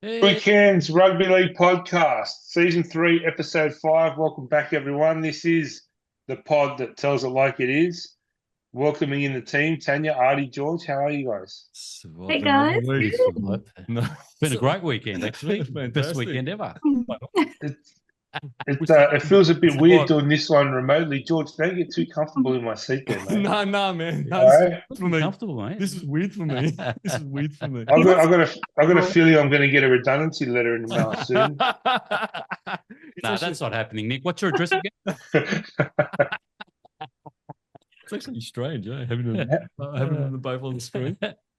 Hey, Weekends Rugby League Podcast, Season 3, Episode 5. Welcome back, everyone. This is the pod that tells it like it is. Welcoming in the team, Tanya, Artie, George. How are you guys? Survived hey guys. another week. We No, survived. Been a so, great weekend, actually. Best fantastic. weekend ever. It, We it survived. feels a We bit weird survived. doing this one remotely. George, don't get too comfortable in my seat there, mate. No, man. You No, this is know, weird for Be me. comfortable, mate. This is weird for me. This is weird for me. I've He got, looks I've got a, I've got a comfortable. feeling I'm going to get a redundancy letter in the mail soon. It's Nah, actually that's not happening, Nick. What's your address again? it's actually strange, eh? Having them both on the screen.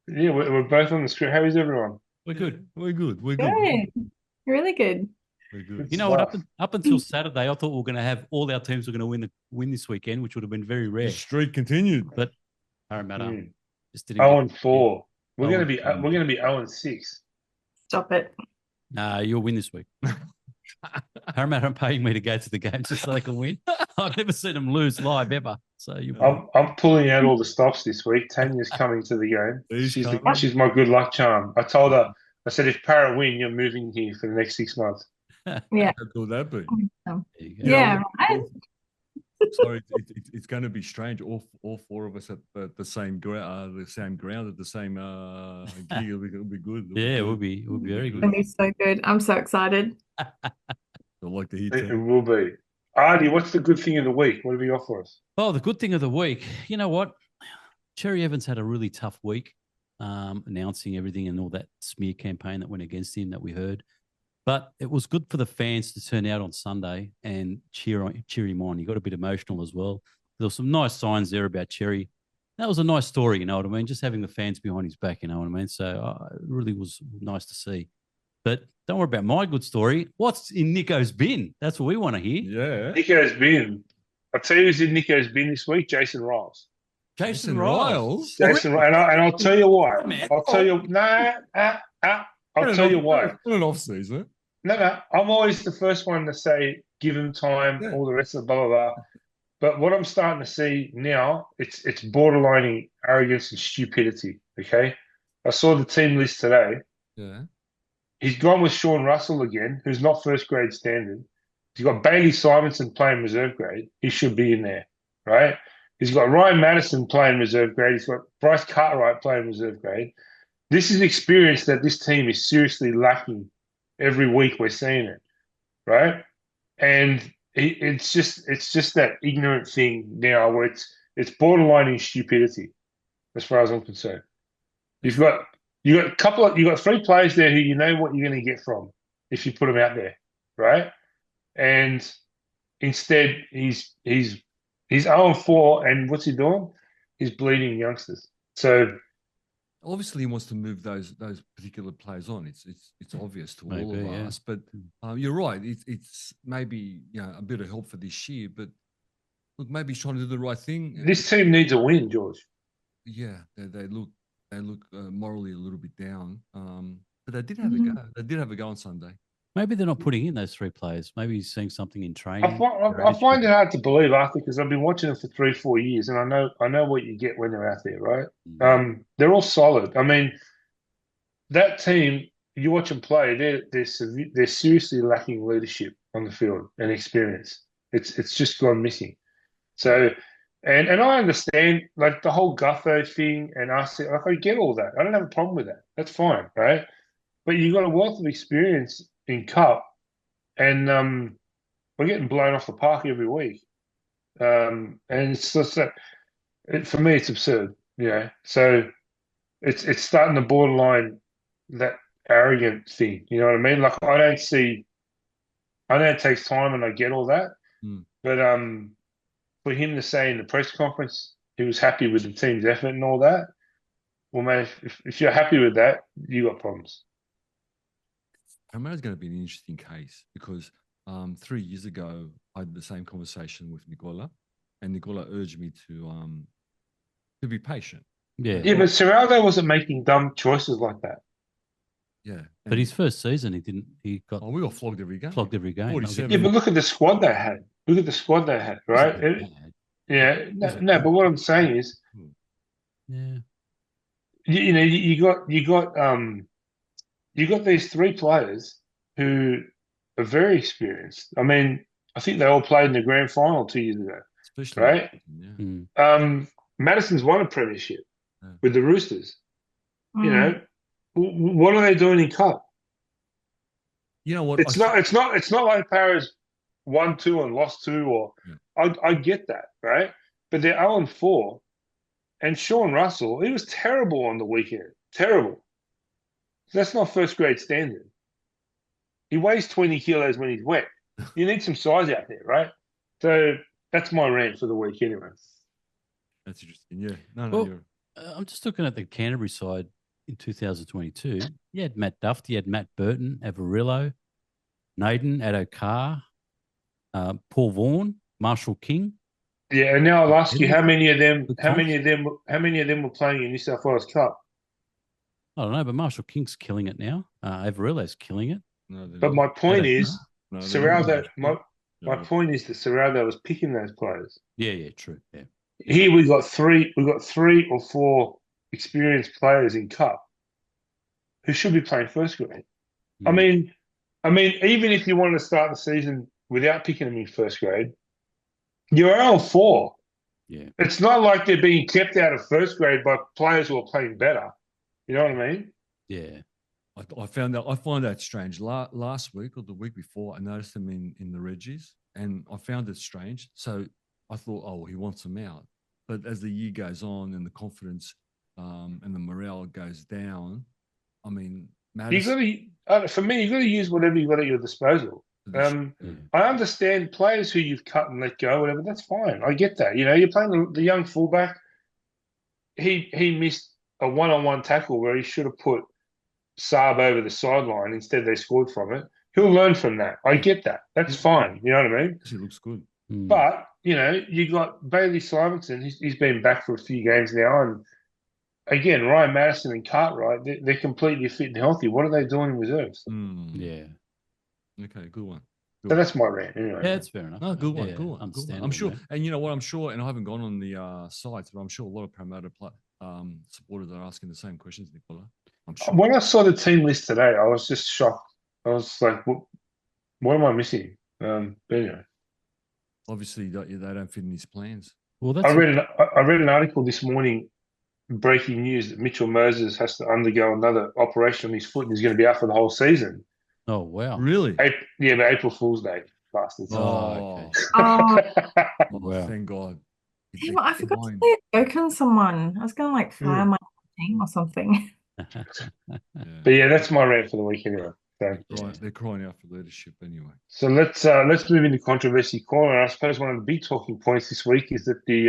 Yeah, we're both on the screen. How is everyone? We're good. We're good. We're good. Good. Really good. We're good. Good You know what? stuff. Up until Saturday, I thought we were going to have all our teams were going to win this weekend, which would have been very The rare. streak continued. But Parramatta Mm. just didn't get. 0-4. We're Oh, going to be and we're going to be 0-6. Stop it. Nah, you'll win this week. Parramatta are paying me to go to the game just so they can win. I've never seen them lose live ever. So you, I'm pulling out all the stops this week. Tanya's coming to the game. He's She's coming. she's my good luck charm. I told her, I said, if Para win, you're moving here for the next 6 months. Yeah. How cool would that be? Um, there you go. You know, Yeah, right. So it's going to be strange. All four of us at the same ground at the same gig. It'll be good. Yeah, it would be very It's good. gonna be so good. I'm so excited. I like to hear It that. will be. Artie, what's the good thing of the week? What have you got for us? Oh, the good thing of the week. You know what? Cherry Evans had a really tough week, announcing everything and all that smear campaign that went against him that we heard. But it was good for the fans to turn out on Sunday and cheer him on. He got a bit emotional as well. There were some nice signs there about Cherry. That was a nice story, you know what I mean? Just having the fans behind his back, you know what I mean? So it really was nice to see. But don't worry about my good story. What's in Nico's bin? That's what we want to hear. Yeah. Nico's bin. I'll tell you who's in Nico's bin this week, Jason Riles. Jason Jason Riles. Jason Riles. And I'll tell you why. Man. I'll tell you, I'll tell you why. In an off season. No, I'm always the first one to say, give him time, Yeah. all the rest of the blah, blah, blah. But what I'm starting to see now, it's borderlining arrogance and stupidity. Okay, I saw the team list today. Yeah. He's gone with Sean Russell again, who's not first grade standard. He's got Bailey Simonson playing reserve grade. He should be in there, right? He's got Ryan Madison playing reserve grade. He's got Bryce Cartwright playing reserve grade. This is experience that this team is seriously lacking. Every week we're seeing it, right? And it's just that ignorant thing now where it's borderline in stupidity, as far as I'm concerned. You've got you got three players there who you know what you're going to get from if you put them out there, right? And instead he's 0-4, and what's he doing? He's bleeding youngsters. So Obviously, he wants to move those particular players on. It's obvious to all Maybe, of yeah. us. But you're right. It's maybe a bit of help for this year. But look, maybe he's trying to do the right thing. this team needs a win, George. Yeah, they look morally a little bit down. But they did have a go. They did have a go on Sunday. Maybe they're not putting in those three players. Maybe he's seeing something in I, training. fi- I find it hard to believe, Arthur, because I've been watching them for 3-4 years, and I know what you get when they're out there, right? They're all solid. I mean, that team, you watch them play, they're seriously lacking leadership on the field and experience. It's just gone missing. So, and I understand like the whole Gutho thing and us. Like I get all that. I don't have a problem with that. That's fine, right? But you got a wealth of experience in Cup, and we're getting blown off the park every week. And it's just that for me, it's absurd. So it's starting to borderline that arrogant thing. You know what I mean? Like I don't see. I know it takes time, and I get all that. Mm. But for him to say in the press conference he was happy with the team's effort and all that, well, man, if you're happy with that, you got problems. Parramatta's going to be an interesting case because 3 years ago I had the same conversation with Nicola, and Nicola urged me to be patient. Yeah. Yeah, but Serraldo wasn't making dumb choices like that. Yeah, But his first season, he didn't. He got we got flogged every game. flogged every game. 47. Yeah, but look at the squad they had. Look at the squad they had, right? Yeah, no, but what I'm saying is, Yeah. you know, you got you got these three players who are very experienced. I mean, I think they all played in the grand final 2 years ago, Especially right? yeah. Madison's won a premiership Yeah. with the Roosters. You Mm. know, what are they doing in cup? You know what? It's not like Paris won two and lost two, or I get that, right? But they're 0-4, and Sean Russell, he was terrible on the weekend, terrible. That's not first grade standard. He weighs 20 kilos when he's wet. You need some size out there, right? So that's my rant for the week, anyway. That's interesting. Yeah. No, Well, you're I'm just looking at the Canterbury side in 2022. You had Matt Duff, you had Matt Burton, Avarillo, Naden, Addo-Carr, Paul Vaughan, Marshall King. Yeah, and now I'll ask you, Good how many of them were playing in New South Wales Cup? I don't know, but Marshall King's killing it now. Avarillo's killing it. no, they're But not. my point is, No, they're Serraldo. not. My point is that Serraldo was picking those players. Yeah, true. Yeah. Here we got three or four experienced players in Cup who should be playing first grade. I mean, even if you wanted to start the season without picking them in first grade, you're 0-4. Yeah. It's not like they're being kept out of first grade by players who are playing better. You know what I mean? Yeah. I find that strange. Last week or the week before, I noticed them in the Reggies, and I found it strange. So I thought, oh, he wants them out. But as the year goes on and the confidence and the morale goes down, I mean, for me, you've got to use whatever you've got at your disposal. I understand players who you've cut and let go, whatever. That's fine. I get that. You know, you're playing the young fullback. He missed a one-on-one tackle where he should have put Saab over the sideline. Instead, they scored from it. He'll learn from that. I get that. That's fine. You know what I mean? He looks good. But, you know, you got Bailey Simonson. He's been back for a few games now. And again, Ryan Madison and Cartwright, they're completely fit and healthy. What are they doing in reserves? Yeah. Okay, good one. So that's my rant. Anyway. Yeah, that's fair enough. No, good one, Yeah, good one. understandable, I'm sure, man. and you know what? I'm sure, and I haven't gone on the sites, but I'm sure a lot of promoter supporters are asking the same questions, Nicola. I'm sure. When I saw the team list today, I was just shocked. I was like, what am I missing? But anyway. Obviously, they don't fit in his plans. Well, that's I read an article this morning, breaking news that Mitchell Moses has to undergo another operation on his foot and he's going to be out for the whole season. Oh, wow. Really? Yeah, but April Fool's Day, bastards. Oh, okay. Oh, Wow. thank God. damn, I forgot to say a joke on someone. I was going to like fire my team or something. But yeah, that's my rant for the week anyway. So, They're crying out for leadership anyway. so let's move into controversy corner. I suppose one of the big talking points this week is that the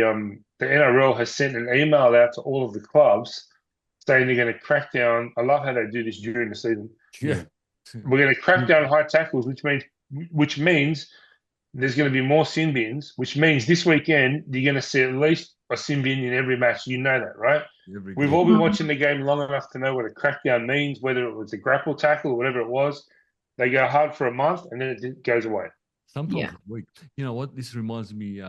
NRL has sent an email out to all of the clubs saying they're going to crack down. I love how they do this during the season. Yeah. We're going to crack down high tackles, which means there's going to be more sin bins, which means this weekend you're going to see at least a sin bin in every match. You know that, right? We've all been watching the game long enough to know what a crackdown means, whether it was a grapple tackle or whatever it was. They go hard for a month and then it goes away. Sometimes a week. You know what? This reminds me,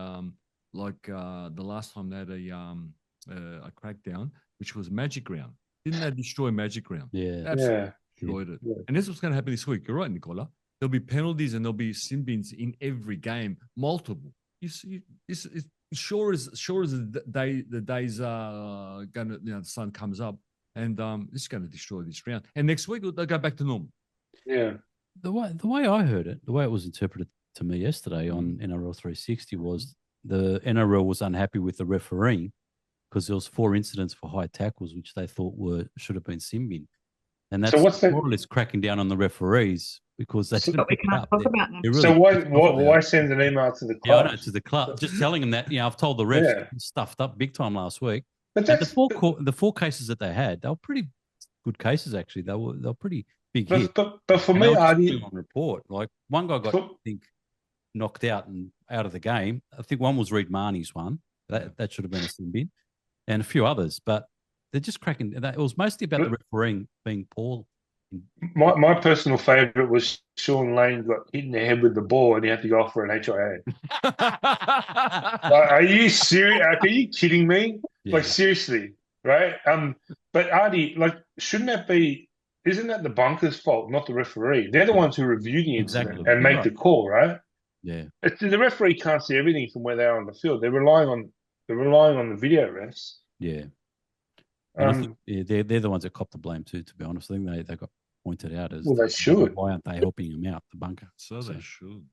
like the last time they had a crackdown, which was Magic Round. Didn't they destroy Magic Round? Yeah. Absolutely destroyed it. Yeah. And this is what's going to happen this week. You're right, Nicola. There'll be penalties and there'll be sin bins in every game, multiple. You see, it's sure as the days are going to, the sun comes up, and it's going to destroy this round. And next week they'll go back to normal. Yeah. The way I heard it, the way it was interpreted to me yesterday on NRL 360 was the NRL was unhappy with the refereeing because there was 4 incidents for high tackles, which they thought should have been sin bin. And that's more or less cracking down on the referees because they didn't pick it up. Talk about them. Really So why send an email to the club? Yeah, I know, to the club, just telling them that, I've told the refs stuffed up big time last week. But the 4 cases that they had, they were pretty good cases actually. They were pretty big hits. But for me, Artie, on report, like one guy got I think knocked out and out of the game. I think one was Reid Marnie's one. That should have been a sin bin, and a few others. But they're just cracking. It was mostly about the refereeing being poor. My personal favourite was Sean Lane got hit in the head with the ball and he had to go off for an HIA. Are you serious? Are you kidding me? Yeah. Like seriously, right? But Artie, like, shouldn't that be isn't that the bunker's fault, not the referee? They're the ones who review the incident Exactly. and You're make right. the call, right? Yeah. The referee can't see everything from where they are on the field. They're relying on the video refs. Yeah. And I think they're the ones that cop the blame too, to be honest. I think they got pointed out as Well, they should. why aren't they helping him out, the bunker? So they should.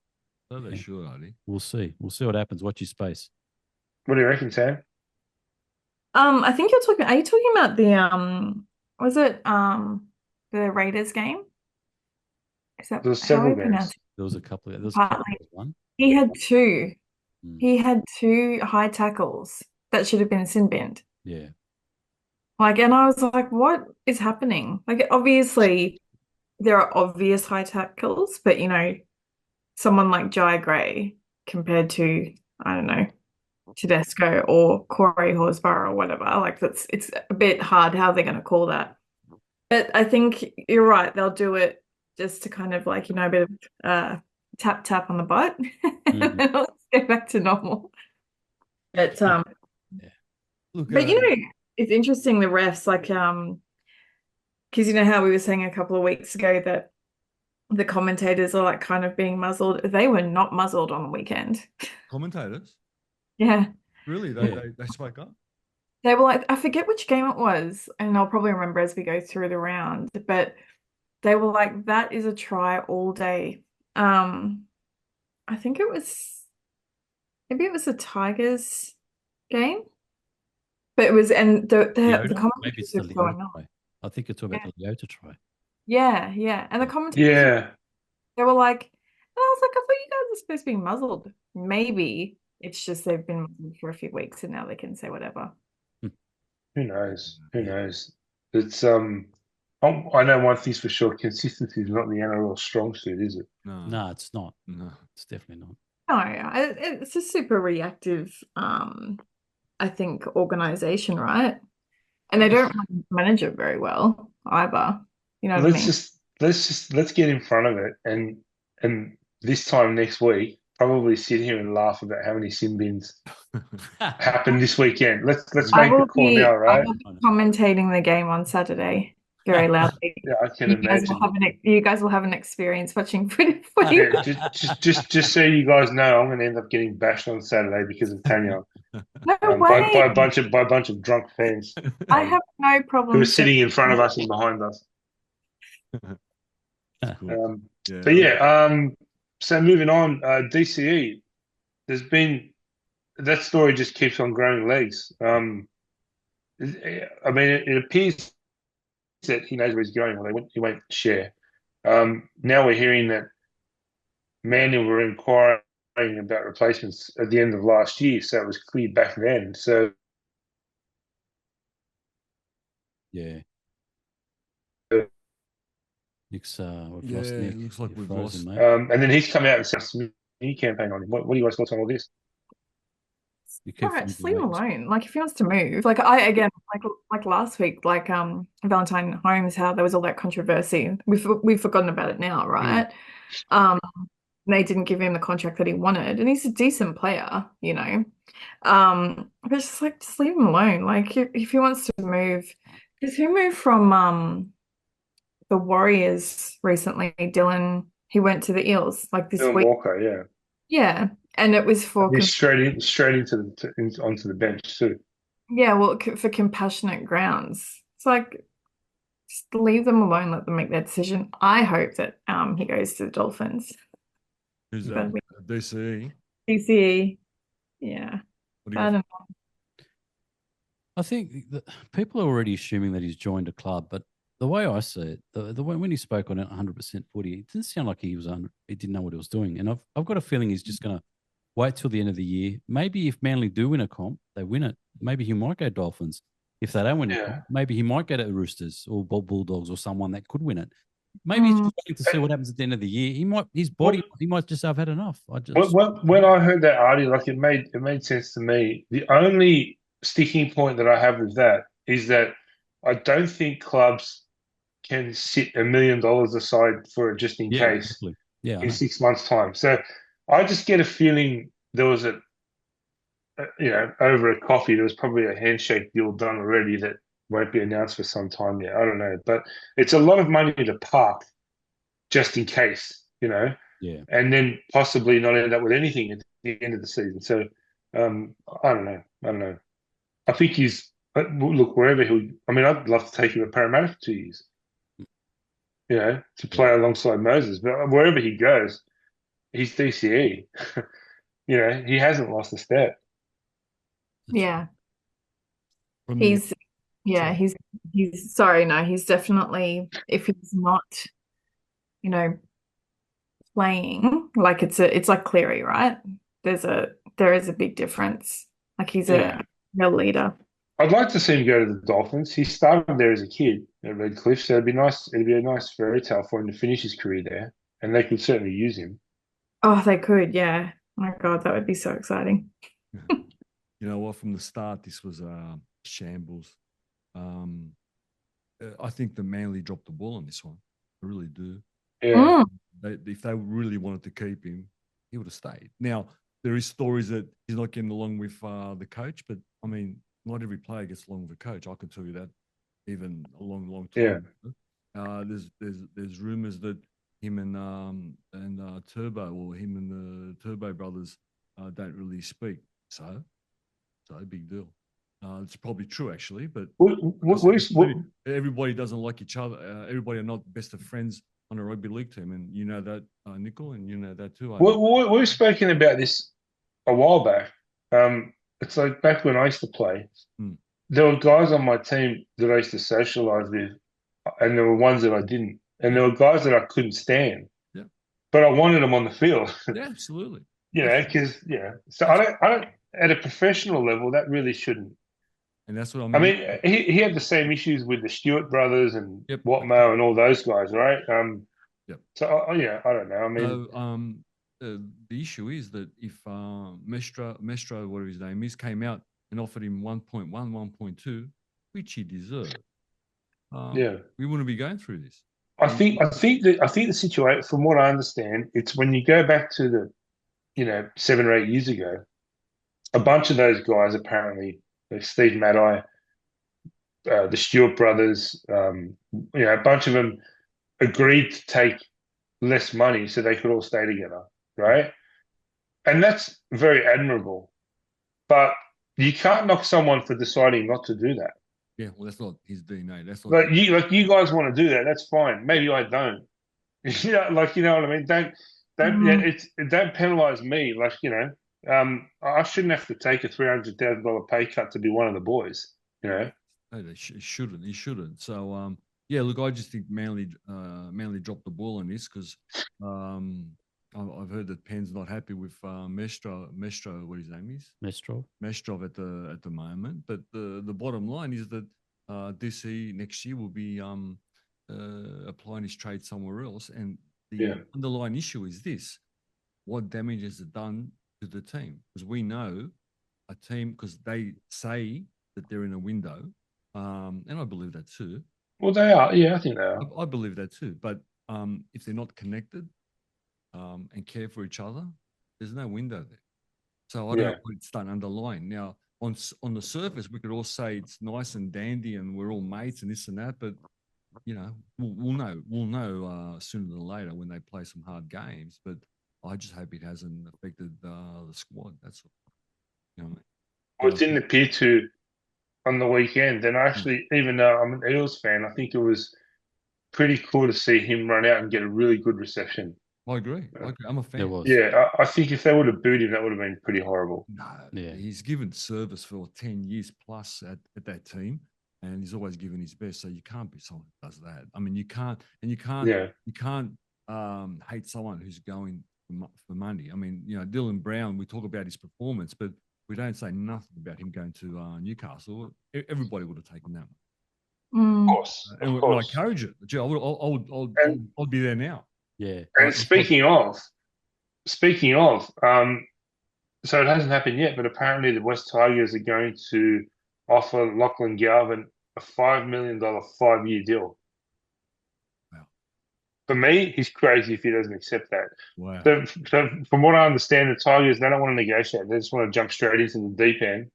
So they should, Ali. We'll see. We'll see what happens. Watch your space. What do you reckon, Sam? I think are you talking about the was it the Raiders game? Is that There was how several I pronounce games. it? There was a couple. There was Partly. one. He had two. Mm. He had two high tackles that should have been sin binned. Yeah. Like, and I was like, what is happening? Like, obviously, there are obvious high tackles, but someone like Jye Gray compared to, I don't know, Tedesco or Corey Horsburgh or whatever, like it's a bit hard how they're going to call that. But I think you're right. They'll do it just to kind of like, a bit of tap tap on the butt. And then let's get back to normal. But Look, but it's interesting the refs like because how we were saying a couple of weeks ago that the commentators are like kind of being muzzled. They were not muzzled on the weekend. commentators, Yeah. really, they spoke up. They were like, I forget which game it was, and I'll probably remember as we go through the round, but they were like, that is a try all day. I think maybe it was the Tigers game, but it was, and the Maybe commentators it's the were going Leota on. try. I think you're talking about the Leota try. Yeah. And the commentators, Yeah. they were like, and I was like, I thought you guys were supposed to be muzzled. Maybe it's just they've been muzzled for a few weeks and now they can say whatever. Who knows? Who knows? It's I know one thing's for sure: consistency is not the NRL strong suit, is it? No, it's not. No. It's definitely not. No, it's a super reactive, I think, organization, right? And they don't manage it very well either. You know what I mean? Let's get in front of it and this time next week probably sit here and laugh about how many sin bins happened this weekend. Let's make the call now, I right? will be commentating the game on Saturday very loudly. Yeah, I can imagine. You guys will have an experience watching footy. Yeah, just so you guys know, I'm going to end up getting bashed on Saturday because of Tanya. No by way. a bunch of drunk fans. I have no problem. Who are sitting in front of us and behind us. Cool. But yeah, so moving on, DCE, there's been that story just keeps on growing legs. I mean, it appears that he knows where he's going. Well, he won't share. Now we're hearing that Manning were inquiring about replacements at the end of last year, so it was clear back then. So yeah. Nick's we've lost Yeah, Nick. it looks like You're we've frozen, lost. mate. and then he's come out and said some new campaign on him. What are you guys thoughts on all this? All right, just leave him alone. Like if he wants to move, like like last week, like Valentine Holmes, how there was all that controversy. We've forgotten about it now, right? They didn't give him the contract that he wanted, and he's a decent player, But it's just like just leave him alone. Like if he wants to move, because he moved from the Warriors recently. Dylan, he went to the Eels like this Dylan week. Walker, yeah. Yeah, and it was for He's straight onto the bench too. Yeah, well, for compassionate grounds. It's like just leave them alone, let them make their decision. I hope that he goes to the Dolphins. Who's that? DCE. DCE, yeah. What do I you don't know. I think that people are already assuming that he's joined a club, but the way I see it, the way when he spoke on it 100% footy, it didn't sound like he didn't know what he was doing. And I've got a feeling he's just going to wait till the end of the year. Maybe if Manly do win a comp, they win it. Maybe he might go Dolphins. If they don't win it, maybe he might go to the Roosters or Bulldogs or someone that could win it. Maybe he's just waiting to see what happens at the end of the year. He might just have had enough. When I heard that, Artie, like it made sense to me. The only sticking point that I have with that is that I don't think clubs can sit $1 million aside for it just in case in 6 months' time. So I just get a feeling there was over a coffee, there was probably a handshake deal done already that won't be announced for some time yet. I don't know, but it's a lot of money to park just in case, Yeah. and then possibly not end up with anything at the end of the season. So I don't know. I don't know. I think look, wherever I mean, I'd love to take him to Parramatta for 2 years, to play alongside Moses. But wherever he goes, he's DCE. He hasn't lost a step. Yeah. From He's Sorry. he's sorry, no, he's definitely, if he's not, you know, playing, like it's like Cleary, right? There is a big difference. Like he's Yeah. a real leader. I'd like to see him go to the Dolphins. He started there as a kid at Redcliffe, so it'd be nice. It'd be a nice fairy tale for him to finish his career there, and they could certainly use him. Oh, they could, yeah. My God, that would be so exciting. You know what? From the start, this was shambles. I think the Manly dropped the ball on this one. I really do. Yeah. If they really wanted to keep him, he would have stayed. Now, there is stories that he's not getting along with the coach, but I mean, not every player gets along with a coach. I can tell you that, even a long time. Yeah. There's rumors that him and Turbo, or him and the Turbo brothers, don't really speak. So big deal. It's probably true, actually, but everybody doesn't like each other. Everybody are not best of friends on a rugby league team, and you know that, Nickel, and you know that too. We've spoken about this a while back. It's like back when I used to play. There were guys on my team that I used to socialize with, and there were ones that I didn't, and there were guys that I couldn't stand. Yeah, but I wanted them on the field. Yeah, absolutely. Because So I don't. At a professional level, that really shouldn't. And that's what I I mean. mean, he had the same issues with the Stewart brothers and Watmo and all those guys, right? So I don't know. I mean, the issue is that if Mestro, whatever his name is, came out and offered him 1.1, 1.2, which he deserved, we wouldn't be going through this. I think the situation, from what I understand, it's when you go back to the 7 or 8 years ago, a bunch of those guys apparently, like Steve Maddai, the Stewart brothers, a bunch of them agreed to take less money so they could all stay together, right? And that's very admirable. But you can't knock someone for deciding not to do that. Yeah, well, that's not his DNA. That's not like you guys want to do that. That's fine. Maybe I don't. You know what I mean? Don't penalize me. I shouldn't have to take a $300,000 pay cut to be one of the boys. No, they shouldn't. He shouldn't. So look, I just think Manly dropped the ball on this because I've heard that Penn's not happy with Mestro, what his name is? Mestro at the moment. But the bottom line is that DC next year will be applying his trade somewhere else. And the underlying issue is this: what damage has it done to the team? Because we know a team, because they say that they're in a window, and I believe that too. Well, they are. Yeah, I think they are. I believe that too. But if they're not connected and care for each other, there's no window there. So I don't know what it's done underlying. Now, on the surface, we could all say it's nice and dandy and we're all mates and this and that, but we'll know sooner than later when they play some hard games. But I just hope it hasn't affected the squad. That's all. You know what I mean? Well, it didn't appear to on the weekend. And actually, even though I'm an Eels fan, I think it was pretty cool to see him run out and get a really good reception. I agree. I'm a fan. It was. Yeah, I think if they would have booed him, that would have been pretty horrible. No, he's given service for 10 years plus at that team, and he's always given his best. So you can't be someone who does that. I mean, you can't hate someone who's going for money. I mean, Dylan Brown, we talk about his performance, but we don't say nothing about him going to Newcastle. Everybody would have taken that one. Of course. And I encourage it. Gee, I'll be there now. Yeah. And speaking of, so it hasn't happened yet, but apparently the West Tigers are going to offer Lachlan Galvin a $5 million 5-year deal. Wow. For me, he's crazy if he doesn't accept that. Wow. So from what I understand, the Tigers, they don't want to negotiate. They just want to jump straight into the deep end,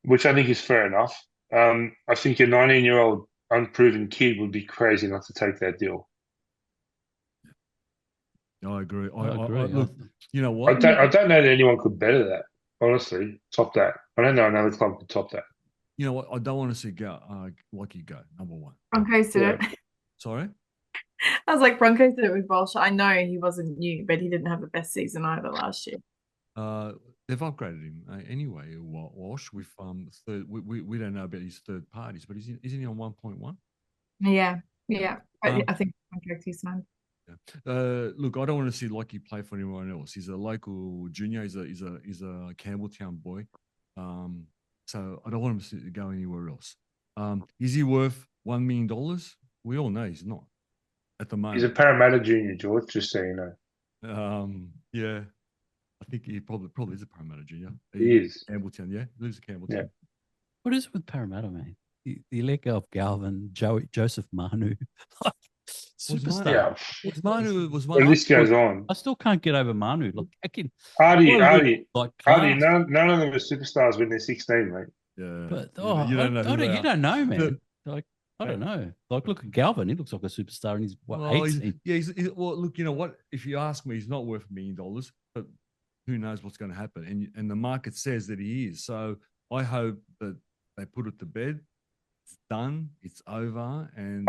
which I think is fair enough. I think a 19-year-old unproven kid would be crazy not to take that deal. I agree. I agree. Look, you know I what? don't know that anyone could better that. Honestly, top that. I don't know another club could top that. You know what? I don't want to see Lucky go, number one. Broncos did Yeah. it. Sorry? I was like, Broncos did it with Walsh. I know he wasn't new, but he didn't have the best season either last year. They've upgraded him anyway, Walsh, with third. We don't know about his third parties, but isn't he on 1.1? Yeah. But I think contract he's signed. Yeah. Look, I don't want to see Lucky play for anyone else. He's a local junior. He's a Campbelltown boy. So I don't want him to go anywhere else. Is he worth $1 million? We all know he's not at the moment. He's a Parramatta junior, George, just so you know. Yeah. I think he probably is a Parramatta junior. He is. Campbelltown, yeah. He lives in Campbelltown. Yeah. What is it with Parramatta, man? You let go of Galvin, Joseph Manu. Superstar. Yeah. Manu Well, this goes on. I still can't get over Manu. Look, Artie, like none of them are superstars when they're 16, mate. Yeah. But you don't know. You don't know, man. Like, I don't know. Like, look at Galvin. He looks like a superstar, and he's what, 18? Well, look, you know what? If you ask me, he's not worth $1 million, but who knows what's going to happen? And the market says that he is. So I hope that they put it to bed. It's done. It's over. And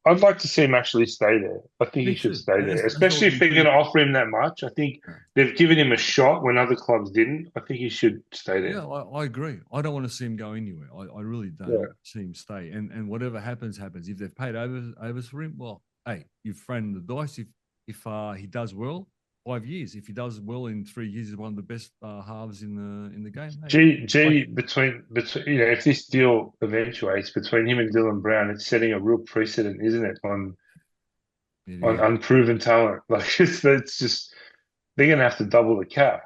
I'd like to see him actually stay there. I think he should stay there, especially if they're going to offer him that much. I think they've given him a shot when other clubs didn't. I think he should stay there. Yeah, I agree. I don't want to see him go anywhere. I really don't want to see him stay. And whatever happens. If they've paid overs for him, well, hey, you've thrown the dice. If he does well, 5 years. If he does well in 3 years, he's one of the best halves in the game. Hey, between if this deal eventuates between him and Dylan Brown, it's setting a real precedent, isn't it? On unproven talent, like it's just they're going to have to double the cap.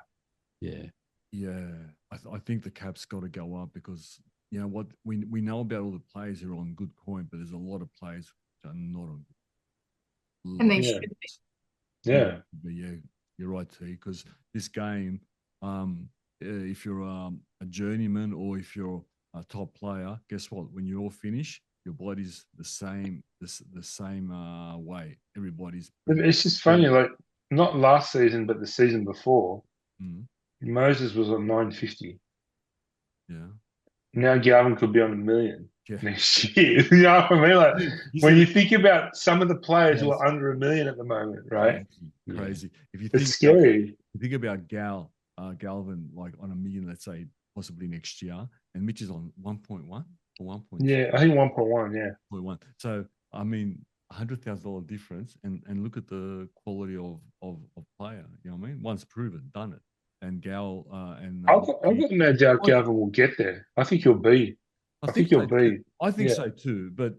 Yeah. I think the cap's got to go up because you know what we know about all the players who are on good coin, but there's a lot of players which are not on good. And they should be. Yeah. But yeah, you're right, T. Because this game, if you're a journeyman or if you're a top player, guess what? When you all finish, your body's the same way. Everybody's. It's just funny, like not last season, but the season before, Moses was on 950. Yeah. Now Galvin could be on 1 million next year. You know what I mean? Like when you think about some of the players who are under 1 million at the moment, right? Crazy. If you it's scary. Think about Galvin, like on 1 million, let's say possibly next year, and Mitch is on 1.1 or 1.2. Yeah, I think 1.1. Yeah, 1.1. So I mean, $100,000 difference, and look at the quality of player. You know what I mean? Once proven, done it. And Gal and I've got no doubt Galvin will get there. I think he'll be. I think he'll be. I think so too. But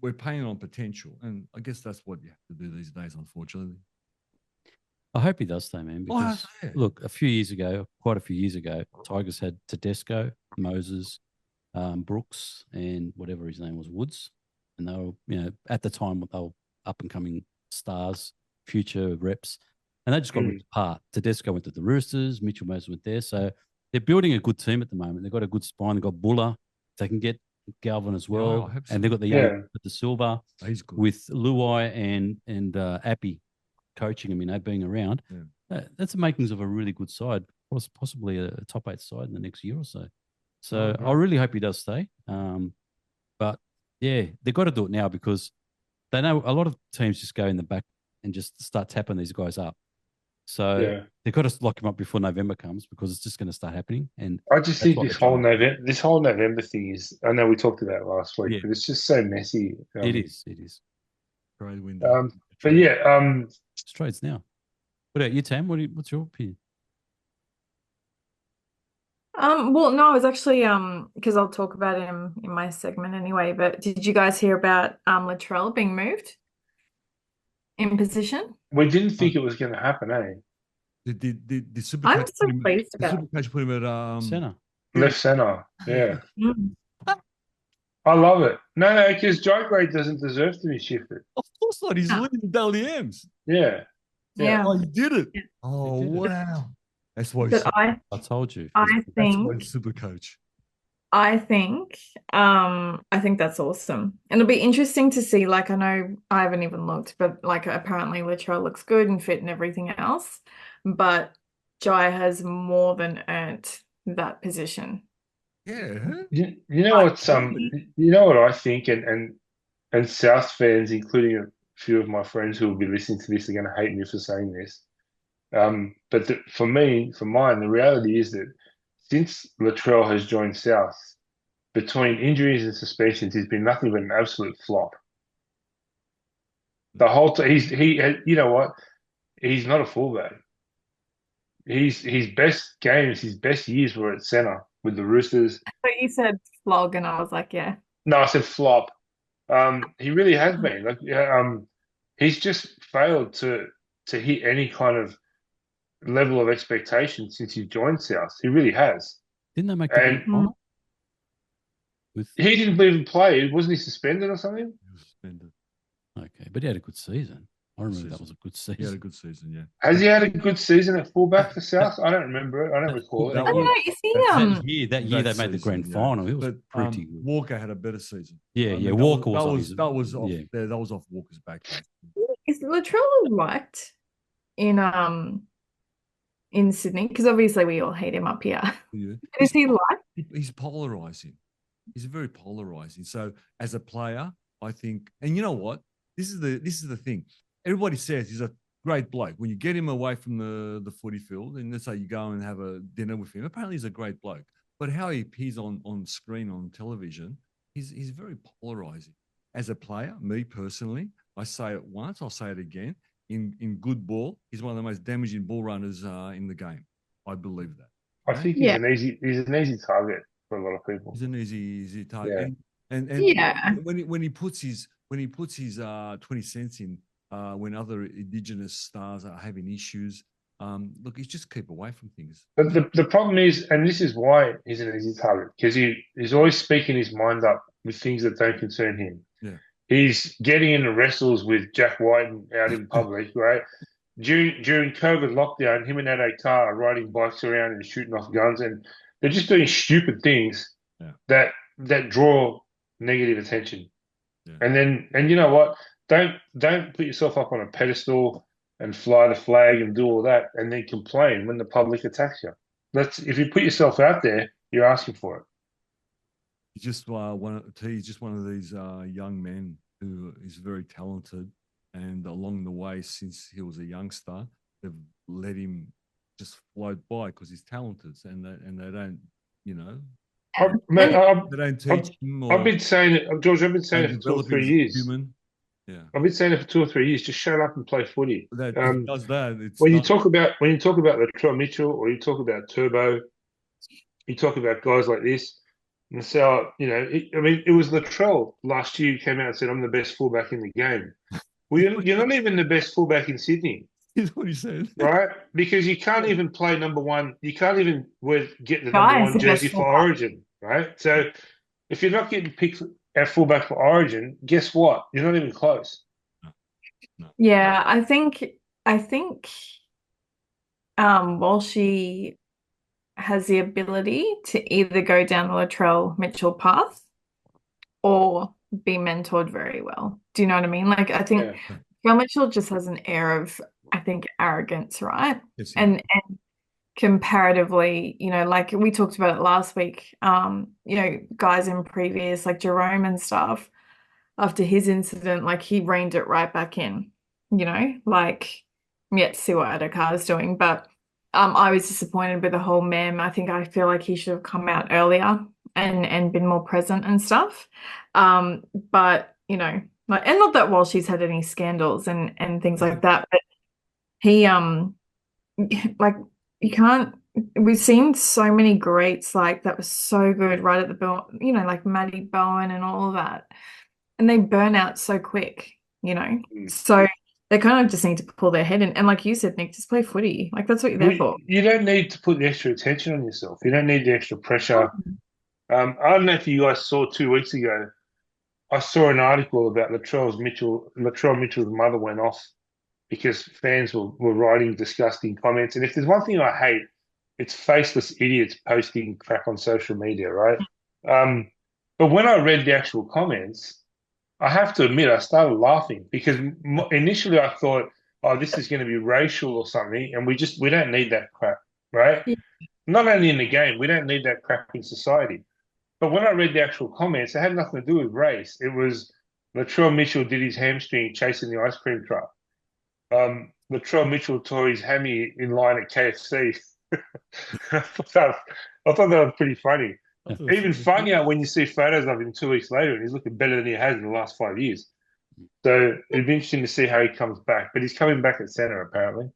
we're paying on potential, and I guess that's what you have to do these days, unfortunately. I hope he does stay, man. Because look, quite a few years ago, Tigers had Tedesco, Moses, Brooks, and whatever his name was, Woods, and they were, at the time they were up and coming stars, future reps. And they just got ripped apart. Tedesco went to the Roosters. Mitchell Moses went there. So they're building a good team at the moment. They've got a good spine. They've got Buller. They can get Galvin as well. So. And they've got the young with the Silver with Luai and Appy coaching them, being around. Yeah. That's the makings of a really good side, possibly a top 8 side in the next year or so. So I really hope he does stay. But, yeah, they've got to do it now because they know a lot of teams just go in the back and just start tapping these guys up. So they've got to lock him up before November comes because it's just going to start happening. And I just think this whole November thing is. I know we talked about it last week, but it's just so messy. It is. Trade window. But it's trades now. What about you, Tam? What's your opinion? Well, no, I was actually because I'll talk about him in my segment anyway. But did you guys hear about Latrell being moved in position? We didn't think it was going to happen, eh? I'm so pleased about it. Supercoach put him at center. Left center, yeah. I love it. No, because Jye Gray doesn't deserve to be shifted. Of course not. He's leading Dally M's. Yeah. Oh, he did it. Yeah. Oh, wow. That's why I told you. I think Supercoach. I think that's awesome. And it'll be interesting to see, like I know I haven't even looked, but like apparently Latrell looks good and fit and everything else. But Jye has more than earned that position. Yeah. You know Like, what's you know what I think, and South fans, including a few of my friends who will be listening to this, are going to hate me for saying this. But for me, for mine, the reality is that since Latrell has joined South, between injuries and suspensions, he's been nothing but an absolute flop. The whole you know what? He's not a fullback. His best games, his best years were at centre with the Roosters. but you said flog, and I was like, yeah. No, I said flop. He really has been. Like, he's just failed to hit any kind of level of expectation since he joined South. He really has. Didn't they make the grand And final? With he didn't even play. Wasn't he suspended or something? He was suspended. okay, but he had a good season. I remember that was a good He had a season. good season, yeah. Has he had a good season at fullback for South? I don't remember it. I don't recall that it. I don't know. You see, That year they made the grand season, final. It was But pretty good. Walker had a better season. Yeah, I yeah. mean, Walker was that was off. yeah. That was off Walker's back. is Latrell liked in Sydney? Because obviously we all hate him up here. Yeah. Is he liked? He's polarizing. He's very polarizing. So as a player, I think, and you know what? This is the thing. Everybody says he's a great bloke. When you get him away from the footy field, and let's say you go and have a dinner with him, apparently he's a great bloke. But how he appears on screen on television, he's very polarizing. As a player, me personally, I say it once, I'll say it again. In good ball, he's one of the most damaging ball runners in the game. I believe that. I think he's an easy target for a lot of people. He's an easy target. Yeah. And Yeah. when he puts his 20 cents in, when other Indigenous stars are having issues, look, he's just keep away from things. But the problem is, and this is why he's an easy target, because he's always speaking his mind up with things that don't concern him. Yeah. He's getting into wrestles with Jack White out in public, right? During COVID lockdown, him and Ade Carr are riding bikes around and shooting off guns, and they're just doing stupid things that draw negative attention. Yeah. And you know what? Don't put yourself up on a pedestal and fly the flag and do all that, and then complain when the public attacks you. If you put yourself out there, you're asking for it. He's just one of these young men who is very talented, and along the way, since he was a youngster, they've let him just float by because he's talented, and they don't, you know, they don't teach him. I've been saying it, George. I've been saying it for 2 or 3 years. Human. Yeah, I've been saying it for 2 or 3 years. Just shut up and play footy. That does that. You talk about Latrell Mitchell, or you talk about Turbo, you talk about guys like this. And so, you know, it was Latrell last year who came out and said, I'm the best fullback in the game. Well, you're not even the best fullback in Sydney. Is what he said. Right? Because you can't even play number one. You can't even get the number one jersey for Origin, right? So if you're not getting picked at fullback for Origin, guess what? You're not even close. No. Yeah, I think Walshy has the ability to either go down the Latrell Mitchell path or be mentored very well. Do you know what I mean? Like, I think Latrell Mitchell just has an air of, I think, arrogance, right? Yes, and comparatively, you know, like we talked about it last week, you know, guys in previous, like Jerome and stuff, after his incident, like he reined it right back in, you know, like I'm yet to see what Adakar is doing, but I was disappointed with the whole meme. I feel like he should have come out earlier and been more present and stuff. But you know, like, and not that Walshy's had any scandals and things like that, but he like you can't. We've seen so many greats like that was so good right at the, you know, like Maddie Bowen and all of that, and they burn out so quick, you know. So they kind of just need to pull their head in. And like you said, Nick, just play footy. Like that's what you're there for. You don't need to put the extra attention on yourself. You don't need the extra pressure. I don't know if you guys saw 2 weeks ago, I saw an article about Latrell Mitchell's mother went off because fans were writing disgusting comments. And if there's one thing I hate, it's faceless idiots posting crap on social media, right? But when I read the actual comments, I have to admit I started laughing because initially I thought, oh, this is going to be racial or something, and we don't need that crap, right? Yeah. Not only in the game, we don't need that crap in society. But when I read the actual comments, it had nothing to do with race. It was Latrell Mitchell did his hamstring chasing the ice cream truck. Latrell Mitchell tore his hammy in line at KFC. I thought that was pretty funny. Even funnier when you see photos of him 2 weeks later and he's looking better than he has in the last 5 years. So it'd be interesting to see how he comes back. But he's coming back at centre, apparently.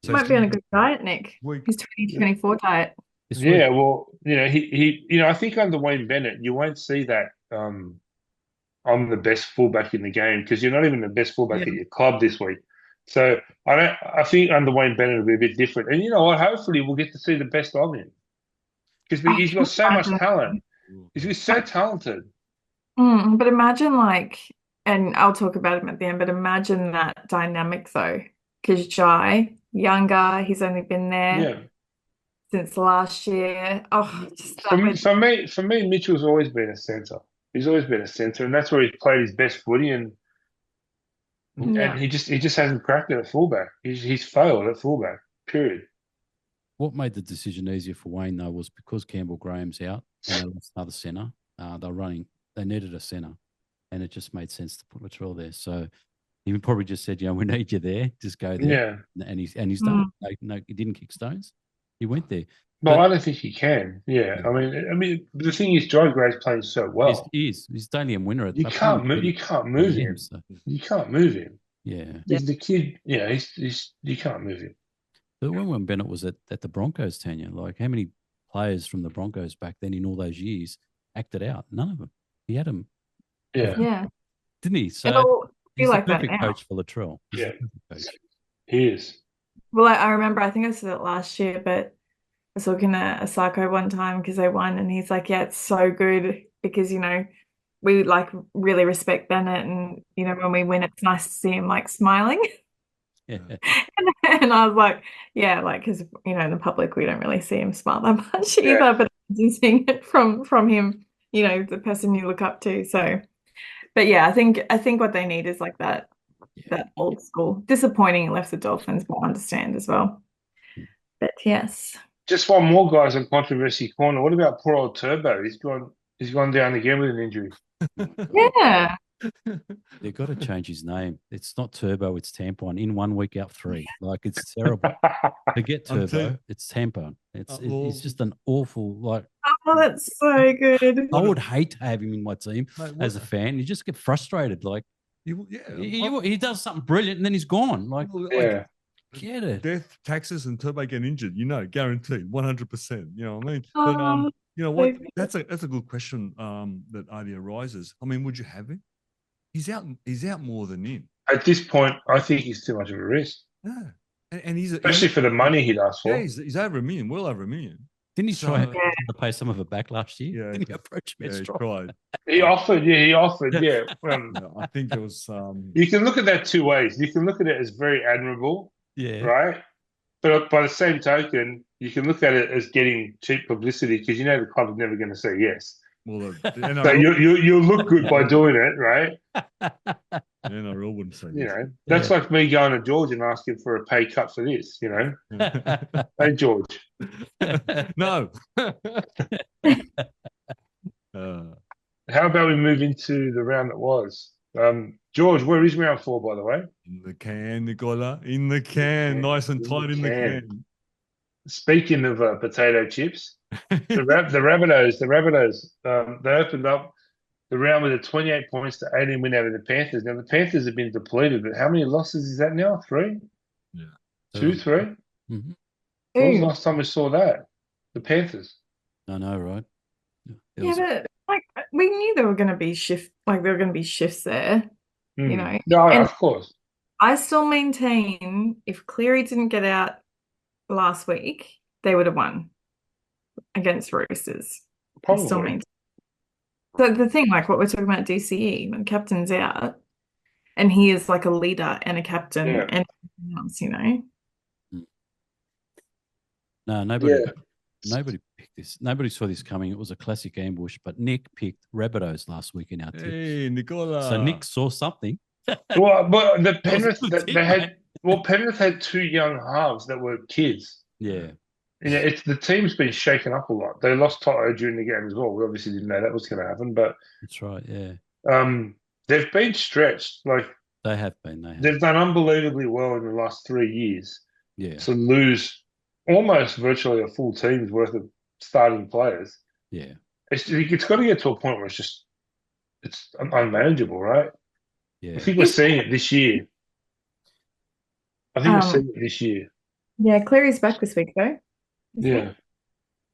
He might be on a good diet, Nick. His 2024 diet. Yeah, well, I think under Wayne Bennett, you won't see that I'm the best fullback in the game because you're not even the best fullback at your club this week. So I think under Wayne Bennett will be a bit different. And you know what? Hopefully we'll get to see the best of him. Because he's got so much talent. He's so talented. But imagine and I'll talk about him at the end, but imagine that dynamic though. Because Jye, younger, he's only been there since last year. Oh, just for me, Mitchell's always been a centre. He's always been a centre, and that's where he's played his best footy. And he just hasn't cracked it at fullback. He's failed at fullback. Period. What made the decision easier for Wayne, though, was because Campbell Graham's out and they lost another centre. They needed a centre, and it just made sense to put Latrell there. So he probably just said, we need you there. Just go there. Yeah. And he's done it. No, he didn't kick stones. He went there. No, I don't think he can. Yeah. I mean, the thing is, Jye Gray's playing so well. He's Dalian winner. You can't move him. So. You can't move him. Yeah. He's the kid. Yeah, you can't move him. But when Bennett was at the Broncos tenure, how many players from the Broncos back then in all those years acted out? None of them. He had them. Yeah. Didn't he? So he's like the perfect that coach for Latrell. Yeah. He is. Well, I remember, I think I said it last year, but I was talking to Saga one time because they won, and he's like, it's so good because, we really respect Bennett, and, when we win, it's nice to see him smiling. Yeah. And I was like, because in the public we don't really see him smile that much either, but I'm seeing it from him, the person you look up to. So, but yeah, I think what they need is that old school. Disappointing, it left the Dolphins, but I understand as well. But yes, just one more, guys, on controversy corner. What about poor old Turbo? He's gone down again with an injury. Yeah. They've got to change his name. It's not Turbo, it's Tampon. In 1 week, out 3. It's terrible. Forget Turbo. It's Tampon. It's just an awful Oh, that's so good. I would hate to have him in my team as a fan. You just get frustrated. He does something brilliant and then he's gone. Get it. Death, taxes, and Turbo get injured. Guaranteed, 100%. You know what I mean? Oh, you know what? That's a good question that idea arises. I mean, would you have him? He's out more than in. At this point, I think he's too much of a risk. Yeah, and he's especially for the money he'd asked for. Yeah, he's over $1 million, well over $1 million. Didn't he try to pay some of it back last year? Yeah, didn't he approach me? He tried. He offered. Yeah. I think it was. You can look at that two ways. You can look at it as very admirable. Yeah. Right. But by the same token, you can look at it as getting cheap publicity because the club's never going to say yes. Well, so you'll look good by doing it, right? NRL wouldn't say yes. That's like me going to George and asking for a pay cut for this, Hey, George. No. How about we move into the round that was? George, where is round 4, by the way? In the can, Nicola. In the can. Nice and tight in the can. Speaking of potato chips, the Rabbitohs, they opened up the round with a 28 points to 18 win over the Panthers. Now, the Panthers have been depleted, but how many losses is that now? 3? Yeah. 2, 3? Mm-hmm. When was the last time we saw that? The Panthers. I know, right? But we knew there were going to be shifts there, No, of course. I still maintain if Cleary didn't get out last week, they would have won against Roosters. Probably. Still maintain. So the thing, what we're talking about DCE, when captain's out, and he is a leader and a captain and everything else, No, nobody. Yeah. nobody picked this. Nobody saw this coming. It was a classic ambush. But Nick picked Rabbitohs last week in our tips. Hey, Nicola. So Nick saw something. Well, but the That was a Penrith good that tip, they had. mate. Well, Penrith had two young halves that were kids. Yeah. It's the team's been shaken up a lot. They lost Toto during the game as well. We obviously didn't know that was going to happen, but That's right. Yeah. they've been stretched. Like They have been. they've done unbelievably well in the last 3 years. Yeah. To lose almost virtually a full team's worth of starting players, Yeah. it's got to get to a point where it's unmanageable, right? Yeah. I think we're seeing it this year. Yeah, Cleary's back this week though. Yeah.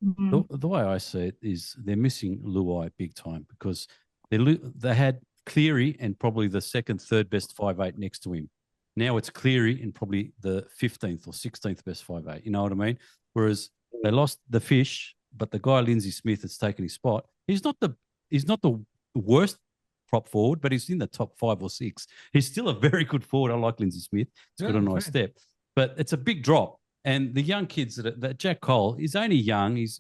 The way I see it is they're missing Luai big time because they had Cleary and probably the second, third best 5'8" next to him. Now it's Cleary and probably the 15th or 16th best 5'8". You know what I mean? Whereas they lost the fish, but the guy Lindsay Smith has taken his spot. He's not the worst prop forward, but he's in the top 5 or 6. He's still a very good forward. I like Lindsay Smith. He's got a nice step, but it's a big drop. And the young kids that Jack Cole is only young. He's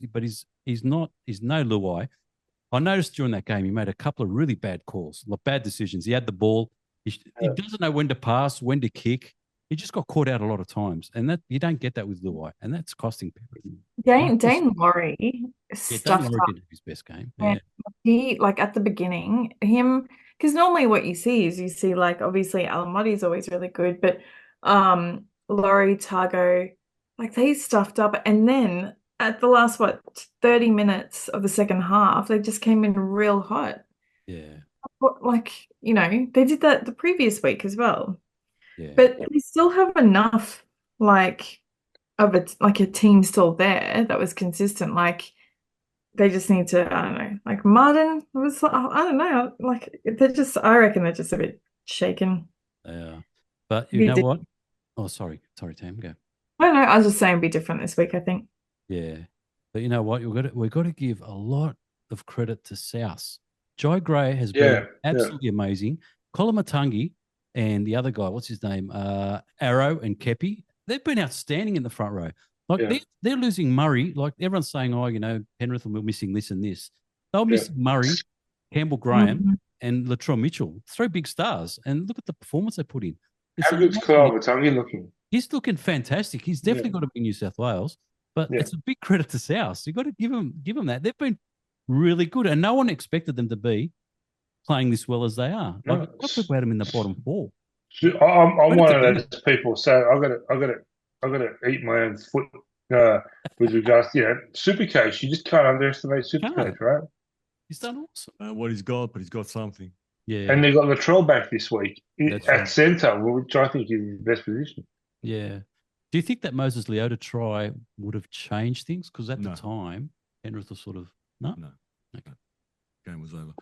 no Luai. I noticed during that game he made a couple of really bad calls, like bad decisions. He had the ball. He doesn't know when to pass, when to kick. He just got caught out a lot of times, and that you don't get that with Luai, and that's costing people. Dane Laurie stuffed up. Did his best game. Yeah. He at the beginning, because normally what you see like obviously Alamoti's always really good, but Laurie, Targo, they stuffed up, and then at the last 30 minutes of the second half, they just came in real hot. Yeah. They did that the previous week as well. Yeah. But we still have enough of a team still there that was consistent. They just need to, I don't know, Martin was, I don't know, I reckon they're just a bit shaken. Yeah. But you know what? Oh, sorry, Tam, go. No, I was just saying be different this week, I think. Yeah. But you know what? We've got to give a lot of credit to South. Jye Gray has been absolutely amazing. Kolomatangi and the other guy, what's his name? Arrow and Kepi, they've been outstanding in the front row. They're losing Murray. Everyone's saying, Penrith will be missing this and this. They'll miss Murray, Campbell Graham, and Latrell Mitchell. 3 big stars. And look at the performance they put in. How good's Kolomatangi looking? He's looking fantastic. He's definitely got to be in New South Wales. But it's a big credit to South. You've got to give them that. They've been really good, and no one expected them to be playing this well as they are. I people had them in the bottom 4. I'm one of those people. So I got to eat my own foot with regards to Supercoach. You just can't underestimate Supercoach, right? He's done awesome. What he's got, but he's got something. Yeah, and they got Latrell back this week at centre, which I think is his best position. Yeah. Do you think that Moses Leota try would have changed things? Because at the time, Penrith was sort of no. Okay. Game was over.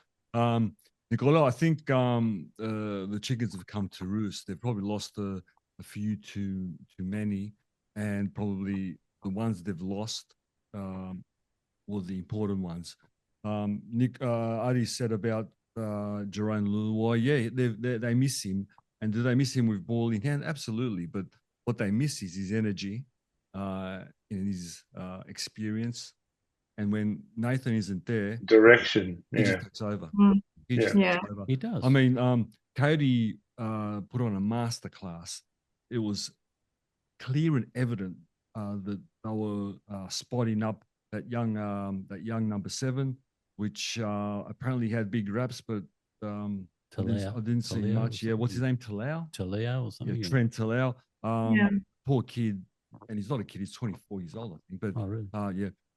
Nicola, I think the chickens have come to roost. They've probably lost a few too many, and probably the ones they've lost were the important ones. Nick Adi said about Jerome Luai. Yeah, they miss him, and do they miss him with ball in hand? Absolutely, but what they miss is his energy and his experience. And when Nathan isn't there, direction, he just takes over. He just takes over. He does. I mean, Cody put on a masterclass. It was clear and evident that they were spotting up that young number 7, which apparently had big raps, but I didn't see much. Yeah, what's his name? Talau or something. Yeah, Trent Talau. Poor kid, and he's not a kid. He's 24 years old, I think. But really?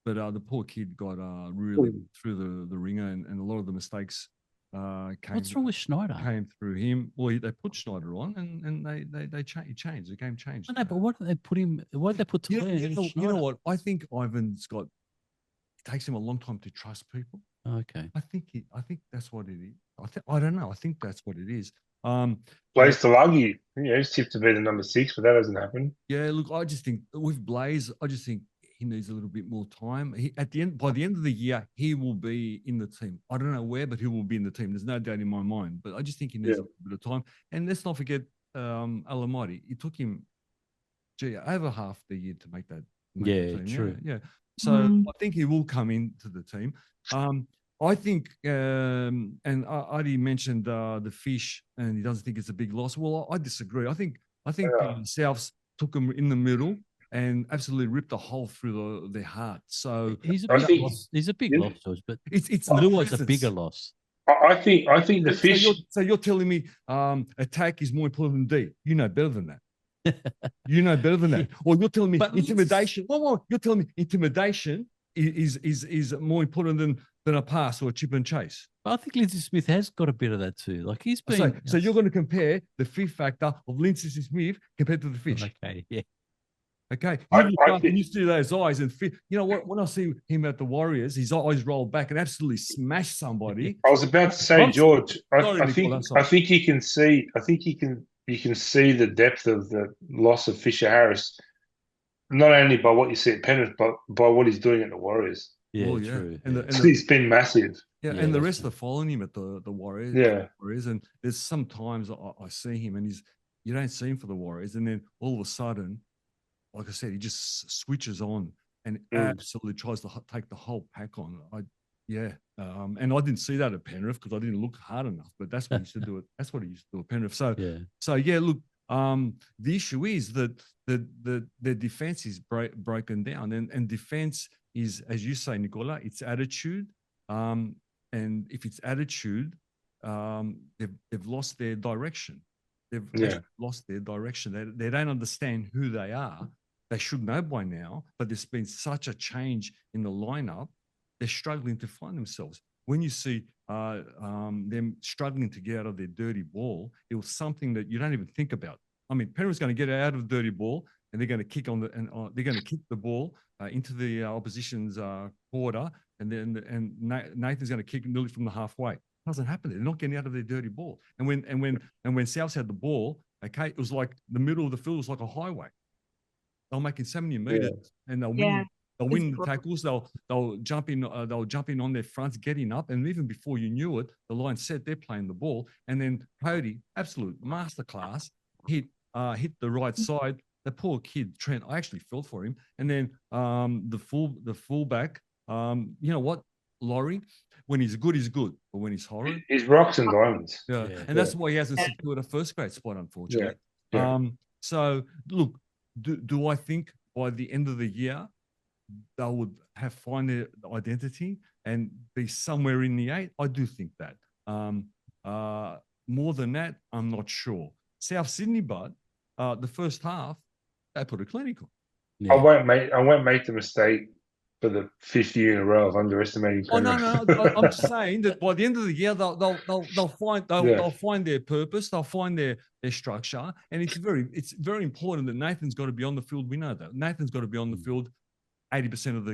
But the poor kid got really through the ringer, and a lot of the mistakes came. What's wrong with Schneider? Came through him. Well, they put Schneider on, and they changed. The game changed. I know, but what did they put him? Why did they put Talau? You know what? I think Ivan's got. It takes him a long time to trust people. Okay. I think that's what it is. I don't know. I think that's what it is. Blaze Talagi, he's tipped to be the number 6, but that hasn't happened. Yeah, look, I just think with Blaze, he needs a little bit more time. By the end of the year, he will be in the team. I don't know where, but he will be in the team. There's no doubt in my mind. But I just think he needs a bit of time. And let's not forget Alamati. It took him over half the year to make that make the Yeah, team. true. Yeah. So I think he will come into the team. I think, and Adi mentioned the fish, and he doesn't think it's a big loss. Well, I disagree. I think Souths took him in the middle and absolutely ripped a hole through their heart. So he's a I big think- loss. He's a big loss, George, but it's Lua's a presence. bigger loss. I think the fish. So you're telling me attack is more important than D? You know better than that. You know better than that. Or you're telling me intimidation. Well, you're telling me intimidation is more important than a pass or a chip and chase. I think Lindsay Smith has got a bit of that too. Like he's been. So you're going to compare the fish factor of Lindsay Smith compared to the fish. Okay, yeah. Okay. I You see those eyes and you know what? When I see him at the Warriors, his eyes roll back and absolutely smash somebody. I was about to say, George. I think you can see. I think you can see the depth of the loss of Fisher Harris, not only by what you see at Penrith, but by what he's doing at the Warriors. Yeah, true. And He's been massive. Yeah, and the rest are following him at the Warriors. Yeah. Warriors, and there's sometimes I see him and you don't see him for the Warriors, and then all of a sudden, like I said, he just switches on and absolutely tries to take the whole pack on. And I didn't see that at Penrith because I didn't look hard enough. But that's what he used to do. That's what he used to do at Penrith. So look, the issue is that the defense is broken down, and defense is, as you say, Nicola, it's attitude. And if it's attitude, they've lost their direction. They've lost their direction. They don't understand who they are. They should know by now, but there's been such a change in the lineup. They're struggling to find themselves. When you see them struggling to get out of their dirty ball, it was something that you don't even think about. I mean, Penrith's going to get out of the dirty ball, and they're going to kick they're going to kick the ball into the opposition's quarter, and Nathan's going to kick nearly from the halfway. It doesn't happen. They're not getting out of their dirty ball. And when Souths had the ball, okay, it was like the middle of the field was like a highway. They're making so many meters, and they'll win. They'll win the tackles. They'll jump in. They'll jump in on their fronts, getting up, and even before you knew it, the line set. They're playing the ball, and then Cody, absolute masterclass, hit the right side. The poor kid Trent, I actually felt for him. And then the fullback, you know what, Laurie, when he's good, he's good, but when he's horrid, he's rocks and diamonds. And that's why he hasn't secured a first grade spot, unfortunately. So look, do I think by the end of the year they would have find their identity and be somewhere in the 8? I do think that. More than that, I'm not sure. South Sydney, but the first half, they put a clinical. I won't make the mistake for the 5th year in a row of underestimating Penrith. No. I'm just saying that by the end of the year, they'll find their purpose, they'll find their structure, and it's very important that Nathan's got to be on the field. We know that Nathan's got to be on the field 80% of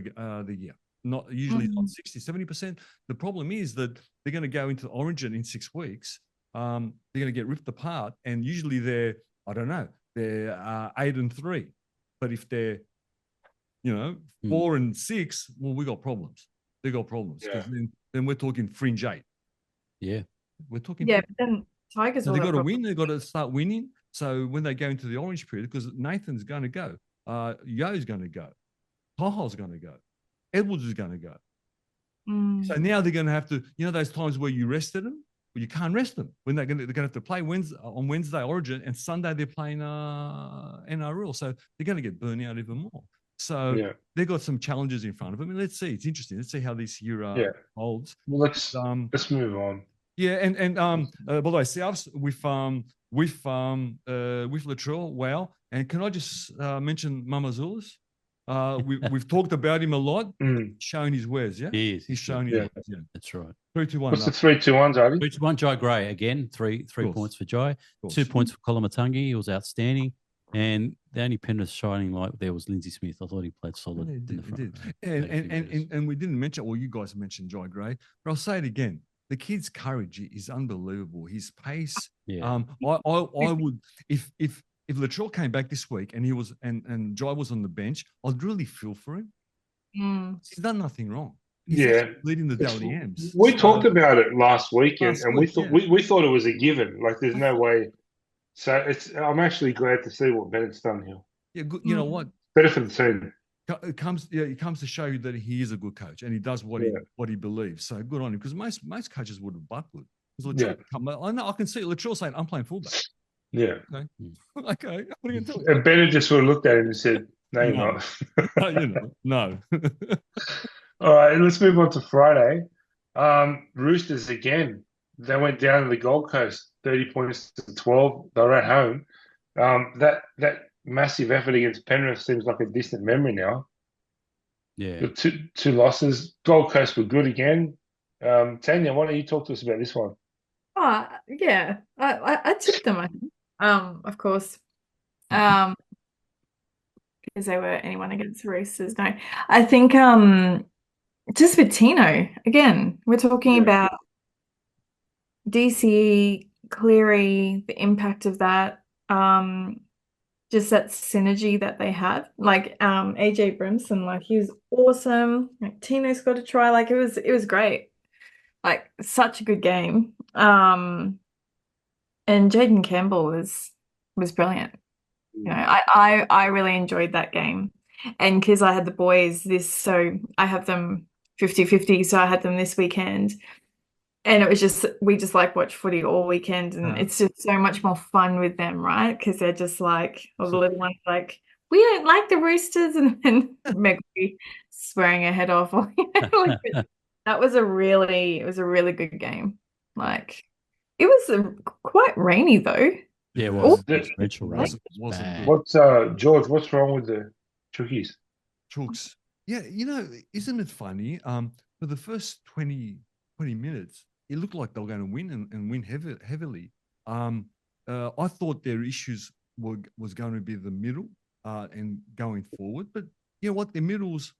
the year, not usually not 60, 70%. The problem is that they're going to go into Origin in 6 weeks. They're going to get ripped apart, and usually they're 8-3. But if they're 4-6, well, we got problems. They got problems. Then we're talking fringe 8. Yeah, we're talking. Yeah, but then Tigers. So they got to win. They got to start winning. So when they go into the orange period, because Nathan's going to go, Yo's going to go, Toho's going to go, Edwards is going to go. So now they're going to have to. Those times where you rested them. Well, you can't rest them when they're going to have to play on Wednesday Origin, and Sunday they're playing NRL. So they're going to get burnt out even more. So they've got some challenges in front of them. And let's see. It's interesting. Let's see how this year holds. Well, let's move on. Yeah, and by the way, Souths with Latrell, wow. And can I just mention Mama Zulus? We've talked about him a lot. Showing his wares, yeah? He is. He's showing his wares, yeah. That's right. 3-2-1. What's the 3-2-1, Zadie? 3-2-1, Jye Gray again. Three points for Jye. 2 points for Kolomatangi. He was outstanding. And the only Penrith shining light there was Lindsay Smith. I thought he played solid. He did. And we didn't mention, well, you guys mentioned Jye Gray, but I'll say it again. The kid's courage is unbelievable. His pace. Yeah. I would, if Latrell came back this week and he was and Jye was on the bench, I'd really feel for him. He's done nothing wrong. He's leading the Dally M's. We talked about it last week, and we thought it was a given. Like there's no way. So I'm actually glad to see what Bennett's done here. Yeah, good. You know what? Better for the team. It comes to show you that he is a good coach and he does what he believes. So good on him, because most coaches would have buckled. I know, I can see Latrell saying, "I'm playing fullback." Yeah. Okay. Okay. What are you going to tell And Bennett just would have looked at him and said, "No, you're not." No. All right, let's move on to Friday. Roosters again. They went down to the Gold Coast, 30 points to 12. They're at home. That massive effort against Penrith seems like a distant memory now. Yeah. The two losses. Gold Coast were good again. Tanya, why don't you talk to us about this one? Oh, yeah. I tipped them, I think. Of course. Because they were anyone against the Roosters. No. I think just with Tino, again, we're talking about DCE, Cleary, the impact of that. Just that synergy that they had. Like AJ Brimson, like he was awesome. Like Tino's got a try. Like it was great. Like such a good game. And Jaden Campbell was brilliant. You know, I really enjoyed that game. And because I had the boys so I have them 50-50, so I had them this weekend. And it was we just like watch footy all weekend, and it's just so much more fun with them, right? Because they're just like, all the little ones like, we don't like the Roosters, and then Meg swearing her head off. That was a really good game. Like, it was quite rainy though. Yeah, it was. What's George? What's wrong with the Chookies? Chooks. Yeah, isn't it funny? For the first 20 minutes, it looked like they were going to win and win heavily. I thought their issues was going to be the middle and going forward, but you know what? Their middles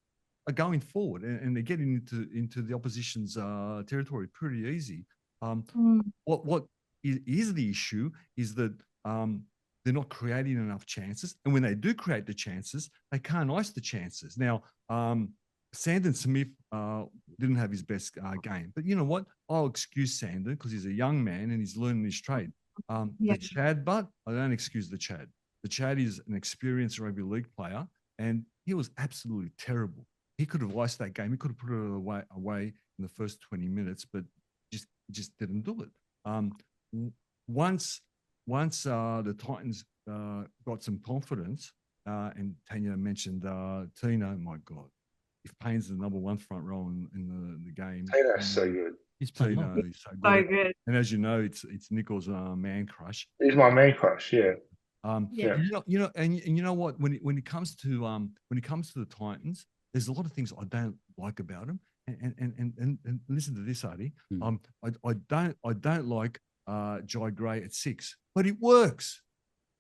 are going forward and they're getting into the opposition's territory pretty easy. What is the issue is that they're not creating enough chances, and when they do create the chances, they can't ice the chances. Now, Sandon Smith didn't have his best game, but you know what? I'll excuse Sandon because he's a young man and he's learning his trade. The Chad, but I don't excuse the Chad. The Chad is an experienced rugby league player, and he was absolutely terrible. He could have iced that game. He could have put it away in the first 20 minutes, but just didn't do it. Once the Titans got some confidence, and Tanya mentioned Tino, my God. If Payne's the number one front row in the game, Tino's so good. He's Tino, he's so good. And as you know, it's Nichols' man crush. He's my man crush, yeah. And you know what? When it comes to the Titans, there's a lot of things I don't like about them. And listen to this, Artie. I don't like Jye Gray at 6, but it works.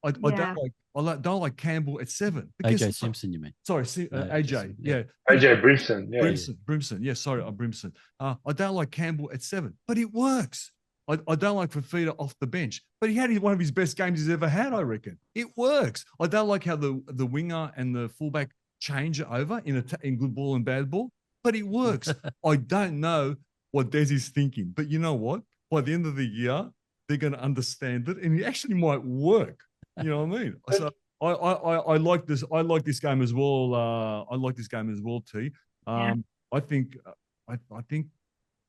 I don't like Campbell at 7. AJ Simpson, you mean? Sorry, AJ. Yeah. AJ Brimson. Yeah. Brimson. Yeah, sorry, Brimson. I don't like Campbell at 7, but it works. I don't like Fafita off the bench, but he had one of his best games he's ever had, I reckon. It works. I don't like how the winger and the fullback change over in good ball and bad ball, but it works. I don't know what Des is thinking, but you know what? By the end of the year, they're going to understand it, and it actually might work. You know what I mean? So I like this. I like this game as well. I like this game as well, T. I think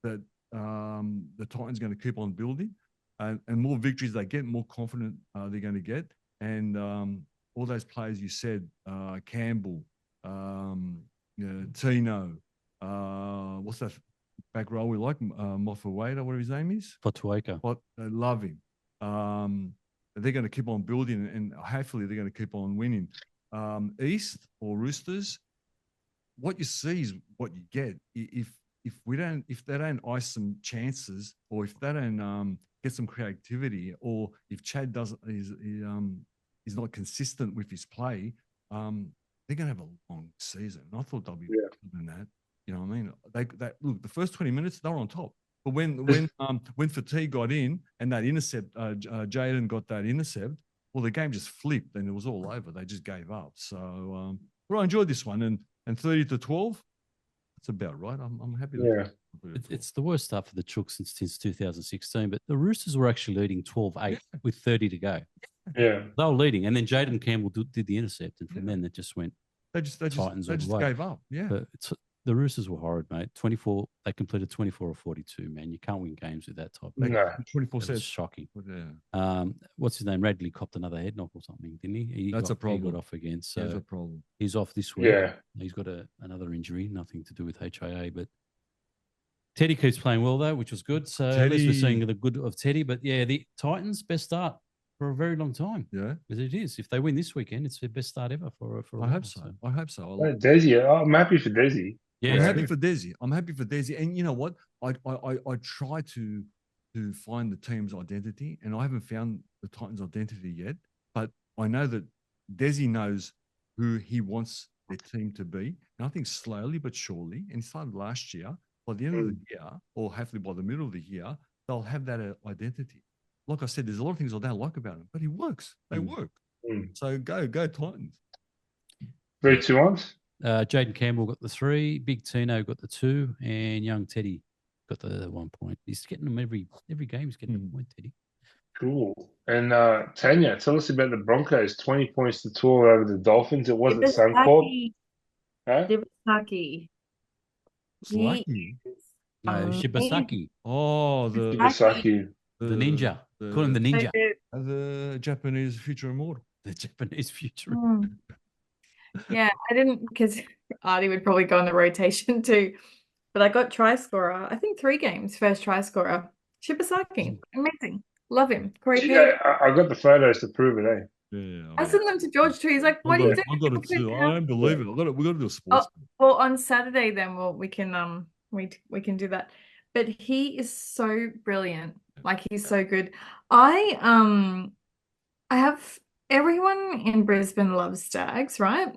that the Titans are going to keep on building, and more victories they get, more confident they're going to get. And all those players you said, Campbell, Tino, what's that back row we like? Mofuwaita, whatever his name is. Fotuaika. I love him. They're going to keep on building, and hopefully they're going to keep on winning. East or Roosters, what you see is what you get. If they don't ice some chances, or if they don't get some creativity, or if Chad is not consistent with his play, they're going to have a long season. And I thought they'll be better than that. You know what I mean? They look, the first 20 minutes they were on top. But when Fatigue got in and that intercept, Jaden got that intercept, well, the game just flipped and it was all over. They just gave up. So, but I enjoyed this one. And 30-12, that's about right. I'm happy. It's the worst start for the Chooks since 2016. But the Roosters were actually leading 12-8 with 30 to go. Yeah, they were leading, and then Jaden Campbell did the intercept, and from then it just went They just Titans all the way. gave up. Yeah. But the Roosters were horrid, mate. 24, they completed 24 or 42, man. You can't win games with that type. No. 24 It was sets. shocking. Yeah. What's his name? Radley copped another head knock or something, didn't he? That's a problem. He got off again. So That's a problem. he's off this week. Yeah. He's got another injury, nothing to do with HIA. But Teddy keeps playing well, though, which was good. So at least we're seeing the good of Teddy. But yeah, the Titans' best start for a very long time. Yeah. Because it is. If they win this weekend, it's their best start ever for I hope so. I hope so. Desi, I'm happy for Desi. Yeah, I'm happy for Desi. And you know what? I try to find the team's identity, and I haven't found the Titans' identity yet. But I know that Desi knows who he wants their team to be. And I think slowly but surely, and it started last year, by the end of the year, or hopefully by the middle of the year, they'll have that identity. Like I said, there's a lot of things I don't like about him, but he works. They work. So go Titans. 3, 2, 1. Jaden Campbell got the 3, Big Tino got the 2, and young Teddy got the 1 point. He's getting them every game. He's getting a point, Teddy. Cool. And Tanya, tell us about the Broncos. 20 points to 12 over the Dolphins. It wasn't Suncorp. Huh? Shibasaki. No, Shibasaki. Oh, the Shibasaki. The ninja. Call him the ninja. The Japanese future immortal. The Japanese future. Yeah, I didn't, because Artie would probably go on the rotation too. But I got try scorer. I think 3 games, first try scorer. Shibasaki. Amazing. Love him. I got the photos to prove it, eh? Yeah, I sent them to George too. He's like, "What are you doing?" I got it too. I don't believe it. We got to do a sports. Well, on Saturday then we can we can do that. But he is so brilliant. Like, he's so good. I have, everyone in Brisbane loves Stags, right?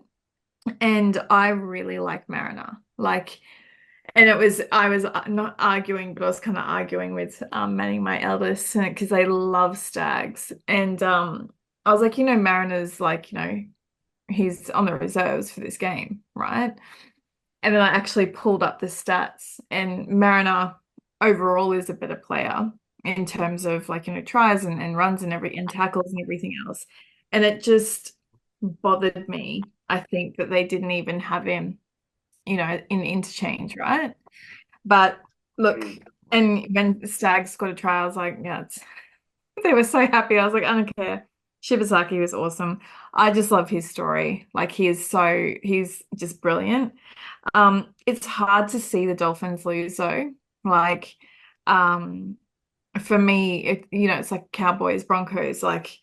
And I really like Mariner. Like, and I was not arguing, but I was kind of arguing with Manny, my eldest, because they love Stags. And I was like, Mariner's like, he's on the reserves for this game, right? And then I actually pulled up the stats, and Mariner overall is a better player in terms of, like, tries and runs and tackles and everything else. And it just bothered me, I think, that they didn't even have him, in interchange, right? But look, and when Stags got a try, I was like, yeah, they were so happy. I was like, I don't care. Shibasaki was awesome. I just love his story. Like, he's just brilliant. It's hard to see the Dolphins lose though. Like, for me, it's like Cowboys, Broncos. Like,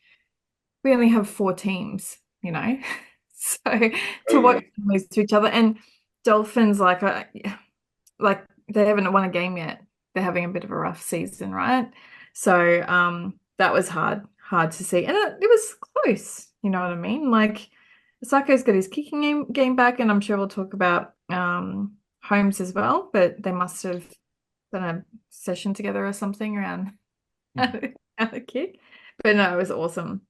we only have 4 teams, so to watch them lose to each other. And Dolphins, like they haven't won a game yet. They're having a bit of a rough season, right? So that was hard to see, and it was close. You know what I mean? Like, Sacco's got his kicking game back, and I'm sure we'll talk about Holmes as well. But they must have done a session together or something around how to kick. But no, it was awesome.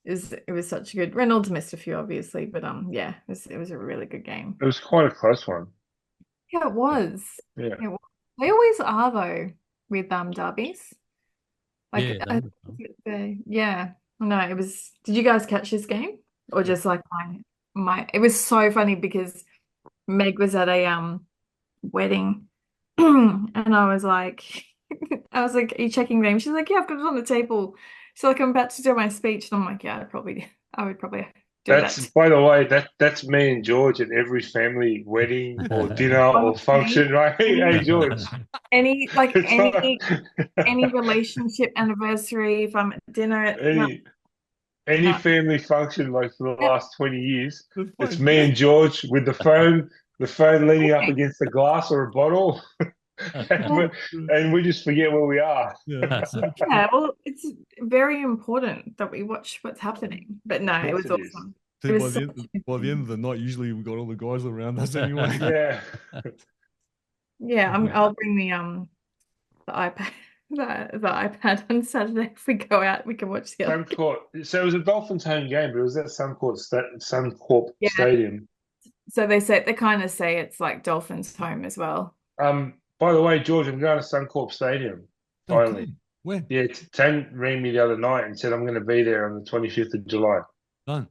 It was such a good. Reynolds missed a few, obviously, but yeah, it was a really good game. It was quite a close one. Yeah, it was. Yeah, they always are though with derbies. Like, yeah, no, it was. Did you guys catch this game, or just like my? It was so funny because Meg was at a wedding, and I was like, are you checking them? She's like, yeah, I've got it on the table. So, like, I'm about to do my speech, and I'm like, yeah, I would probably do that. By the way, that's me and George at every family wedding or dinner or function, right? Hey, George. Any relationship anniversary, if I'm at dinner at any family function, like, for the last 20 years, it's me and George with the phone leaning up against the glass or a bottle. And we just forget where we are. Yeah, well, it's very important that we watch what's happening. But no, it was awesome. By the end of the night, usually we've got all the guys around us anyway. Yeah. Yeah, I'll bring the iPad. The iPad on Saturday. If we go out, we can watch the other game. So it was a Dolphins home game, but it was at Suncorp Stadium. So they kind of say it's like Dolphins home as well. By the way, George, I'm going to Suncorp Stadium finally. Okay. When? Yeah, Tan rang me the other night and said I'm going to be there on the 25th of July. Done.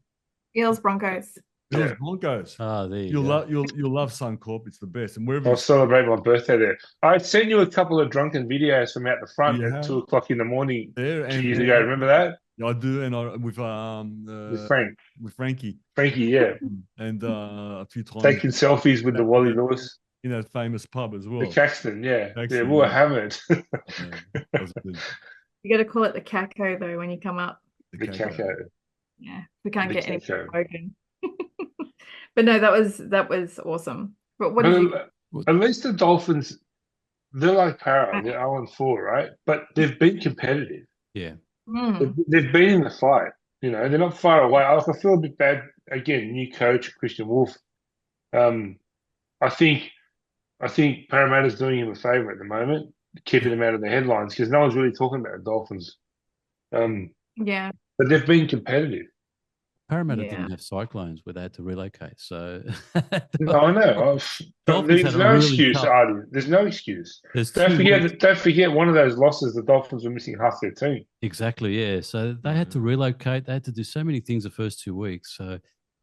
Eels Broncos. Those Yeah. Broncos. Oh, there you You'll go. love you'll love Suncorp. It's the best. And wherever I'll you celebrate my birthday there. I sent you a couple of drunken videos from out the front Yeah. at 2 o'clock in the morning there 2 and years ago. Remember that? I do, and With with Frankie Frankie, yeah. and a few times Taking selfies with the Wally Lewis. in that famous pub as The well. Caxton, yeah. Yeah, Caxton, we were yeah. hammered. That was good. You got to call it the caco though when you come up. The Caco. Yeah, we can't The get any Caco. spoken. But no, that was awesome. But what did you? At least the Dolphins, they're like Para. They're 0-4, right? But they've been competitive. Yeah. They've been in the fight. You know, they're not far away. I feel a bit bad. Again, new coach, Christian Wolf. I think Parramatta's doing him a favour at the moment, keeping him out of the headlines because no one's really talking about the Dolphins. Yeah, But they've been competitive. Parramatta Yeah. didn't have cyclones where they had to relocate. So I know. Dolphins There's had a no really excuse, tough- Artie. There's no excuse. There's Don't 2 forget, weeks. don't forget one of those losses. The Dolphins were missing half their team. Exactly, yeah. So they had to relocate. They had to do so many things the first 2 weeks. So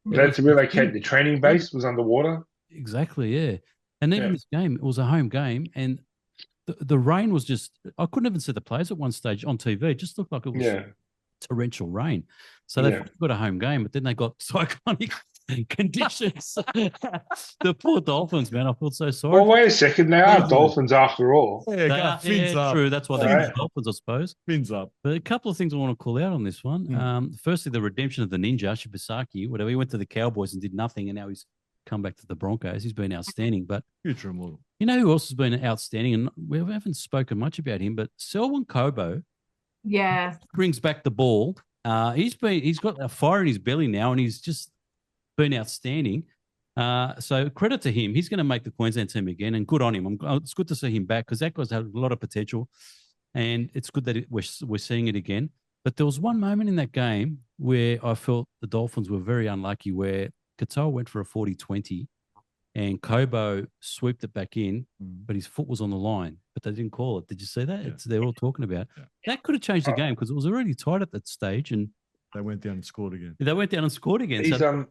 They had to relocate. The training base was underwater. exactly, yeah. And even Yeah. this game, it was a home game, and the rain was just. I couldn't even see the players at one stage on TV. It just looked like it was Yeah. torrential rain. So they Yeah. got a home game, but then they got cyclonic conditions. The poor Dolphins, man. I felt so sorry. Well, wait a second. They are Dolphins after all. Yeah, They go, are, fins up. true. That's why they're Right. the Dolphins, I suppose. Fins up. But a couple of things I want to call out on this one. Firstly, the redemption of the ninja, Shibasaki, whatever. He went to the Cowboys and did nothing, and now he's come back to the Broncos. He's been outstanding. But Future model. you know who else has been outstanding? And we haven't spoken much about him, but Selwyn Kobo yeah, brings back the ball. He's got a fire in his belly now, and he's just been outstanding. So credit to him. He's going to make the Queensland team again, and good on him. It's good to see him back because that guy's had a lot of potential, and it's good that we're seeing it again. But there was one moment in that game where I felt the Dolphins were very unlucky, where Katoa went for a 40-20, and Kobo swooped it back in, but his foot was on the line, but they didn't call it. Did you see that? Yeah. They're all talking about. Yeah. That could have changed the game because it was already tight at that stage, and They went down and scored again. they went down and scored again. He's, So,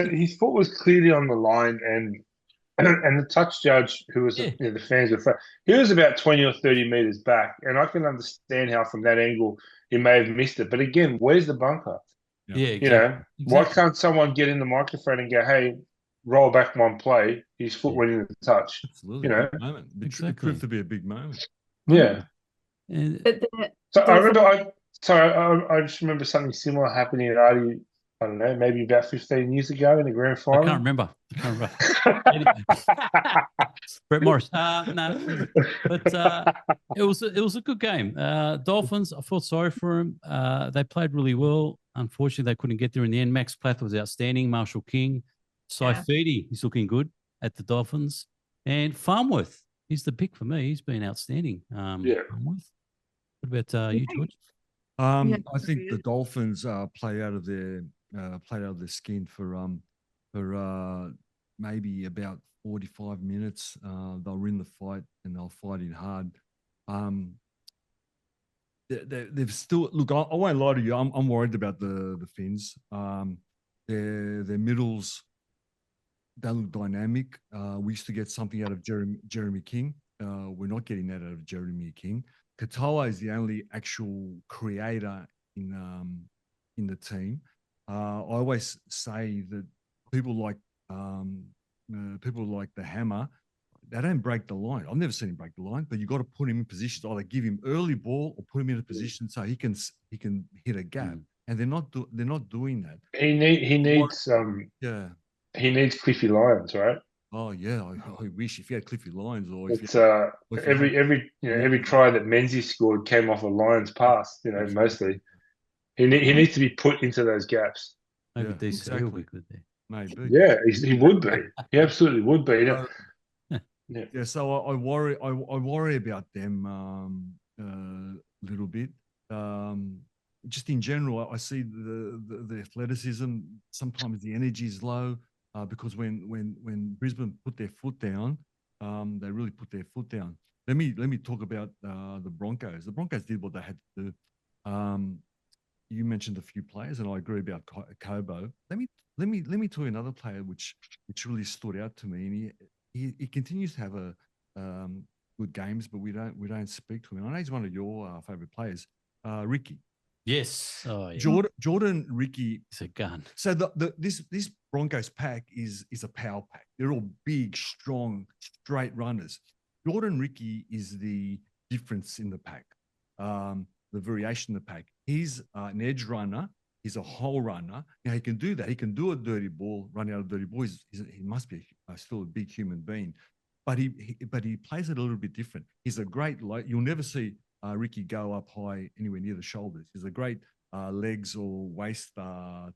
his foot was clearly on the line, and the touch judge, who was the fans were, he was about 20 or 30 meters back, and I can understand how from that angle he may have missed it. But again, where's the bunker? Yeah, You know, why can't someone get in the microphone and go, "Hey, roll back one play"? His foot went in the touch. Absolutely. You know, big moment. It Exactly. proved to be a big moment. Yeah. And but So I remember, I just remember something similar happening at Artie. I don't know, maybe about 15 years ago in the grand I final. can't remember. Brett Morris. No, but it was a good game. Dolphins, I felt sorry for them. They played really well. Unfortunately, they couldn't get there in the end. Max Plath was outstanding. Marshall King, Saifidi, he's looking good at the Dolphins, and Farnworth, he's the pick for me. He's been outstanding. Farnworth. What about you, George? I think the Dolphins played out of their skin for maybe about 45 minutes. They were in the fight and they were fighting hard. They've still look. I won't lie to you. I'm worried about the Finns. Their middles don't look dynamic. We used to get something out of Jeremy King. We're not getting that out of Jeremy King. Katoa is the only actual creator in the team. I always say that people like the Hammer, they don't break the line. I've never seen him break the line, but you got to put him in positions. Either give him early ball or put him in a position so he can hit a gap. And they're not doing that. He needs Cliffy Lyons, right? Oh yeah, I wish if you had Cliffy Lyons or if It's you every try that Menzies scored came off a Lyons pass. You know, mostly he needs to be put into those gaps. Maybe DC will be good there. Maybe. Yeah, he would be. He absolutely would be. Yeah, so I worry about them a little bit. Just in general, I see the athleticism. Sometimes the energy is low because when Brisbane put their foot down, they really put their foot down. Let me talk about the Broncos. The Broncos did what they had to do. You mentioned a few players, and I agree about Kobo. Let me let me tell you another player which really stood out to me, and he continues to have a good games, but we don't speak to him. I know he's one of your favorite players, Ricky. Yes. Oh, yeah. Jordan, Ricky. It's a gun. So this Broncos pack is a power pack. They're all big, strong, straight runners. Jordan Ricky is the difference in the pack, the variation in the pack. He's an edge runner. He's a hole runner. Now he can do that. He can do a dirty ball, run out of dirty ball. He must be still a big human being, but he plays it a little bit different. He's a great. You'll never see Ricky go up high anywhere near the shoulders. He's a great legs or waist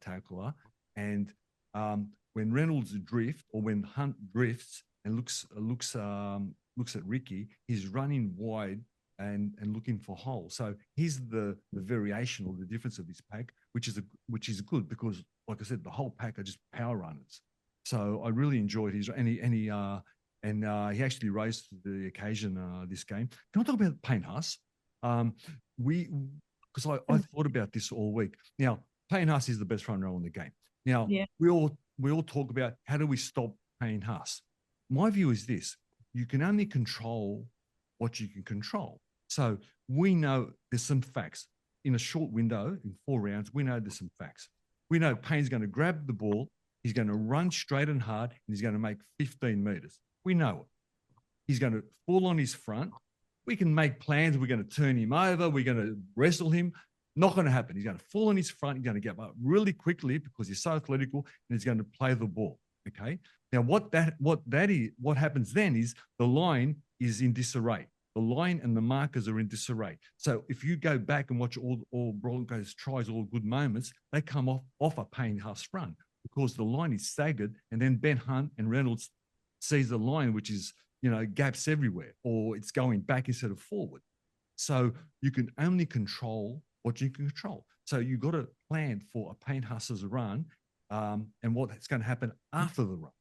tackler. And when Reynolds drift or when Hunt drifts and looks at Ricky, he's running wide and looking for holes. So he's the variation or the difference of this pack, which is good because, like I said, the whole pack are just power runners. So I really enjoyed his and he actually rose to the occasion this game. Can I talk about Payne Haas? Because I thought about this all week. Now, Payne Haas is the best front row in the game. Now, we all talk about how do we stop Payne Haas. My view is this: you can only control what you can control. So we know there's some facts in a short window in 4 rounds. We know there's some facts. We know Payne's going to grab the ball, he's going to run straight and hard, and he's going to make 15 meters. We know it. He's going to fall on his front. We can make plans. We're going to turn him over. We're going to wrestle him. Not going to happen. He's going to fall on his front. He's going to get up really quickly because he's so athletical, and he's going to play the ball. Okay. Now, what happens then is the line is in disarray. The line and the markers are in disarray. So if you go back and watch all Broncos tries, all good moments, they come off a Payne Haas run because the line is staggered, and then Ben Hunt and Reynolds sees the line, which is, gaps everywhere, or it's going back instead of forward. So you can only control what you can control. So you've got to plan for a Payne Haas's run and what's going to happen after the run.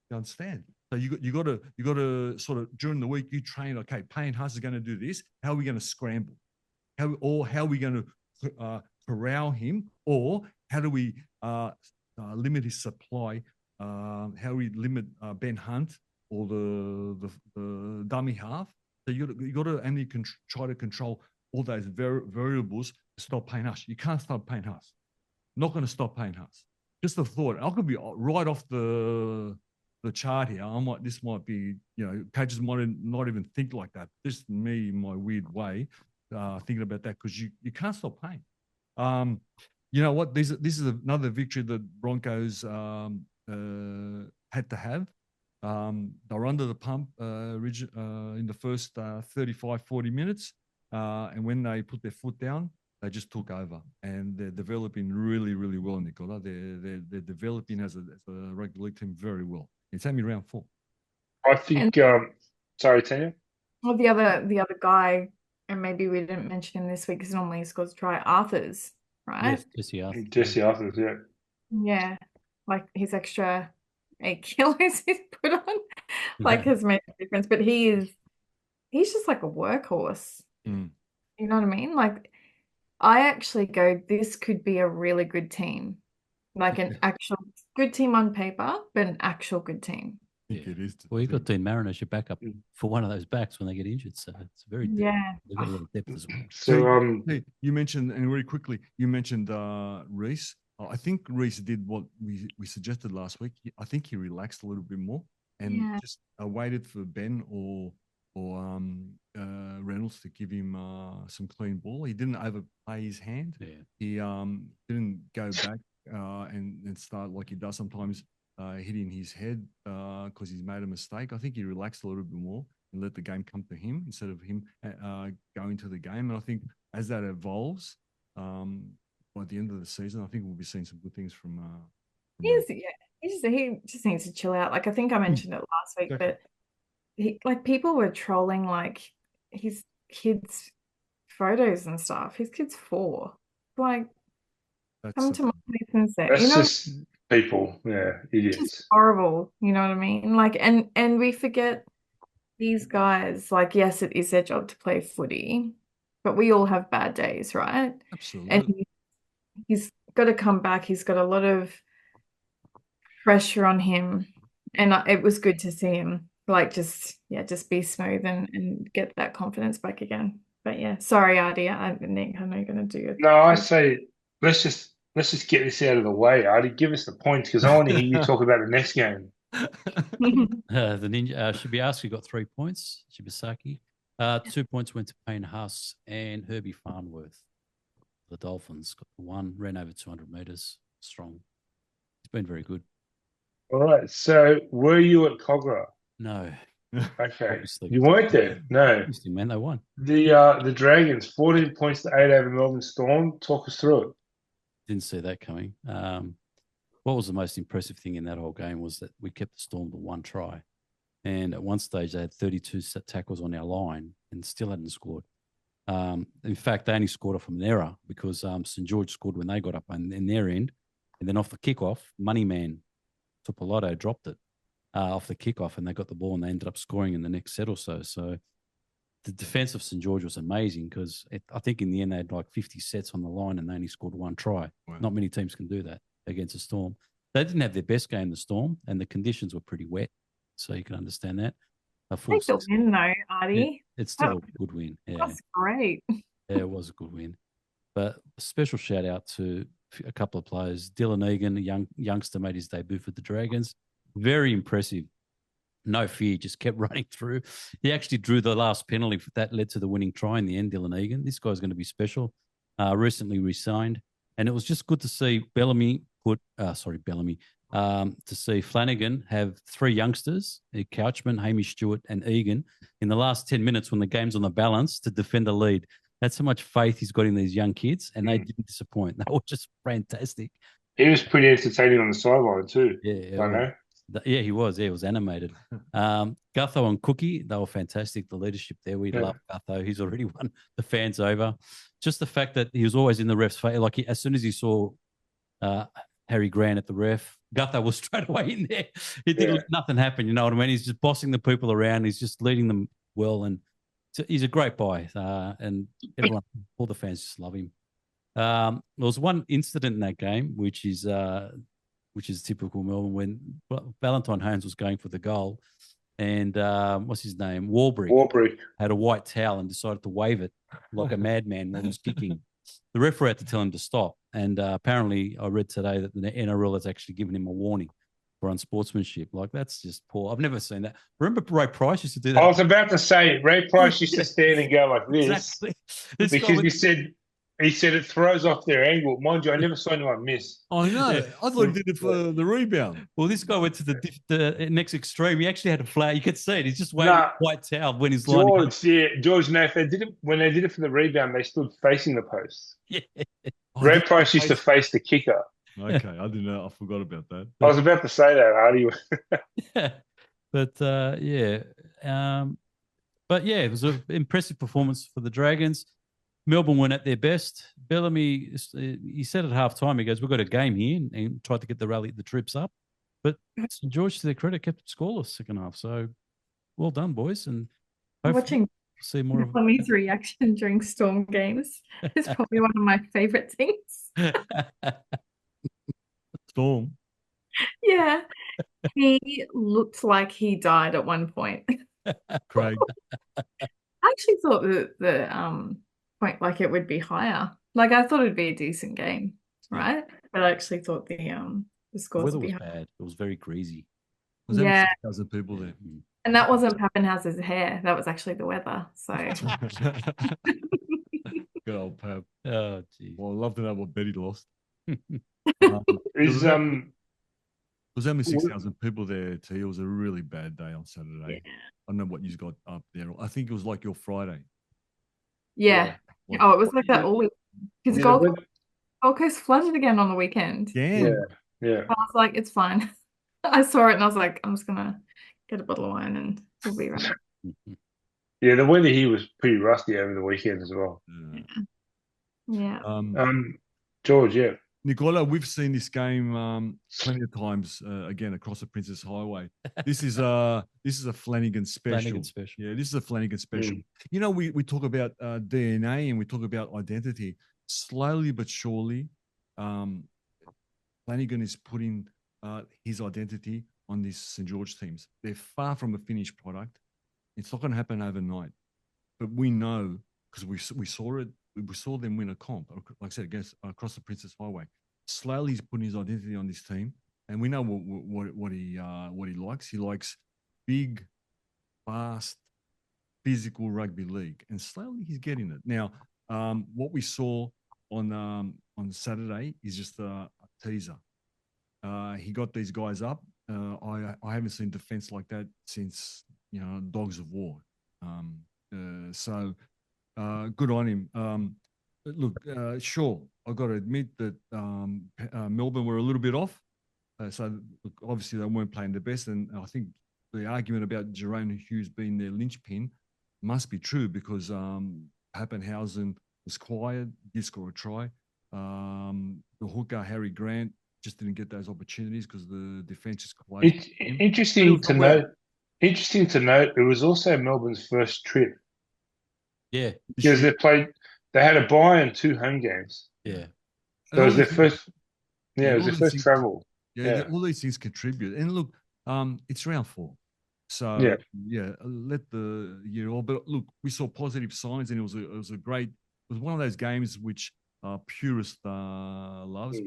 You understand? So you got to sort of during the week you train. Okay, Payne Haas is going to do this. How are we going to scramble? How are we going to corral him? Or how do we limit his supply? How do we limit Ben Hunt or the dummy half? So you got to only try to control all those variables to stop Payne Haas. You can't stop Payne Haas. Not going to stop Payne Haas. Just a thought. I could be right off the chart here. This might be, coaches might not even think like that. Just me, my weird way, thinking about that because you can't stop Payne. You know what? This is another victory that Broncos had to have. They were under the pump in the first 35, 40 minutes. And when they put their foot down, they just took over. And they're developing really, really well, Nicola. They're developing as a rugby league team very well. It's only round 4. I think, sorry, Tanya. Well, the other guy, and maybe we didn't mention him this week because normally he scores try, Arthur's, right? Yes, Jesse Arthur's, yeah. Yeah, like his extra 8 kilos he's put on, has made a difference. But he's just like a workhorse. Mm. You know what I mean? Like, I actually go, this could be a really good team, like an actual good team on paper, but an actual good team. I think it is. Well, you've got Dean Mariner as your backup for one of those backs when they get injured, so it's very deep. Yeah. They've got a lot of depth as well. So you mentioned, and really quickly, you mentioned Reece. I think Reece did what we suggested last week. I think he relaxed a little bit more and just waited for Ben or Reynolds to give him some clean ball. He didn't overplay his hand. Yeah. He didn't go back and start like he does sometimes, hitting his head because he's made a mistake. I think he relaxed a little bit more and let the game come to him instead of him going to the game. And I think as that evolves, by the end of the season, I think we'll be seeing some good things from. He just needs to chill out. Like I think I mentioned it last week, but people were trolling like his kids' photos and stuff. His kid's 4. Like, come to my place and say, that's just people, idiots. It's just horrible. You know what I mean? Like, and we forget these guys. Like, yes, it is their job to play footy, but we all have bad days, right? Absolutely. And he's got to come back. He's got a lot of pressure on him, and it was good to see him like just be smooth and get that confidence back again. But yeah, sorry, Artie, Nick, I know you're going to do it. No, I say let's just get this out of the way. Artie, give us the points because I want to hear you talk about the next game. The Ninja Shibiasu got 3 points. Shibasaki. 2 points went to Payne Huss and Herbie Farnworth. The Dolphins got the 1, ran over 200 meters. Strong. It's been very good. All right. So were you at Cogra? No. Okay. Obviously. You weren't there? No. Obviously, man, they won. The Dragons, 14 points to 8 over Melbourne Storm. Talk us through it. Didn't see that coming. What was the most impressive thing in that whole game was that we kept the Storm to 1 try. And at one stage, they had 32 tackles on our line and still hadn't scored. In fact, they only scored off an error because St. George scored when they got up in their end. And then off the kickoff, Moneyman Tupolotto dropped it off the kickoff and they got the ball and they ended up scoring in the next set or so. So the defense of St. George was amazing because I think in the end they had like 50 sets on the line and they only scored 1 try. Wow. Not many teams can do that against a Storm. They didn't have their best game, the Storm, and the conditions were pretty wet. So you can understand that. Take the win though, Artie. It's still a good win. Yeah. That's great. Yeah, it was a good win. But a special shout out to a couple of players. Dylan Egan, a youngster, made his debut for the Dragons. Very impressive. No fear, just kept running through. He actually drew the last penalty that led to the winning try in the end, Dylan Egan. This guy's going to be special. Recently re-signed. And it was just good to see to see Flanagan have 3 youngsters, Couchman, Hamish Stewart, and Egan, in the last 10 minutes when the game's on the balance to defend a lead. That's how much faith he's got in these young kids, and they didn't disappoint. They were just fantastic. He was pretty entertaining on the sideline too. Yeah, I know. Yeah, he was. Yeah, he was animated. Gutho and Cookie, they were fantastic. The leadership there, we love Gutho. He's already won the fans over. Just the fact that he was always in the ref's face. Like as soon as he saw Harry Grant at the ref, Gutho was straight away in there. He didn't let nothing happen. You know what I mean? He's just bossing the people around. He's just leading them well, and he's a great guy. And everyone, all the fans just love him. There was one incident in that game, which is typical Melbourne, when Valentine Holmes was going for the goal, and what's his name? Warbrick had a white towel and decided to wave it like a madman when he was kicking. The referee had to tell him to stop. And apparently I read today that the NRL has actually given him a warning for unsportsmanship. Like, that's just poor. I've never seen that. Remember Ray Price used to do that? I was about to say, Ray Price used to stand and go like this. Exactly. Because he said it throws off their angle. Mind you, I never saw anyone miss. I know. Yeah. I thought he did it for the rebound. Well, this guy went to the next extreme. He actually had a flag. You could see it. He's just waving a white towel when he's lining up. George, no, when they did it for the rebound, they stood facing the post. Yeah. Ray Price used to face the kicker. Okay, I didn't know. I forgot about that. I was about to say that, Artie. Yeah. But, it was an impressive performance for the Dragons. Melbourne weren't at their best. Bellamy, he said at halftime, he goes, "We've got a game here," and tried to get the troops up. But St. George, to their credit, kept it scoreless second half. So well done, boys. And watching see more of Bellamy's reaction during Storm games is probably one of my favorite things. Storm. Yeah. He looked like he died at one point. Craig. I actually thought that the point like it would be higher. Like I thought it'd be a decent game, right? But I actually thought the scores would be higher. Bad. It was very greasy. Was there 6,000 people there? And that wasn't Pappenhausen's hair. That was actually the weather. So good old Pap. Oh, geez. Well, I'd love to know what Betty lost. Was only 6,000 people there. It was a really bad day on Saturday. Yeah. I don't know what you got up there. I think it was like your Friday. Yeah. It was like that all week. Because Gold Coast flooded again on the weekend. Yeah. I was like, it's fine. I saw it and I was like, I'm just gonna get a bottle of wine and we'll be right. Yeah, the weather here was pretty rusty over the weekend as well. Yeah. George, yeah. Nicola, we've seen this game plenty of times again across the Princess Highway. This is a Flanagan special. Yeah, this is a Flanagan special. You know, we talk about DNA and we talk about identity. Slowly but surely, Flanagan is putting his identity on these St. George teams. They're far from a finished product. It's not going to happen overnight. But we know, because we saw it, we saw them win a comp, like I said, across the Princess Highway. Slowly he's putting his identity on this team. And we know what he likes. He likes big, fast, physical rugby league. And slowly he's getting it. Now, what we saw on Saturday is just a teaser. He got these guys up. I haven't seen defense like that since Dogs of War. So good on him. Look, sure, I've got to admit that Melbourne were a little bit off. So look, obviously they weren't playing the best, and I think the argument about Jerome Hughes being their linchpin must be true because Pappenhausen was quiet, did score a try. The hooker Harry Grant just didn't get those opportunities because the defense is quiet. It's interesting to note. Interesting to note, it was also Melbourne's first trip. Yeah, because they had a bye and 2 home games. Yeah, so it was their first. Yeah, it was their first travel. Yeah, all these things contribute. And look, it's round 4. So let the year all. But look, we saw positive signs, and it was one of those games which purist loves,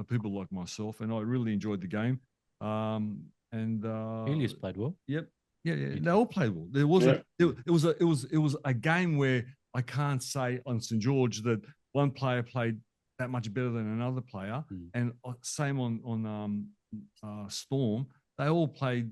people like myself, and I really enjoyed the game. And Helios played well. Yep. Yeah, they all played well. There wasn't. It was a game where I can't say on St. George that one player played that much better than another player, and same on Storm. They all played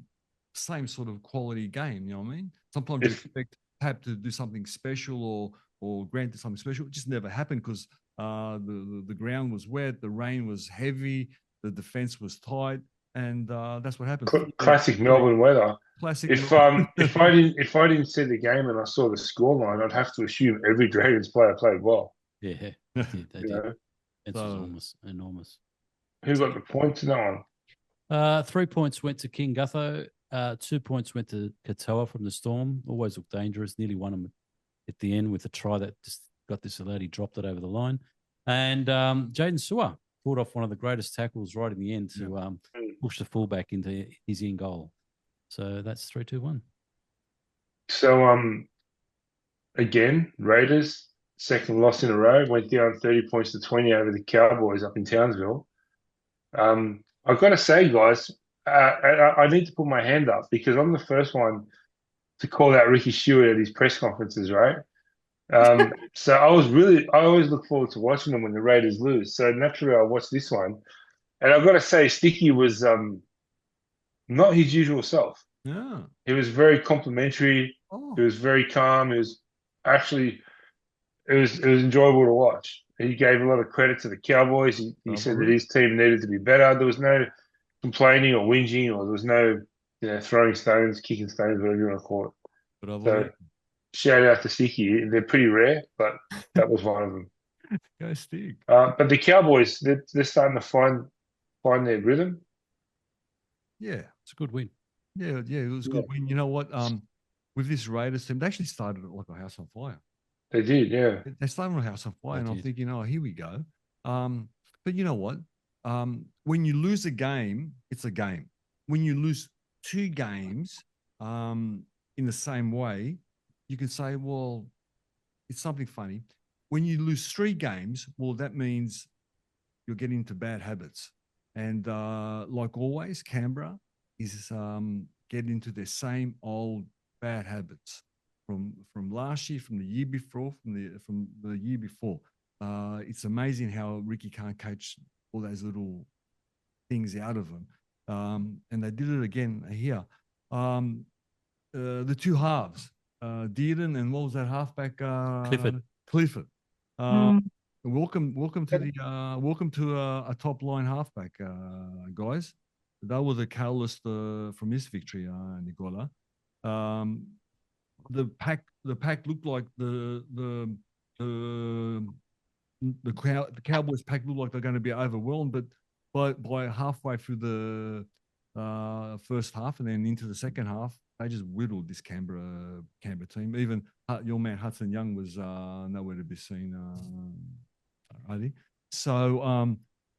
same sort of quality game. You know what I mean? Sometimes you expect Pap to do something special or Grant to something special. It just never happened because the ground was wet, the rain was heavy, the defense was tight, and that's what happened. Classic Melbourne weather. Classic. If I didn't see the game and I saw the scoreline, I'd have to assume every Dragons player played well. Yeah, they did. It was enormous. Who got the points in that one? 3 points went to King Gutho. 2 points went to Katoa from the Storm. Always looked dangerous. Nearly won them at the end with a try that just got disallowed. He dropped it over the line. And Jaden Sewer pulled off one of the greatest tackles right in the end to push the fullback into his in goal. So that's 3-2-1. So again, Raiders, second loss in a row, went down 30 points to 20 over the Cowboys up in Townsville. I've got to say, guys, I need to put my hand up because I'm the first one to call out Ricky Stewart at his press conferences, right? So I always look forward to watching them when the Raiders lose. So naturally, I watched this one, and I've got to say, Sticky was not his usual self. Yeah, he was very complimentary. He was very calm. It was enjoyable to watch. He gave a lot of credit to the Cowboys. He said that his team needed to be better. There was no complaining or whinging, or there was no throwing stones, kicking stones, whatever you want to call it. So shout out to Sticky. They're pretty rare, but that was one of them. Go Stick. But the Cowboys, they're starting to find their rhythm. Yeah, it's a good win. Yeah, it was a good win. You know what? With this Raiders team, they actually started it like a house on fire. They did, yeah. They started on a house on fire, and I'm thinking, oh, here we go. But you know what? When you lose a game, it's a game. When you lose 2 games in the same way, you can say, well, it's something funny. When you lose 3 games, well, that means you're getting into bad habits. And like always, Canberra is getting into their same old bad habits from last year, from the year before, from the year before. It's amazing how Ricky can't coach all those little things out of them. And they did it again here. The 2 halves, Dearden and what was that halfback? Clifford. Welcome to a top line halfback, guys. That was the catalyst from this victory, Nicola. The pack looked like the Cowboys pack looked like they're going to be overwhelmed, but by halfway through the first half and then into the second half, they just whittled this Canberra team. Even your man Hudson Young was nowhere to be seen. I think so.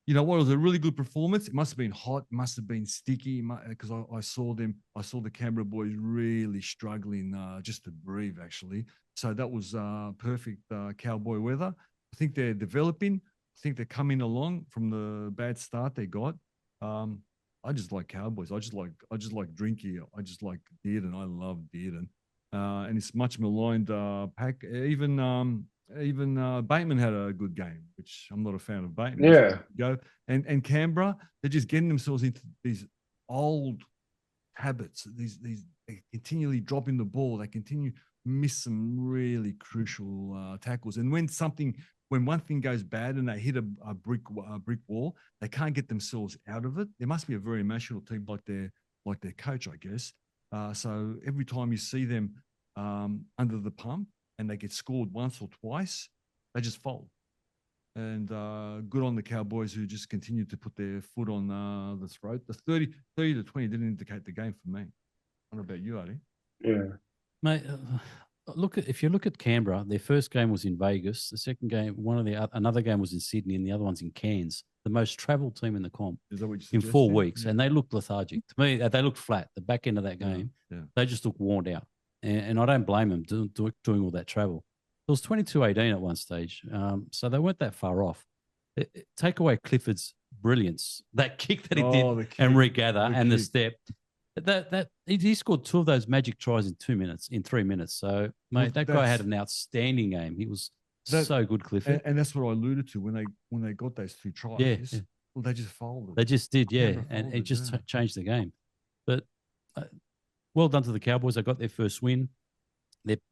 you know what? It was a really good performance. It must have been hot. It must have been sticky because I saw them. I saw the Canberra boys really struggling just to breathe, actually. So that was perfect Cowboy weather. I think they're developing. I think they're coming along from the bad start they got. I just like Cowboys. I just like Drinky. I just like Dearden. I love Dearden. And it's much maligned pack. Even Bateman had a good game, which I'm not a fan of Bateman. Yeah. And Canberra, they're just getting themselves into these old habits. They continually dropping the ball. They continue miss some really crucial tackles. And when one thing goes bad and they hit a brick wall, they can't get themselves out of it. There must be a very emotional team like their coach, I guess. So every time you see them under the pump and they get scored once or twice, they just fold. And good on the Cowboys who just continued to put their foot on the throat. The 30 to 20 didn't indicate the game for me. I don't know about you, Artie. Yeah. Mate, if you look at Canberra, their first game was in Vegas. The second game, another game was in Sydney, and the other one's in Cairns. The most travelled team in the comp in 4 weeks, and they looked lethargic. To me, they looked flat. The back end of that game, they just looked worn out, and I don't blame them doing all that travel. It was 22-18 at one stage, so they weren't that far off. Take away Clifford's brilliance, that kick that he did, and regather, and the step. That he scored 2 of those magic tries in 2 minutes, in 3 minutes. So, mate, that guy had an outstanding game. He was so good, Clifford. And that's what I alluded to when they got those 2 tries. Yeah. Well, they just folded. They just did, and it just changed the game. But well done to the Cowboys. They got their first win.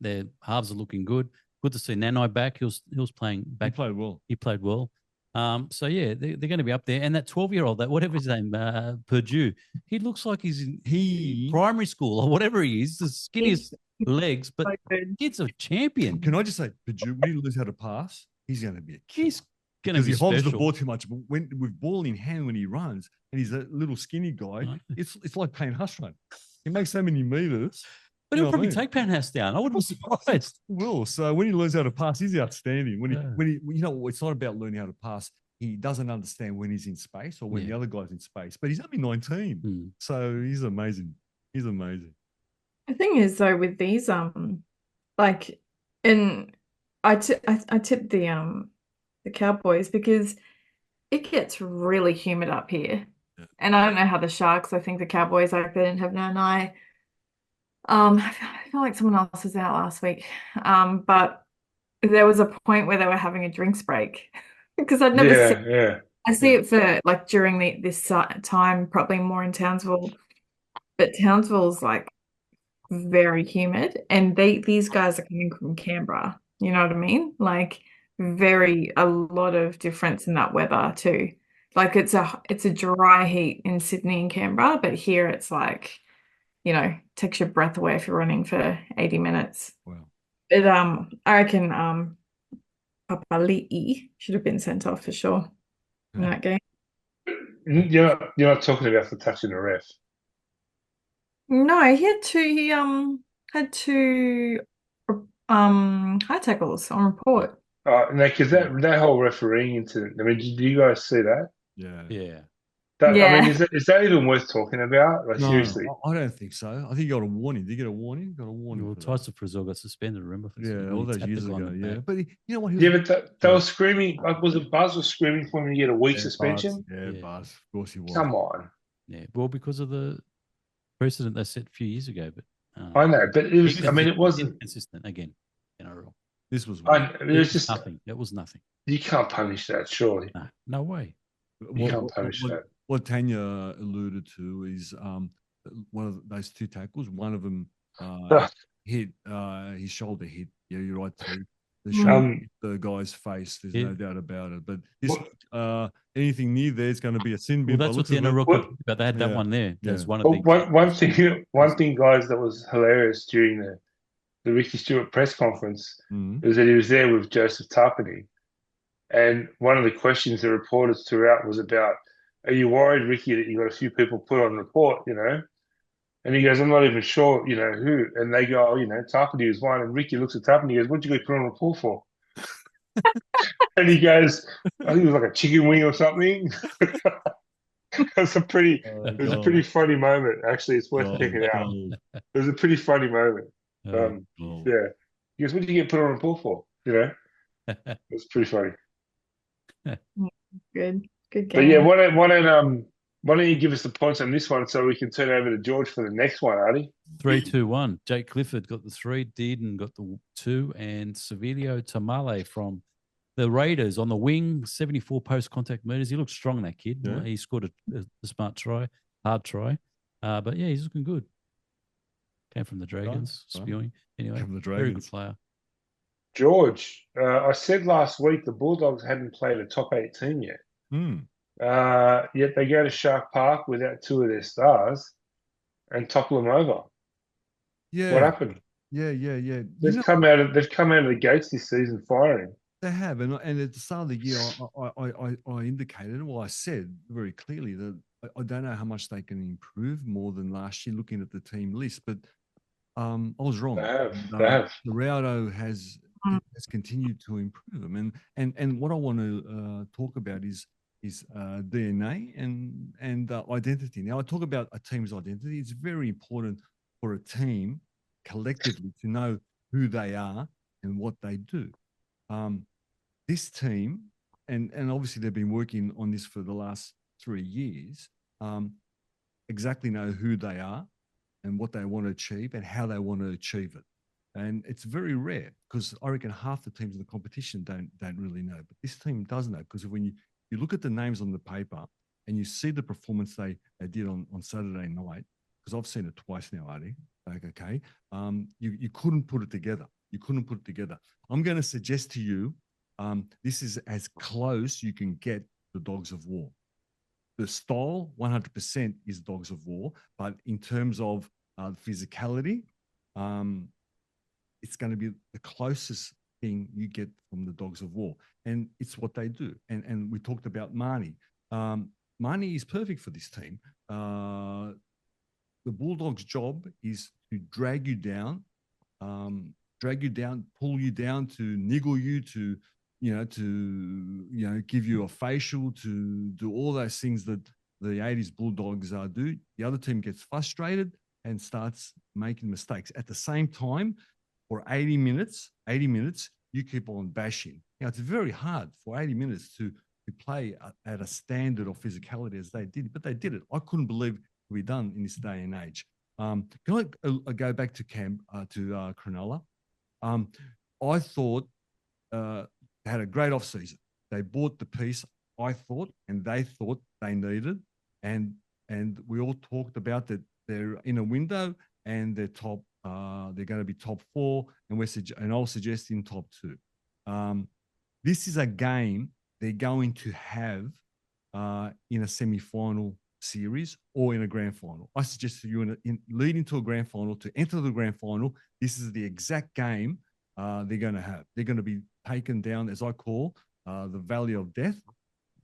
Their halves are looking good. Good to see Nanai back. He was playing back. He played well. So yeah, they're going to be up there. And that 12-year-old, that whatever his name, Purdue, he looks like he's in primary school or whatever he is. The skinniest legs, but kid's a champion. Can I just say, Purdue, when he learns how to pass, he's going to be a kid. He's going to be special. He holds the ball too much. But with ball in hand when he runs, and he's a little skinny guy, it's like playing hush run. He makes so many meters. But he'll probably take Penhouse down. I wouldn't be surprised. He will. So when he learns how to pass, he's outstanding. When he it's not about learning how to pass. He doesn't understand when he's in space or when the other guy's in space. But he's only 19. So he's amazing. He's amazing. The thing is, though, with these, I tip the Cowboys because it gets really humid up here. Yeah. And I don't know how the Sharks, I think the Cowboys, they didn't have Nanai. I feel like someone else was out last week. But there was a point where they were having a drinks break because I'd never seen it. I see it for like during this time, probably more in Townsville. But Townsville's like very humid, and these guys are coming from Canberra. You know what I mean? Like a lot of difference in that weather too. Like it's a dry heat in Sydney and Canberra, but here it's like, takes your breath away if you're running for 80 minutes. Wow. But I reckon Papali'i should have been sent off for sure in that game. You're not talking about for touching the ref. No, he had two high tackles on report. No, because that whole refereeing incident. I mean, did you guys see that? Yeah. I mean, is that even worth talking about? Like, no, seriously? I don't think so. I think you got a warning. Did you get a warning? Got a warning. Well, Tyson Frizzell got suspended, remember? All those years ago, yeah. But you know what? But they were screaming. Like, was it Buzz was screaming for him to get a week suspension? Buzz. Of course he was. Come on. Yeah, well, because of the precedent they set a few years ago. But I know, but it was. I mean, it wasn't inconsistent again. This was. It was just nothing. It was nothing. You can't punish that, surely. No way. You can't punish that. What Tanya alluded to is one of those 2 tackles. One of them hit his shoulder hit. Yeah, you're right too. The shoulder hit the guy's face. There's no doubt about it. But this anything near there is going to be a sin bin. Well, that's what the NRL but they had that one there. There's one of the one thing, guys, that was hilarious during the Ricky Stewart press conference was that he was there with Joseph Tarpany. And one of the questions the reporters threw out was about, are you worried, Ricky, that you got a few people put on report, And he goes, I'm not even sure, who. And they go, Tarpany is one. And Ricky looks at Tarpany and he goes, what'd you get put on report for? And he goes, I think it was like a chicken wing or something. It's a pretty, it was a pretty funny moment. Actually, it's worth checking out. It was a pretty funny moment. Yeah. He goes, what did you get put on a pool for? You know, it was pretty funny. Good But game. yeah, why don't you give us the points on this one so we can turn over to George for the next one, Artie? 3-2-1. Jake Clifford got the 3, Dearden got the 2, and Sevilio Tamale from the Raiders on the wing, 74 post-contact meters. He looks strong, that kid. Yeah. He scored a smart try, hard try. But yeah, he's looking good. Came from the Dragons, spewing. Anyway, From the very good Dragons. player. George, I said last week the Bulldogs hadn't played a top 8 team yet. Yet they go to Shark Park without 2 of their stars and topple them over. Yeah. What happened? Yeah. They've come out of the gates this season firing. They have, and at the start of the year, I indicated, well, I said very clearly that I don't know how much they can improve more than last year, looking at the team list, but I was wrong. They have. Ronaldo has continued to improve them, and what I want to talk about is DNA and identity. Now, I talk about a team's identity. It's very important for a team collectively to know who they are and what they do. This team, and obviously they've been working on this for the last 3 years, exactly know who they are and what they want to achieve and how they want to achieve it. And it's very rare because I reckon half the teams in the competition don't really know. But this team does know, because when you look at the names on the paper and you see the performance they did on Saturday night, because I've seen it twice now, Artie, okay, you couldn't put it together. You couldn't put it together. I'm going to suggest to you, this is as close you can get to Dogs of War. The style, 100% is Dogs of War, but in terms of physicality, it's going to be the closest thing you get from the Dogs of War. And it's what they do. And we talked about Marnie. Marnie is perfect for this team. The Bulldogs' job is to drag you down, pull you down, to niggle you, to give you a facial, to do all those things that the 80s Bulldogs do. The other team gets frustrated and starts making mistakes. At the same time, for 80 minutes, you keep on bashing. Now, it's very hard for 80 minutes to play at a standard of physicality as they did, but they did it. I couldn't believe it could be done in this day and age. Can I go back to Cronulla? I thought they had a great off-season. They bought the piece I thought and they thought they needed, and we all talked about that they're in a window and they're top. They're going to be top 4, and I'll suggest in top 2. This is a game they're going to have in a semi-final series or in a grand final. I suggest to you, leading to a grand final, to enter the grand final, this is the exact game they're going to have. They're going to be taken down, as I call, the valley of death,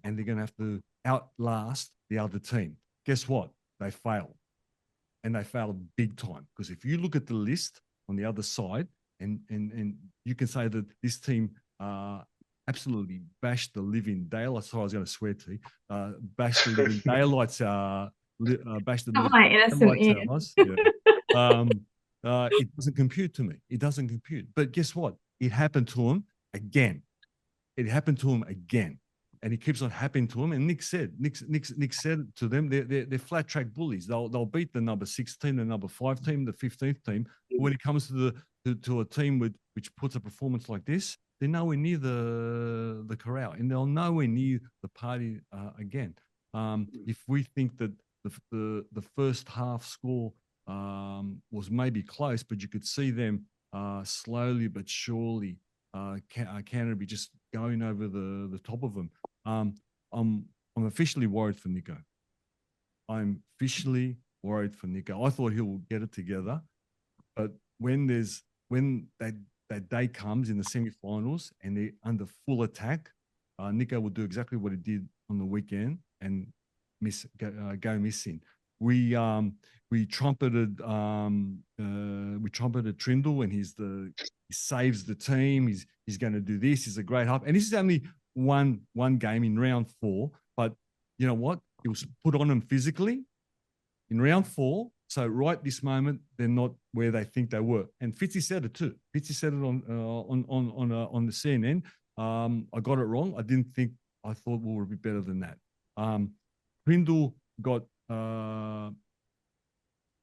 and they're going to have to outlast the other team. Guess what? They failed. And they failed big time, because if you look at the list on the other side, and you can say that this team absolutely bashed the living daylights. Sorry, I was going to swear to you. Bashed the living daylights. Bashed the living daylights out of us. It doesn't compute to me. It doesn't compute. But guess what? It happened to him again. And it keeps on happening to him. And Nick said to them, they're flat track bullies. They'll beat the number 6 team, the number 5 team, the 15th team. But when it comes to a team which puts a performance like this, they're nowhere near the corral, and they're nowhere near the party again. If we think that the first half score was maybe close, but you could see them slowly but surely Canterbury just going over the top of them. I'm officially worried for Nico. I'm officially worried for Nico. I thought he'll get it together, but when that day comes in the semi-finals and they're under full attack, Nico will do exactly what he did on the weekend and go missing. We trumpeted Trindle, and he saves the team. He's going to do this. He's a great half, and this is only one game in round 4, but you know what? It was put on them physically in round 4. So right this moment, they're not where they think they were. And Fitzy said it too. Fitzy said it on the CNN. I got it wrong. I thought we would be better than that. Prindle got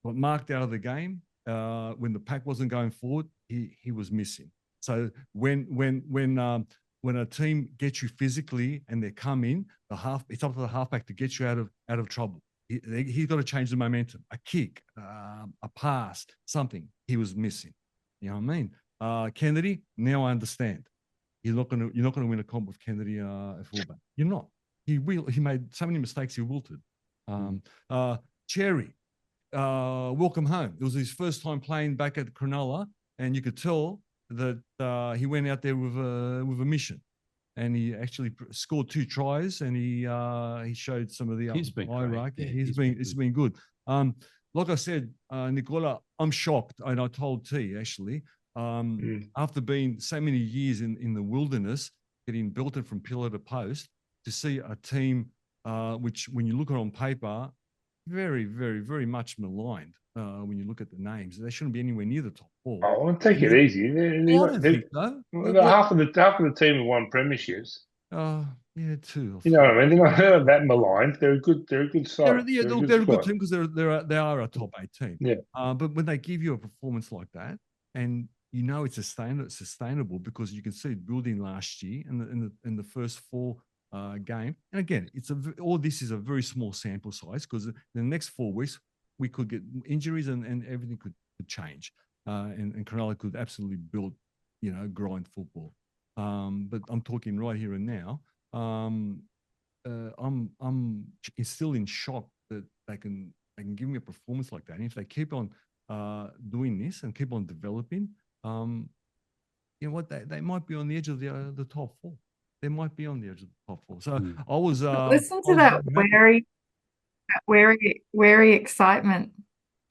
marked out of the game when the pack wasn't going forward. He was missing. So when a team gets you physically and they come in, it's up to the halfback to get you out of trouble. He's got to change the momentum. A kick, a pass, something he was missing. You know what I mean? Kennedy. Now I understand. You're not going to win a comp with Kennedy at fullback. You're not. He made so many mistakes. He wilted. Cherry. Welcome home. It was his first time playing back at Cronulla, and you could tell that he went out there with a mission, and he actually scored 2 tries, and he showed some of the hierarchy. Yeah, He's been good. Like I said, Nicola, I'm shocked, and I told T actually after being so many years in the wilderness, getting belted from pillar to post, to see a team which, when you look at it on paper, very, very, very much maligned when you look at the names. They shouldn't be anywhere near the top 4. Oh, take it easy. I don't think so. Half of the team have won premierships. Yeah, 2. You know what I mean? They're not that maligned. They're a good side. They're a good team because they are a top 8 team. Yeah. But when they give you a performance like that, and you know it's sustainable because you can see it building last year in the first 4 game. And again, all this is a very small sample size, because in the next 4 weeks we could get injuries and everything could change. And Cronulla could absolutely build, grind football. But I'm talking right here and now. I'm still in shock that they can give me a performance like that. And if they keep on doing this and keep on developing, you know what, they might be on the edge of the top 4. They might be on the edge of the top 4. So I was listen to that wary excitement.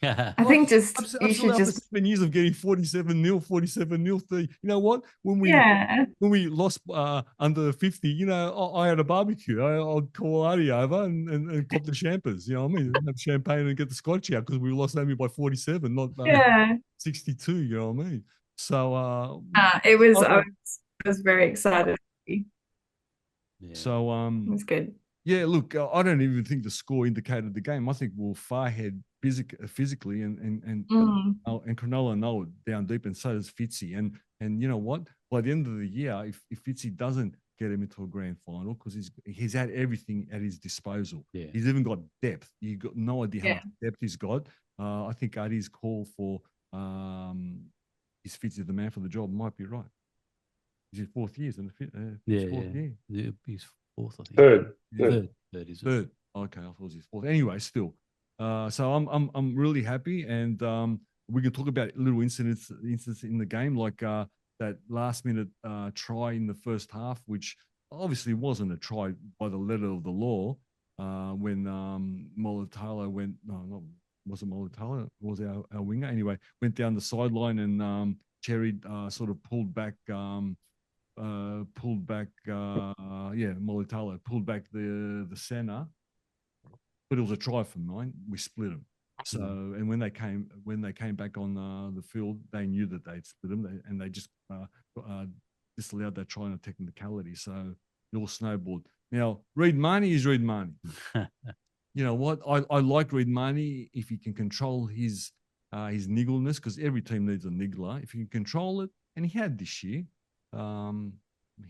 I think you should after just 7 years of getting 47-0, 30. You know what? When we lost under 50, I had a barbecue. I'd call Artie over and pop the champers. You know what I mean? Have champagne and get the scotch out because we lost only by 47, not 62. You know what I mean? So I was very excited. Yeah. So it was good. Yeah, look, I don't even think the score indicated the game. I think we're far ahead physically, and Cronulla know it down deep, and so does Fitzy. And you know what? By the end of the year, if Fitzy doesn't get him into a grand final, because he's had everything at his disposal. Yeah. He's even got depth. You got no idea how much depth he's got. I think Artie's call for is Fitzy the man for the job might be right. He's in 4th year, and fourth year. Yeah, he's 4th, I think. Third. Third, is it? Third. Okay, I thought it was his 4th. Anyway, still. So I'm really happy, and we can talk about little incidents in the game, like that last minute try in the first half, which obviously wasn't a try by the letter of the law. When Molitalo went, wasn't Molitalo, it was our winger. Anyway, went down the sideline, and Cherry sort of pulled back. Molitalo pulled back the center, but it was a try for mine. We split them. So, and when they came back on the field, they knew that they'd split them, and they just disallowed that try on a technicality. So it all snowballed. Now, Reid Marnie is Reid Marnie. You know what? I like Reid Marnie if he can control his niggleness, because every team needs a niggler. If he can control it, and he had this year.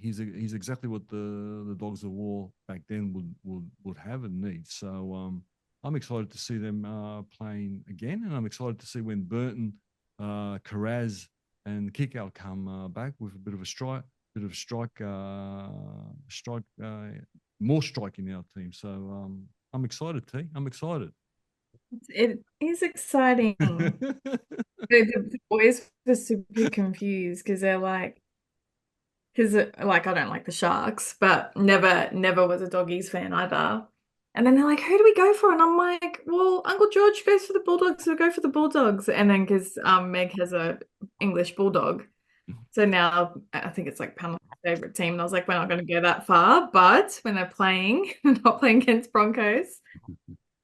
He's exactly what the Dogs of War back then would have and need. So I'm excited to see them playing again, and I'm excited to see when Burton, Carraz, and Kickout come back with a bit of a strike, more strike in our team. So I'm excited, T. I'm excited. It is exciting. The boys were super confused because they're like, I don't like the Sharks, but never was a Doggies fan either. And then they're like, who do we go for? And I'm like, well, Uncle George goes for the Bulldogs, so go for the Bulldogs. And then because Meg has a English Bulldog, so now I think it's like Panama favorite team. And I was like, we're not going to go that far, but when they're playing, not playing against Broncos.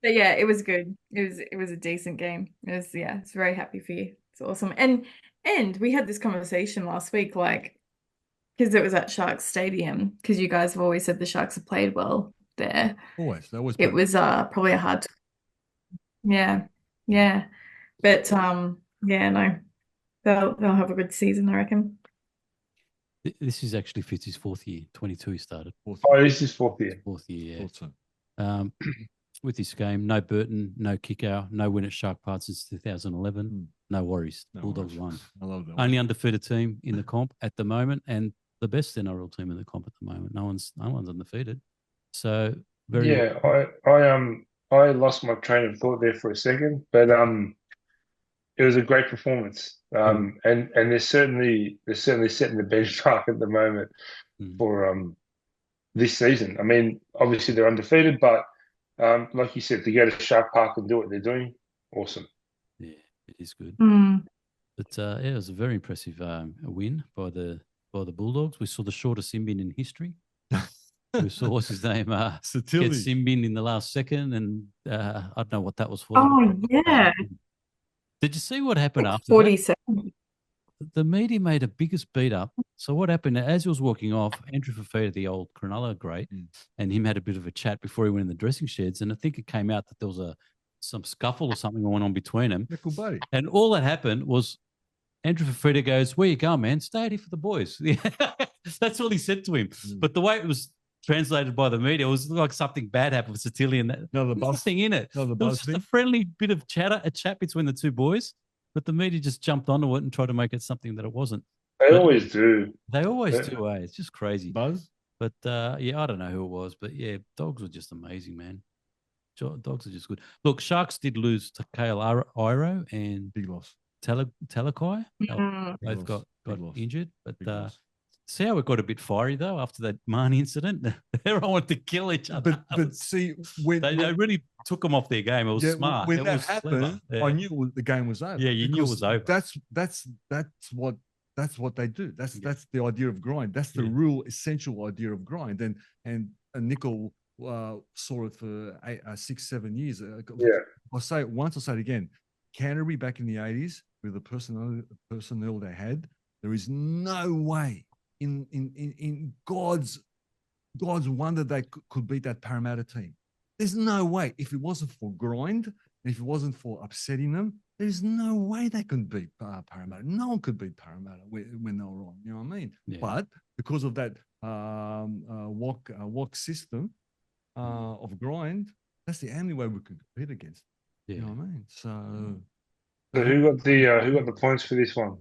But yeah, it was good. It was a decent game. It's very happy for you. It's awesome. And we had this conversation last week, like, because it was at Sharks Stadium, because you guys have always said the Sharks have played well there. Always. They always It play. was probably a hard, yeah, yeah. But yeah, no, they'll have a good season, I reckon. This is actually Fitzy's fourth year. 22 he started. Fourth Oh, this is fourth year. Fourth year, yeah. Thought so. With this game, no Burton, no kick-out, no win at Shark Park since 2011. No worries. No Bulldogs worries. won. I love that. Only undefeated team in the comp at the moment, and the best NRL team in the comp at the moment. No one's undefeated. So very Yeah, I lost my train of thought there for a second, but it was a great performance. And they're certainly setting the benchmark at the moment for this season. I mean, obviously they're undefeated, but like you said, to go to Shark Park and do what they're doing, awesome. Yeah, it is good. Mm. But yeah, it was a very impressive win by the Bulldogs. We saw the shortest sin bin in history. We saw what's his name get sin bin in the last second, and I don't know what that was for. Oh yeah. Did you see what happened after 47. that? The media made a biggest beat up. So what happened as he was walking off, Andrew Fafita, the old Cronulla great, and him had a bit of a chat before he went in the dressing sheds, and I think it came out that there was some scuffle or something going on between them. And all that happened was Andrew Fafita goes, "Where you going, man? Stay out here for the boys." That's all he said to him. But the way it was translated by the media, it was like something bad happened with Satili and that. There's nothing in it. It was just a friendly bit of a chat between the two boys. But the media just jumped onto it and tried to make it something that it wasn't. They always do. They always do, eh? It's just crazy. Buzz? But, yeah, I don't know who it was. But, yeah, Dogs were just amazing, man. Dogs are just good. Look, Sharks did lose to Kale Iro and Big loss. Talakai. Both got injured. But see how it got a bit fiery, though, after that Marnie incident? Everyone wanted to kill each other. But see, when they really took them off their game. It was smart. When it that was happened, I knew the game was over. Yeah, you knew it was over. That's what they do. That's the idea of grind. That's the real essential idea of grind. And Nickel saw it for 6-7 years. I'll say it once, I'll say it again. Canterbury back in the 80s, with the personnel they had, there is no way in God's wonder they could beat that Parramatta team. There's no way. If it wasn't for grind, if it wasn't for upsetting them, there's no way they could beat Parramatta. No one could beat Parramatta when they were on. You know what I mean? Yeah. But because of that walk system of grind, that's the only way we could compete against. You know what I mean? So who got the points for this one?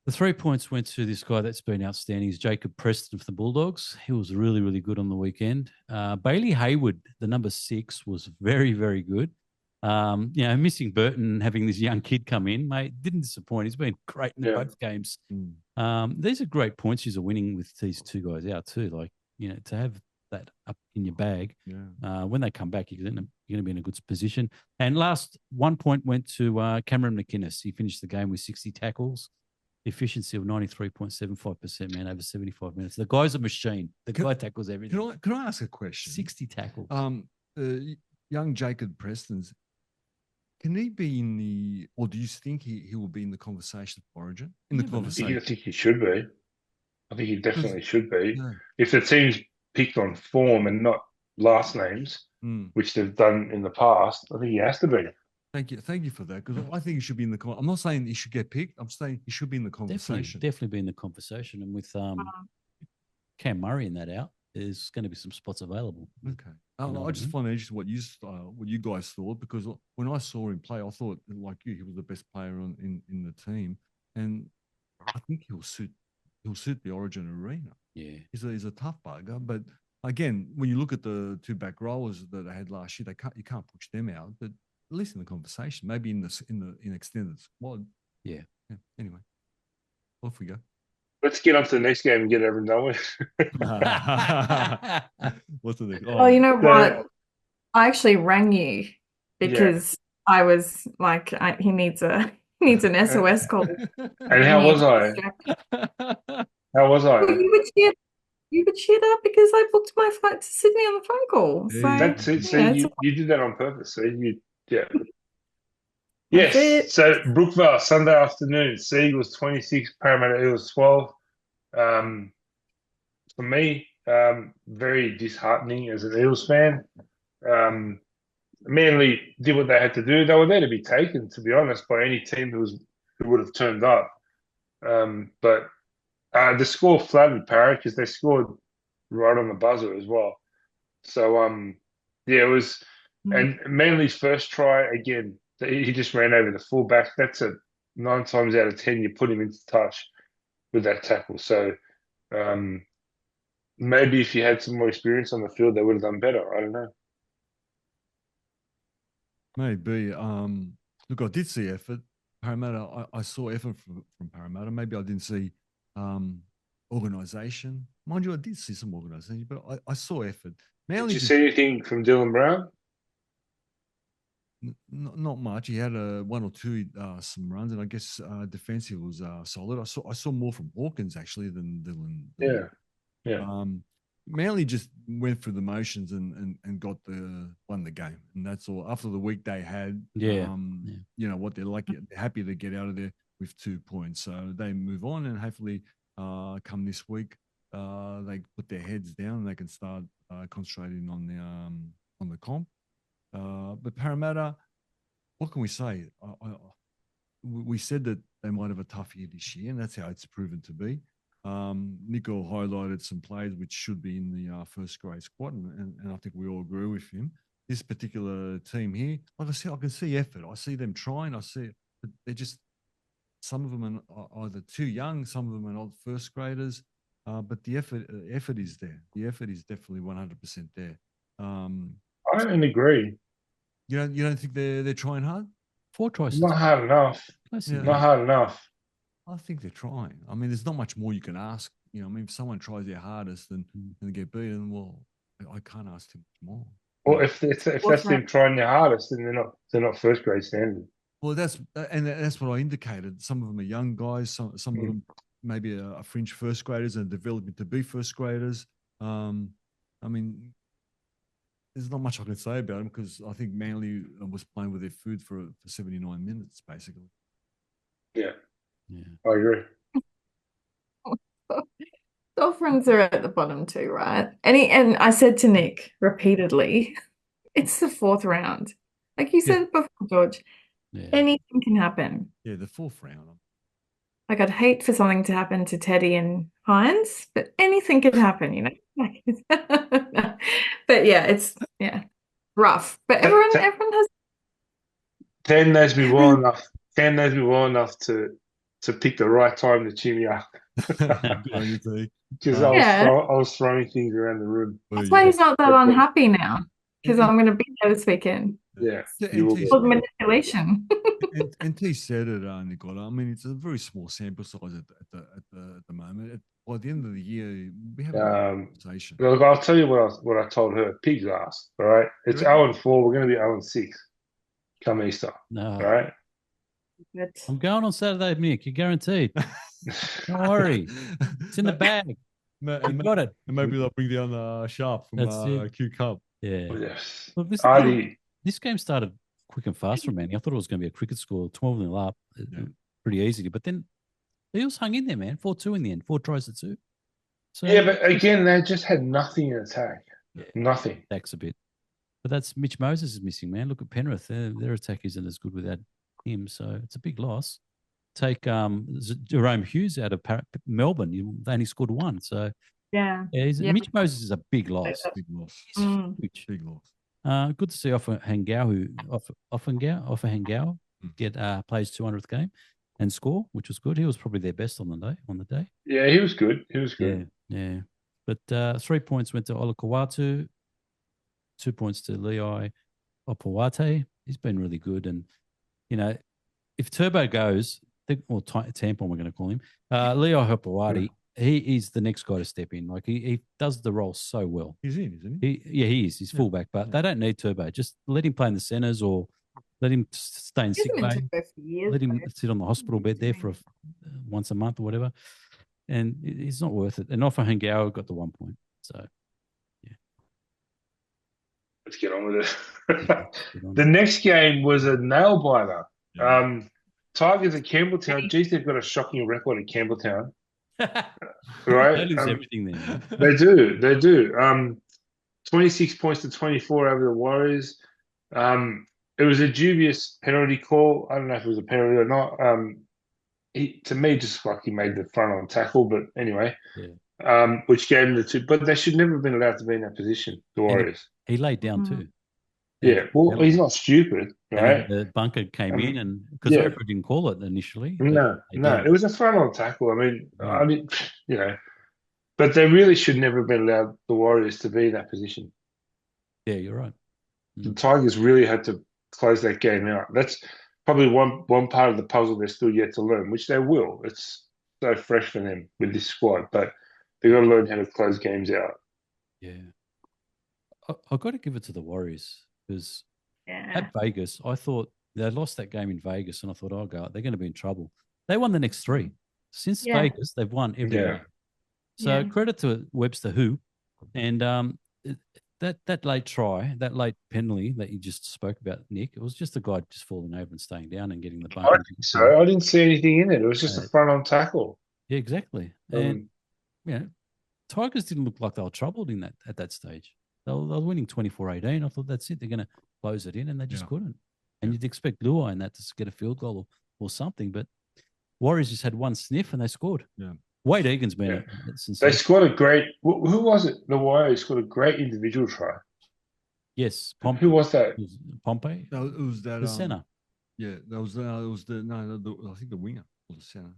The 3 points went to this guy that's been outstanding. Is Jacob Preston for the Bulldogs. He was really, really good on the weekend. Bailey Hayward, the number 6, was very, very good. Missing Burton, having this young kid come in, mate, didn't disappoint. He's been great in both games. These are great points you're winning with these two guys out too. Like, to have that up in your bag. When they come back, you're going to be in a good position. And last 1 point went to Cameron McInnes. He finished the game with 60 tackles. Efficiency of 93.75%, man, over 75 minutes. The guy's a machine. The guy tackles everything. Can I ask a question? 60 tackles. Young Jacob Preston's, can he be or do you think he will be in the conversation for Origin? I think he should be. I think he definitely should be. Yeah. If the team's picked on form and not last names, which they've done in the past, I think he has to be. Thank you for that, because I think he should be in the. I'm not saying he should get picked. I'm saying he should be in the conversation. Definitely be in the conversation, and with Cam Murray in that out, there's going to be some spots available. Okay, I just find it interesting what you guys thought, because when I saw him play, I thought, like you, he was the best player in the team, and I think he'll suit the Origin arena. Yeah, he's a tough bugger, but again, when you look at the two back rowers that they had last year, you can't push them out, but at least in the conversation, maybe in extended squad. Yeah. Anyway, off we go. Let's get on to the next game and get everything done with. What's the next? Well, you know what? I actually rang you because I was like, he needs an SOS call. And how was I? How was I? Well, you would cheer that because I booked my flight to Sydney on the phone call. There So, you That's it. See, it's you did that on purpose. See, yeah. that's Yes. it. So Brookvale, Sunday afternoon. Sea Eagles 26, Parramatta Eagles 12. Um, for me, very disheartening as an Eagles fan. Um, Manly did what they had to do. They were there to be taken, to be honest, by any team who would have turned up. But the score flattered Parra because they scored right on the buzzer as well. So yeah, it was. And Manly's first try again, he just ran over the fullback. That's a 9 times out of 10 you put him into touch with that tackle. So um, maybe if you had some more experience on the field, they would have done better. I don't know. Maybe. Look, I did see effort. Parramatta, I saw effort from Parramatta. Maybe I didn't see organisation. Mind you, I did see some organisation, but I saw effort. Did you see anything from Dylan Brown? Not much. He had one or two some runs, and I guess defensive was solid. I saw more from Hawkins actually than Dylan. Yeah. Manly just went through the motions and won the game, and that's all. After the week they had, you know what they're like. They're happy to get out of there with 2 points, so they move on, and hopefully, come this week, they put their heads down and they can start concentrating on the comp. But Parramatta, what can we say? We said that they might have a tough year this year, and that's how it's proven to be. Nico highlighted some players which should be in the first grade squad, and I think we all agree with him. This particular team here, like I said, I can see effort. I see them trying. I see but they're just, some of them are either too young, some of them are not first graders, but the effort is there. The effort is definitely 100% there. I don't agree. You don't think they're trying hard? 4 tries. Not hard enough. Yeah. Not hard enough. I think they're trying. I mean, there's not much more you can ask. You know, I mean, if someone tries their hardest and get beaten, well, I can't ask too much more. Well, if that's them trying their hardest, then they're not first grade standard. Well, that's what I indicated. Some of them are young guys. Some of them maybe are fringe first graders and developing to be first graders. I mean, there's not much I can say about them because I think Manly was playing with their food for 79 minutes, basically. Yeah. I agree. Dolphins are at the bottom too, right? And I said to Nick repeatedly, it's the 4th round. Like you said before, George, anything can happen. Yeah, the 4th round. Like I'd hate for something to happen to Teddy and Hines, but anything can happen, you know. But yeah, it's rough. But everyone has. Tan knows me well enough. Tan knows me well enough to pick the right time to cheer me up. Because I was throwing things around the room. That's why he's not that unhappy now. Because I'm going to be there this weekend. Yeah, manipulation. and T said it, Nicola. I mean, it's a very small sample size at the moment. By the end of the year, we have a conversation. Look, I'll tell you what I told her. Pig's ass. All right, it's 0-4. We're going to be 0-6 come Easter. No, all right. I'm going on Saturday, Nick. You're guaranteed. Don't worry. It's in the bag. You got it. And maybe they'll bring down Sharp from Q Cup. Yeah. Yes. Look, this game started quick and fast for Manny. I thought it was going to be a cricket score, 12-0 up, pretty easily. But then the Eels hung in there, man. 4-2 in the end, 4 tries to 2. So, yeah, but again, they just had nothing in attack. Yeah, nothing. Attacks a bit. But that's Mitch Moses is missing, man. Look at Penrith. Their attack isn't as good without him. So it's a big loss. Take Jerome Hughes out of Melbourne. They only scored 1. So Mitch Moses is a big loss. Big loss. Huge. Big loss. Good to see Offenhangau get plays 200th game and score, which was good. He was probably their best on the day. Yeah, he was good. Yeah. But 3 points went to Olakawatu, 2 points to Leoi Opawate. He's been really good. And, you know, if Turbo goes, or Tampon, we're going to call him, Leoi Opawate, he is the next guy to step in. Like, he does the role so well. He's in, isn't he? He is. He's fullback, but they don't need Turbo. Just let him play in the centres or let him stay in sick bay. Let him sit on the hospital bed there for once a month or whatever. and it's not worth it. And Offa Hangao got the 1 point. So, Let's get on with it. good on The you. next game was a nail biter. Yeah. Tigers at Campbelltown. Geez, they've got a shocking record at Campbelltown, They right? lose everything there. Man. They do. They do. 26 points to 24 over the Warriors. It was a dubious penalty call. I don't know if it was a penalty or not. To me, just like he made the front on tackle, but anyway, which gave them the two. But they should never have been allowed to be in that position, the Warriors. He laid down too. Yeah, well, he's not stupid, right? And the bunker came in, and because yeah. the referee didn't call it initially. No, did. it was a front on tackle. I mean, you know, but they really should never have been allowed the Warriors to be in that position. Yeah, you're right. The Tigers really had to close that game out. That's probably one part of the puzzle they're still yet to learn, which they will. It's so fresh for them with this squad, but they've got to learn how to close games out. Yeah. I've got to give it to the Warriors because at Vegas, I thought they lost that game in Vegas, and I thought, oh, God, they're going to be in trouble. They won the next three. Since Vegas, they've won every game. So credit to Webster who, and that late try, that late penalty that you just spoke about, Nick, it was just a guy just falling over and staying down and getting the bump. I think so. I didn't see anything in it. It was just a front on tackle. Yeah, exactly. And Tigers didn't look like they were troubled in at that stage. They were winning 24-18. I thought that's it. They're going to close it in, and they just couldn't. And you'd expect Luai in that to get a field goal or something, but Warriors just had one sniff and they scored. Yeah. Wade Egan's been They scored a great. Who was it? The Warriors scored a great individual try. Yes, Pompey. Who was that? Pompey. No, it was that the center. Yeah, that was I think the winger was the center.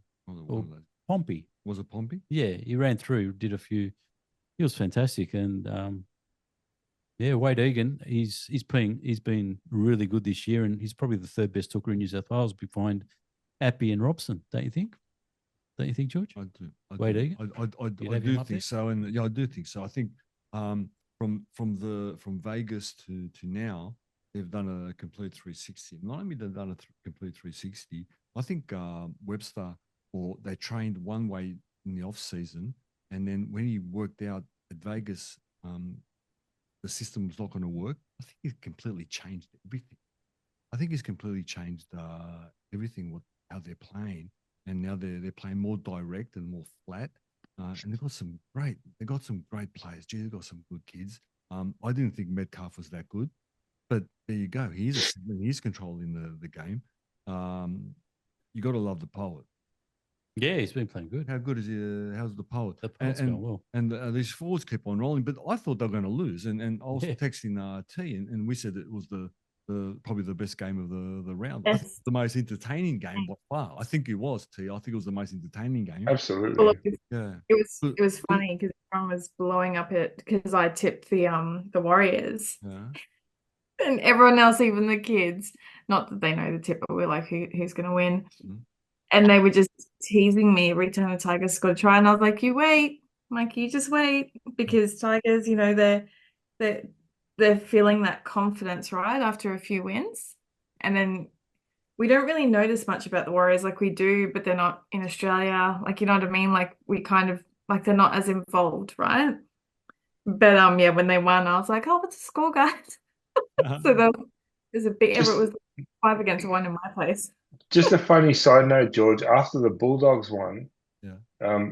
Pompey. Was it Pompey? Yeah, he ran through, did a few. He was fantastic, and Wade Egan. He's been really good this year, and he's probably the third best hooker in New South Wales behind Appy and Robson. Don't you think? Don't you think, George? I do. Wade Egan? I do think so, and I do think so. I think from Vegas to now, they've done a complete 360. Not only they've done a complete 360, I think Webster, or they trained one way in the off season, and then when he worked out at Vegas, the system was not going to work. I think he's completely changed everything. I think he's completely changed everything. How they're playing. And now they're playing more direct and more flat, and they've got some great players. Gee, they've got some good kids. I didn't think Metcalf was that good, but there you go. He's controlling the game. You got to love the poet. Yeah, he's been playing good. How good is he? How's the poet? The poet's going well. And these forwards keep on rolling, but I thought they were going to lose. And I was texting T, and we said it was probably the best game of the round. Yes. I think the most entertaining game by far. I think it was, T. I think it was the most entertaining game. Absolutely. Well, it was funny because everyone was blowing up it because I tipped the Warriors. Yeah. And everyone else, even the kids, not that they know the tip, but we're like, who's going to win? Mm-hmm. And they were just teasing me every time the Tigers scored a try. And I was like, you wait, Mikey, you just wait. Because Tigers, they're feeling that confidence, right, after a few wins. And then we don't really notice much about the Warriors like we do, but they're not in Australia. Like, you know what I mean? Like, we kind of, like, they're not as involved, right? But, when they won, I was like, oh, what's the score, guys? So there's a big, it was 5-1 in my place. Just a funny side note, George, after the Bulldogs won,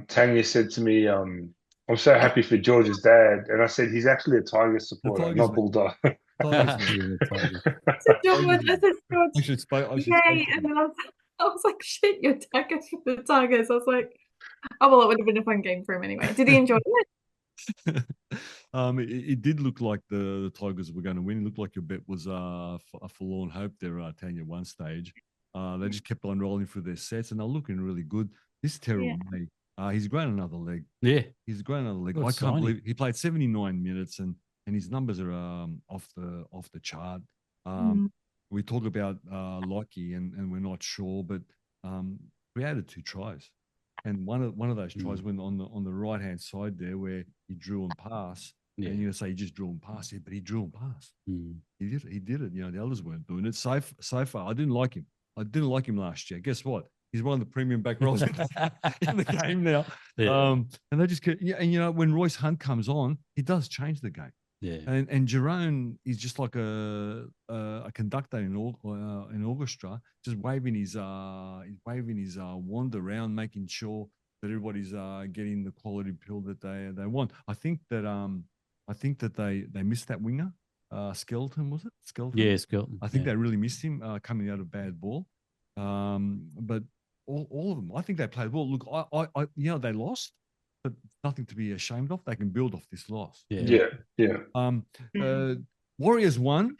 Tanya said to me, I'm so happy for George's dad. And I said, he's actually a Tigers supporter, not Bulldog. I said, George, and then I was like, shit, you're Tigers for the Tigers. I was like, oh, well, it would have been a fun game for him anyway. Did he enjoy it? It did look like the Tigers were going to win. It looked like your bet was a forlorn hope there, Tanya, at one stage. They just kept on rolling through their sets, and they're looking really good. This Terrell May, he's grown another leg. Yeah, he's grown another leg. I can't believe he played 79 minutes, and his numbers are off the chart. We talk about Lockie, and we're not sure, but we added 2 tries, and one of those tries went on the right hand side there where he drew and passed. Yeah. And you're gonna say he just drew and passed it, but he drew and passed. He did it. The others weren't doing it. So far, I didn't like him. I didn't like him last year. Guess what? He's one of the premium back rows in the game now. Yeah. And they just get, and when Royce Hunt comes on, he does change the game. Yeah. And Jerome is just like a conductor in an orchestra, just waving his wand around, making sure that everybody's getting the quality pill that they want. I think that they missed that winger. Skeleton, was it? Skeleton? Yeah, Skeleton. I think they really missed him coming out of bad ball. But all of them, I think they played well. Look, I they lost, but nothing to be ashamed of. They can build off this loss. Yeah. Warriors won,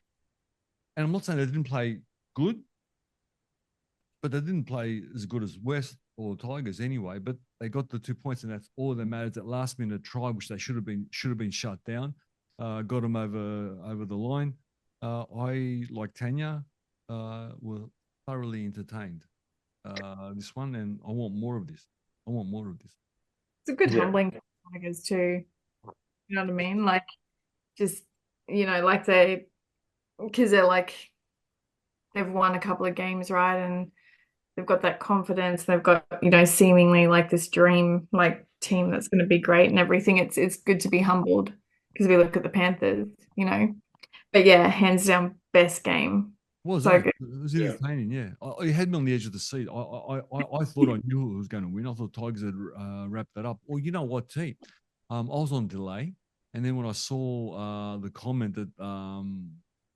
and I'm not saying they didn't play good, but they didn't play as good as West or Tigers anyway. But they got the 2 points, and that's all that matters. That last minute try, which they should have been shut down, got them over the line. I, like Tanya, were thoroughly entertained this one, and I want more of this. It's a good humbling for the Tigers too. You know what I mean? Like, just, like because they're like, they've won a couple of games, right? And they've got that confidence. They've got, seemingly like this dream, like, team that's going to be great and everything. It's good to be humbled because we look at the Panthers, But yeah, hands down, best game. Was so that? good. It was entertaining, yeah. You had me on the edge of the seat. I thought I knew who was going to win. I thought Tigers had wrapped that up. Well, you know what, T? I was on delay, and then when I saw the comment that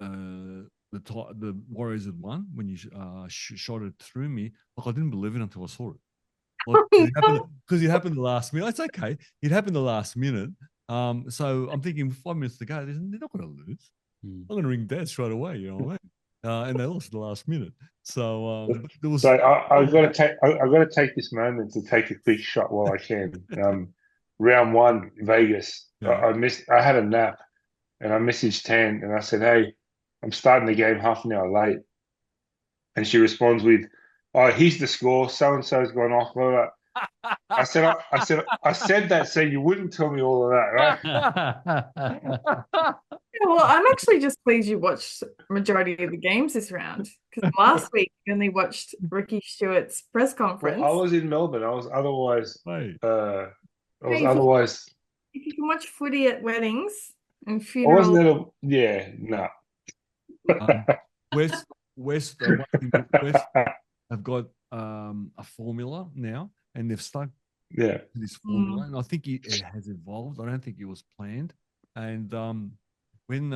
the Warriors had won when you shot it through me, like, I didn't believe it until I saw it. Because it happened the last minute. It's okay. It happened the last minute. So I'm thinking 5 minutes to go. They're not going to lose. I'm going to ring Dad straight away. You know what I mean? And they lost at the last minute. So there was. So I've got to take this moment to take a quick shot while I can. Round one, Vegas. Yeah. I had a nap, and I messaged Tan, and I said, "Hey, I'm starting the game half an hour late." And she responds with, "Oh, here's the score. So and so's gone off." Blah, blah. I said that so you wouldn't tell me all of that, right? Well, I'm actually just pleased you watched majority of the games this round, because last week you only watched Ricky Stewart's press conference. Well, I was in Melbourne. I was otherwise. If you can watch footy at weddings and I funerals, wasn't no. West have got a formula now, and they've stuck to this formula, and I think it has evolved. I don't think it was planned. And when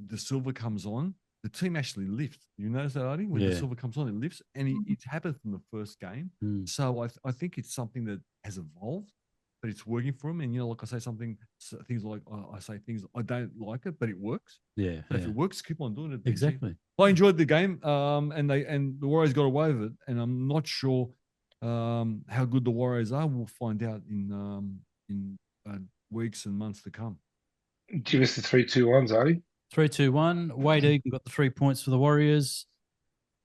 the silver comes on, the team actually lifts. You notice that, Artie? When the silver comes on, it lifts, and it's happened from the first game. So I think it's something that has evolved, but it's working for them. And like I say, things like I say things I don't like it, but it works. Yeah. So if it works, keep on doing it. Exactly. I enjoyed the game, and the Warriors got away with it. And I'm not sure how good the Warriors are. We'll find out in weeks and months to come. Give us the 3-2-1s, Artie. 3-2-1. Wade Egan got the 3 points for the Warriors.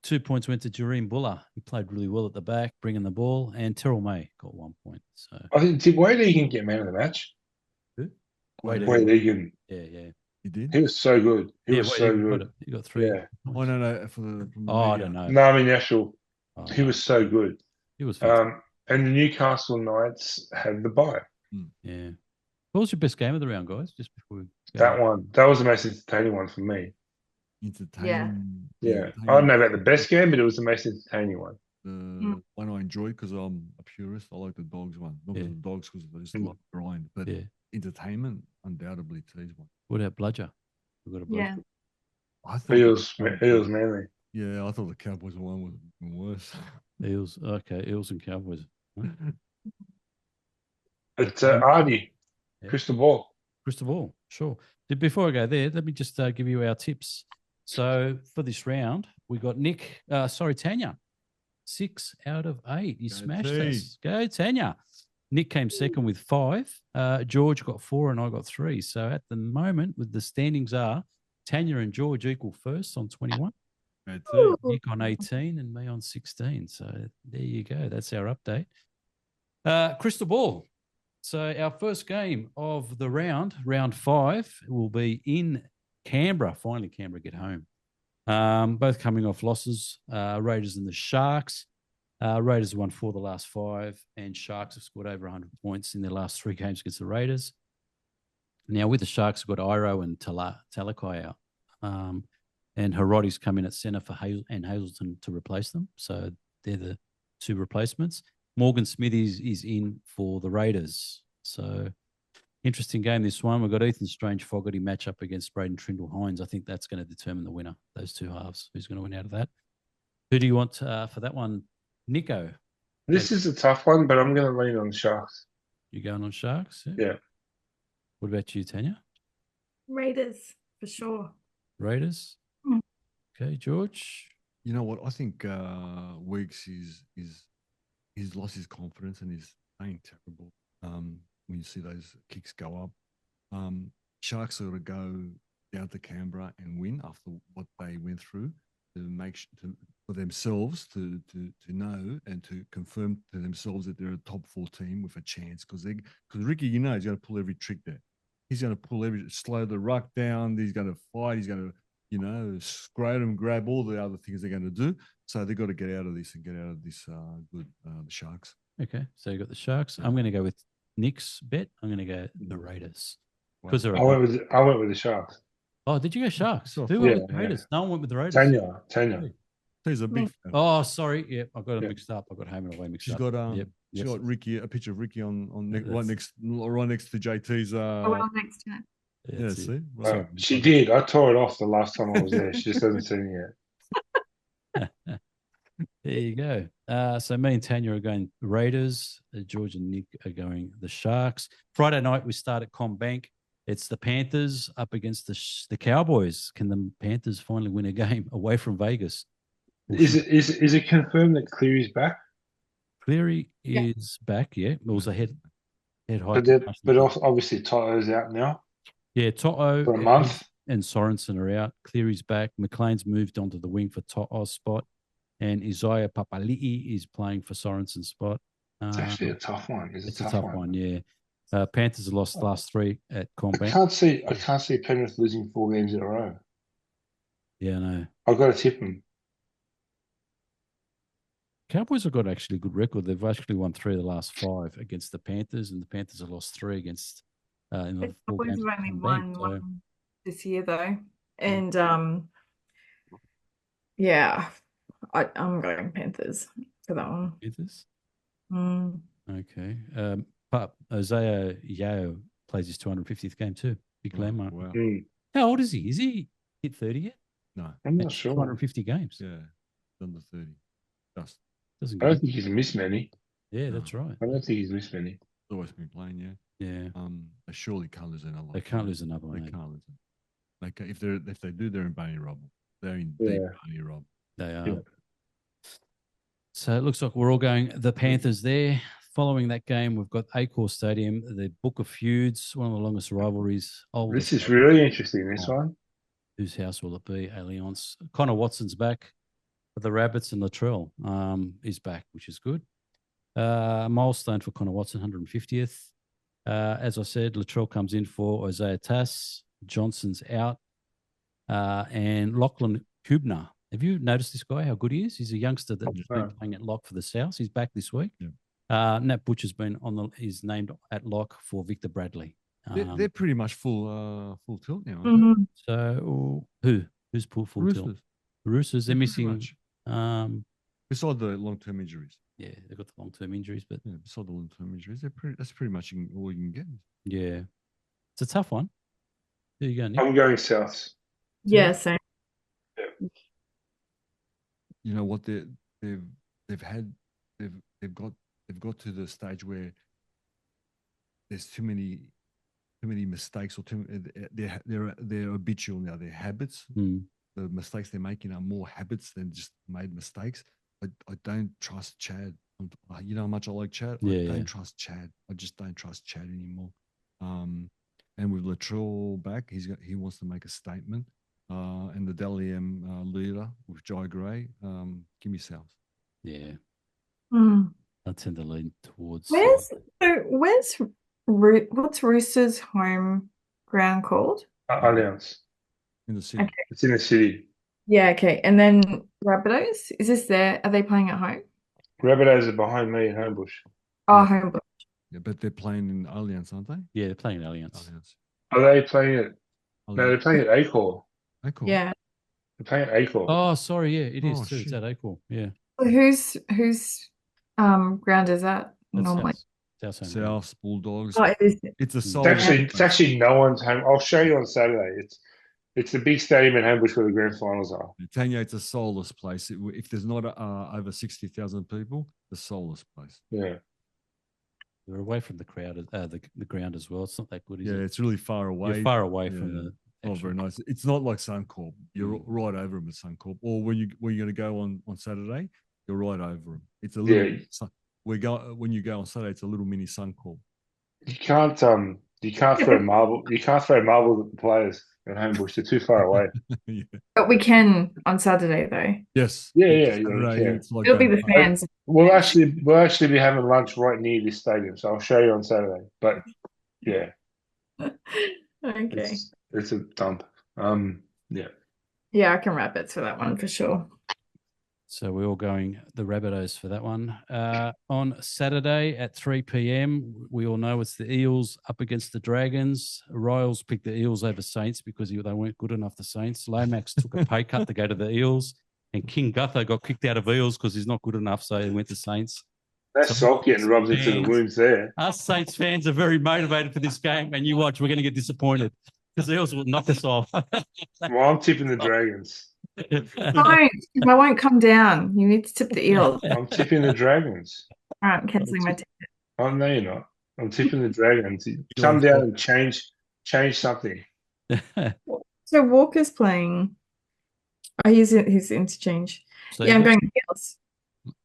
2 points went to Jareem Buller. He played really well at the back, bringing the ball, and Terrell May got 1 point. So I think, did Wade Egan get man of the match? Wade Egan. Yeah. He did? He was so good. He was so good. He got 3. Yeah. I don't know. I don't know. No, I mean, actual. He was so good. He was fantastic. And the Newcastle Knights had the bye. Yeah. What was your best game of the round, guys? Just before we that one. That was the most entertaining one for me. Entertaining. Yeah. I don't know about the best game, but it was the most entertaining one. The one I enjoyed because I'm a purist. I like the Dogs one. Not because of the Dogs, because I just like grind. But entertainment, undoubtedly, today's one. What about Bludger? We've got a Bludger. I thought Eels Manly. Yeah, I thought the Cowboys one was worse. Eels and Cowboys. It's Artie. Crystal ball. Sure. Before I go there, let me just give you our tips. So for this round, we got Tanya. 6 out of 8. You smashed us. Go, Tanya. Nick came second with 5. George got 4 and I got 3. So at the moment, with the standings are Tanya and George equal first on 21. Nick on 18 and me on 16. So there you go. That's our update. Crystal ball. So our first game of the round 5, will be in Canberra. Finally, Canberra get home. Both coming off losses, Raiders and the Sharks. Raiders have won 4 of the last 5, and Sharks have scored over 100 points in their last 3 games against the Raiders. Now, with the Sharks, we've got Iro and Talakai out. And Hirotti's come in at centre for Hazelton to replace them. So they're the 2 replacements. Morgan Smithies is in for the Raiders. So interesting game, this one. We've got Ethan Strange-Fogarty match up against Braden Trindle-Hines. I think that's going to determine the winner, those 2 halves. Who's going to win out of that? Who do you want for that one? Nico? This is a tough one, but I'm going to lean on the Sharks. You going on Sharks? Yeah. What about you, Tanya? Raiders, for sure. Raiders? Mm. Okay, George? You know what? I think Weeks he's lost his confidence and he's playing terrible. When you see those kicks go up, Sharks are going to go down to Canberra and win after what they went through for themselves to know and to confirm to themselves that they're a top 4 team with a chance. Because Ricky, he's going to pull every trick there. He's going to slow the ruck down. He's going to fight. He's going to, scratum, grab all the other things they're going to do. So they've got to get out of this good Sharks. Okay, so you got the Sharks. I'm going to go with Nick's bet. I'm going to go the Raiders. Wow. Because I went with the Sharks. Oh, did you go Sharks? Sure. Who went Yeah, with the Raiders? yeah. No one went with the Raiders. Tanya. He's a big fan. Oh, sorry. Yeah, I got it Yeah. mixed up. I got home and away mixed She's up. got Yep. She's got Ricky, a picture of Ricky on right next to JT's. Well, next to it. Yeah, Yeah, that's it. see, Right. She did. I tore it off the last time I was there. She just hasn't seen it yet. There you go. So me and Tanya are going Raiders. George and Nick are going the Sharks. Friday night we start at CommBank. It's the Panthers up against the Cowboys. Can the Panthers finally win a game away from Vegas? Is it confirmed that Cleary's back? Cleary Yeah. is back. Yeah, it was a head high. But obviously Toto's out now Yeah, Toto for a month. and Sorensen are out. Cleary's back. McLean's moved onto the wing for Toto's spot. And Isaiah Papali'i is playing for Sorensen's spot. It's actually a tough one. It's a tough one, yeah. Panthers have lost the last 3 at I CommBank. can't see Penrith losing 4 games in a row. Yeah, I know. I've got to tip them. Cowboys have got actually a good record. They've actually won 3 of the last 5 against the Panthers, and the Panthers have lost 3 against in the 4 Cowboys games. have only at won CommBank, so- one this year, though. And yeah, I'm going Panthers for that one. Panthers? Mm. Okay. But Isaiah Yeo plays his 250th game too. Big landmark. Wow. Mm. How old is he? Is he hit 30 yet? No. I'm not That's sure. 250 games. Yeah. Under 30. Just Doesn't I don't get think he's missed many. Yeah, that's right. I don't think he's missed many. always been playing, yeah. Yeah. They surely can't lose another one. They can't lose another They one. can't lose it. If they do, they're in Barney Rob. They're in Yeah. deep Barney Rob. They are. Yeah. So it looks like we're all going the Panthers there. Following that game, we've got Accor Stadium, the Book of Feuds, one of the longest rivalries. This is really interesting, this one. Whose house will it be? Allianz. Connor Watson's back for the Rabbits, and Latrell is back, which is good. Milestone for Connor Watson, 150th. As I said, Latrell comes in for Isaiah Tass. Johnson's out. And Lachlan Kubner. Have you noticed this guy, how good he is? He's a youngster that's been playing at lock for the South. He's back this week. Yeah. Nat Butcher's been is named at lock for Victor Bradley. They're pretty much full tilt now. Mhm. So who's full tilt? Roosters. The Roosters. They're Pretty missing. much. Beside the long-term injuries. Yeah, they've got the long-term injuries, but Yeah, beside the long-term injuries, that's pretty much all you can get. yeah, it's a tough one. There you go, Nick. I'm going South. Yeah, same. You know what they've got to the stage where there's too many mistakes or they're habitual now. They're habits. Mm. The mistakes they're making are more habits than just made mistakes. I don't trust Chad. You know how much I like Chad? I don't trust Chad. I just don't trust Chad anymore. And with Latrell back, he wants to make a statement. And the Dally M leader with Jye Gray, give me South. Yeah, Mm. I tend to lean towards. What's Roosters' home ground called? Allianz. In the city. Okay. It's in the city. Yeah, okay. And then Rabbitohs, are they playing at home? Rabbitohs are behind me in Homebush. Oh, Homebush. Yeah, but they're playing in Allianz, aren't they? Yeah, they're playing Allianz. Allianz. Are they playing it? No, Allianz. they're playing at Acor. Acor. Yeah. They're playing at Acor. Oh, sorry. Yeah, it is Oh, too. It's shit. at Acor. Yeah. Whose ground is that That's normally? South Home. South Bulldogs. Oh, it is. It's a It's solid. actually no one's home. I'll show you on Saturday. It's the big stadium in Homebush where the grand finals are. Tanya, it's a soulless place. If there's not over 60,000 people, the soulless place. Yeah. You're away from the crowd, the ground as well. It's not that good, is Yeah, it? it's really far away. You're far away from Yeah. the. Oh, very nice. It's not like Suncorp. You're right over them at Suncorp. Or when you're going to go on Saturday, you're right over them. It's a little. Yeah. When you go on Saturday, it's a little mini Suncorp. You can't throw marble. You can't throw marbles at the players at Homebush. They're too far away. Yeah. But we can on Saturday though. Yes. Yeah, Saturday, yeah. it's like It'll be the going- fans. We'll actually be having lunch right near this stadium, so I'll show you on Saturday. But yeah, Okay. it's a dump. Yeah. Yeah, I can rabbits for that one for sure. So we're all going the Rabbitohs for that one. On Saturday at 3 p.m, we all know it's the Eels up against the Dragons. Royals picked the Eels over Saints because they weren't good enough, the Saints. Lomax took a pay cut to go to the Eels. And King Gutho got kicked out of Eels because he's not good enough, so he went to Saints. That's salt getting rubbed into the wounds there. Us Saints fans are very motivated for this game, and you watch, we're going to get disappointed because the Eels will knock us off. Well, I'm tipping the Dragons. Don't. I won't come down. You need to tip the Eels. I'm tipping the Dragons. All right, I'm cancelling my ticket. Oh, no, you're not. I'm tipping the Dragons. Come down and change something. So Walker's playing. Oh, he's interchange. So Yeah, I'm going Eels.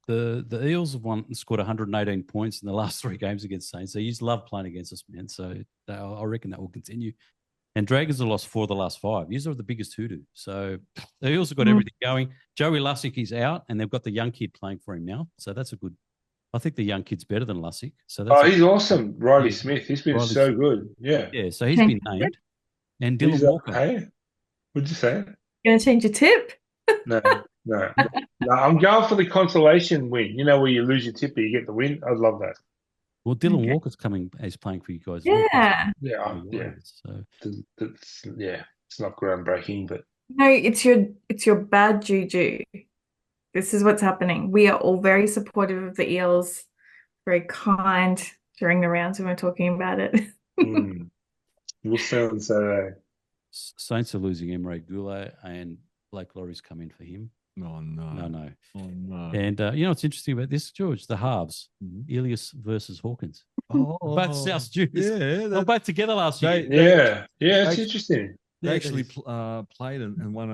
The Eels have scored 118 points in the last 3 games against Saints. So you just love playing against us, man. So I reckon that will continue. And Dragons have lost 4 of the last 5. These are the biggest hoodoo. So the Eels have got everything going. Joey Lussick is out, and they've got the young kid playing for him now. So that's a good. I think the young kid's better than Lussick. So that's he's awesome, Riley Smith. He's been Riley so Smith. good. Yeah. Yeah. So he's been named. And Dylan Walker. Hey, what'd you say? Gonna change your tip? No. I'm going for the consolation win. You know, where you lose your tip, but you get the win. I'd love that. Well, Dylan Walker's is playing for you guys. as well. Yeah. Yeah. So It's not groundbreaking, but No, it's your bad juju. This is what's happening. We are all very supportive of the Eels, very kind during the rounds when we're talking about it. we'll see on Saturday. Saints are losing Emre Goulet, and Blake Laurie's come in for him. Oh, no. No. Oh, no. And you know what's interesting about this, George? The halves, Elias versus Hawkins. Oh, Both South Juniors. Yeah. They were both together last year. Yeah, it's interesting. They actually played and won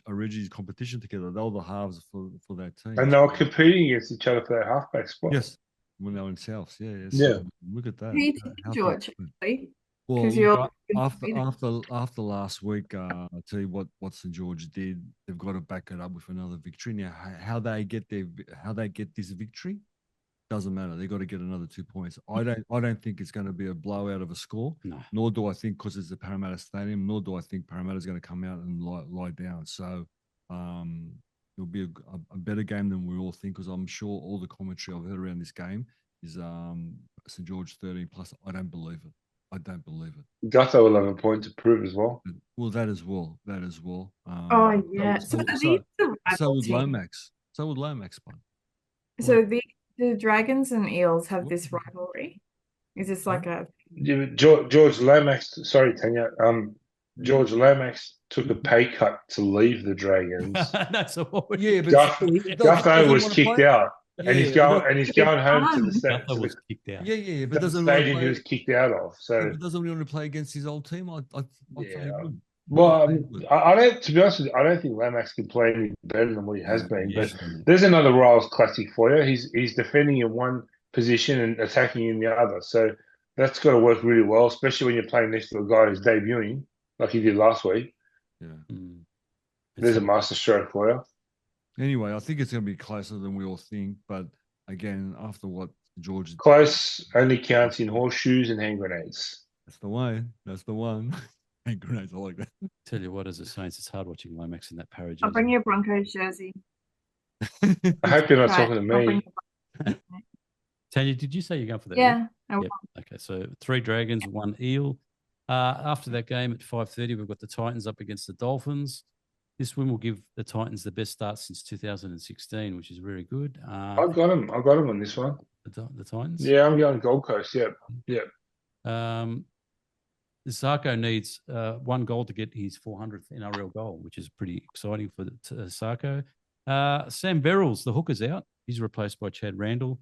a Reggie's competition together. They were the halves for that team. And they were competing against each other for that halfback spot. Yes, when they were in Souths. Yeah. Yeah. Look at that. Who are you thinking, George? Actually? Well, 'Cause you're- after last week, I'll tell you what St George did. They've got to back it up with another victory. Now, how they get this victory doesn't matter. They got to get another 2 points. I don't think it's going to be a blowout of a score. No. Nor do I think, because it's the Parramatta Stadium. Nor do I think Parramatta's going to come out and lie down. So it'll be a better game than we all think. Because I'm sure all the commentary I've heard around this game is St George 13 plus. I don't believe it. Gutho will have a point to prove as well. Well, that as well. Oh yeah. So would Lomax. But Hmm. The Dragons and Eels have this rivalry. Is this like a George Lomax? Sorry, Tanya. George Lomax took a pay cut to leave the Dragons. That's all. yeah, but Gutho was kicked out. And he's going home to the Gutho was kicked out. Yeah, but doesn't stadium he was kicked out of. So doesn't he want to play against his old team? Well, I don't. To be honest with you, I don't think Lomax can play any better than what he has been. But there's another Royals classic for you. He's defending in one position and attacking in the other. So that's got to work really well, especially when you're playing next to a guy who's debuting like he did last week. Yeah. There's a master stroke for you. Anyway, I think it's going to be closer than we all think. But again, after what George close only counts in horseshoes and hand grenades. That's the one. Hand grenades, I like that. Tell you what, as a Saints, it's hard watching Lomax in that Parra jersey. I'll bring you a Broncos jersey. I hope you're not talking to me. Tanya, did you say you're going for that? Yeah. Yep. Okay, so 3 Dragons, 1 Eel. After that game at 5:30, we've got the Titans up against the Dolphins. This win will give the Titans the best start since 2016, which is very good. I got them on this one. The Titans? Yeah, I'm going Gold Coast. Yep. Zarko needs 1 goal to get his 400th NRL goal, which is pretty exciting for Zarko. Sam Verrills, the hooker's out. He's replaced by Chad Randall.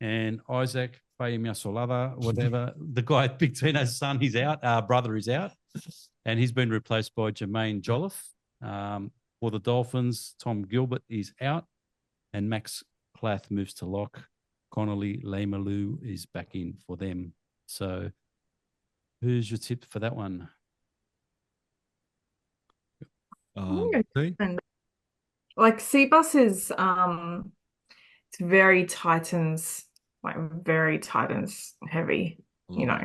And Isaac Fayemiasolava, whatever, the guy, Big Tino's son, he's out. Brother is out. And he's been replaced by Jermaine Jolliffe. For the Dolphins, Tom Gilbert is out. And Max Clath moves to lock. Connolly Leimelu is back in for them. So who's your tip for that one? Like Seabus is it's very Titans heavy, you know.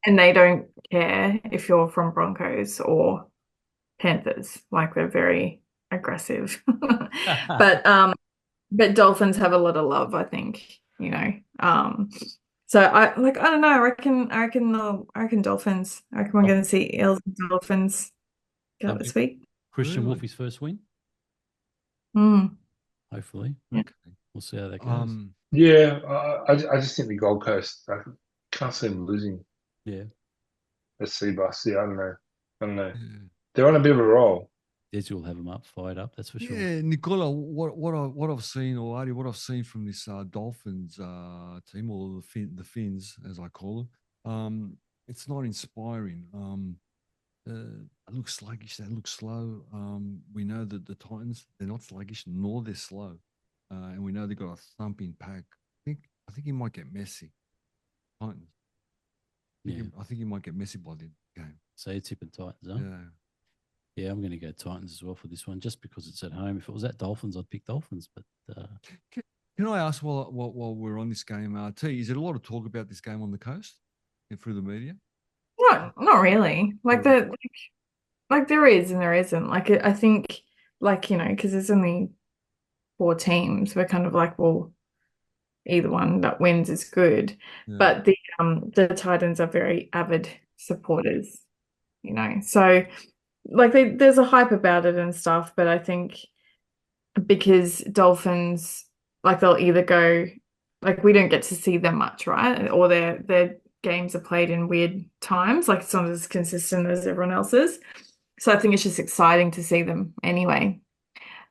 And they don't care if you're from Broncos or Panthers. Like they're very aggressive. But Dolphins have a lot of love, I think, you know. So I don't know. I reckon Dolphins. I reckon we're going to see Eels and Dolphins go this week. Christian Wolfie's first win. Hopefully. Yeah. Okay. We'll see how that goes. Yeah, I just think the Gold Coast. I can't see them losing. Yeah. Let's see, Bus. Yeah, I don't know. They're on a bit of a roll. Des will have them fired up. That's for sure. Yeah, Nicola. What I've seen, or Adi, what I've seen from this Dolphins team, or the Finns, as I call them, it's not inspiring. It looks sluggish. They look slow. We know that the Titans, they're not sluggish, nor they're slow, and we know they've got a thumping pack. I think he might get messy. Titans. I think he might get messy by the game. So you're tipping Titans, huh? Yeah. Yeah, I'm going to go Titans as well for this one, just because it's at home. If it was at Dolphins, I'd pick Dolphins. But can I ask while we're on this game, T, is there a lot of talk about this game on the coast and through the media? Not really. Like there is and there isn't. Like I think, like, you know, because there's only 4 teams, we're kind of like, well, either one that wins is good. Yeah. But the Titans are very avid supporters, you know. So like there's a hype about it and stuff, but I think because Dolphins, like, they'll either go, like, we don't get to see them much, right? Or their games are played in weird times, like it's not as consistent as everyone else's. So I think it's just exciting to see them anyway.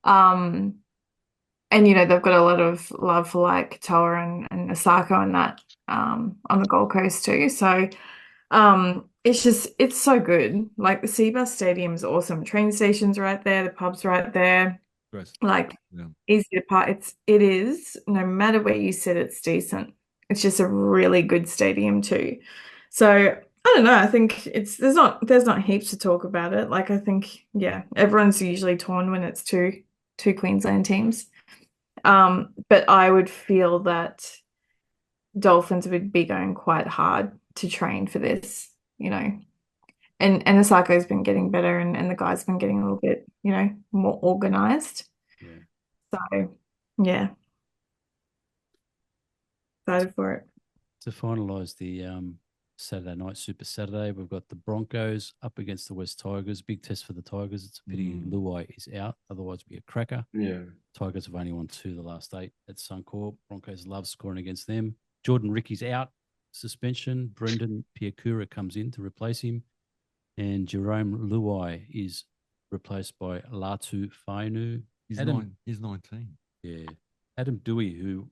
And you know, they've got a lot of love for like Toa and Osaka and that on the Gold Coast too. So it's so good. Like the Seabus Stadium is awesome. Train station's right there, the pub's right there. Right. Like easy to park. It is, no matter where you sit, it's decent. It's just a really good stadium too. So I don't know. I think there's not heaps to talk about it. Like I think, yeah, everyone's usually torn when it's two Queensland teams. But I would feel that Dolphins would be going quite hard to train for this, you know. And the Sarko's been getting better and the guys been getting a little bit, you know, more organised. Yeah. So, yeah. Excited for it. To finalise the Saturday night Super Saturday, we've got the Broncos up against the West Tigers. Big test for the Tigers. It's a pity Luai is out. Otherwise, it'd be a cracker. Yeah. Tigers have only won 2 the last 8 at Suncorp. Broncos love scoring against them. Jordan Ricky's out. Suspension. Brendan Piakura comes in to replace him. And Jerome Luai is replaced by Latu Fainu. He's 19. Yeah. Adam Dewey, who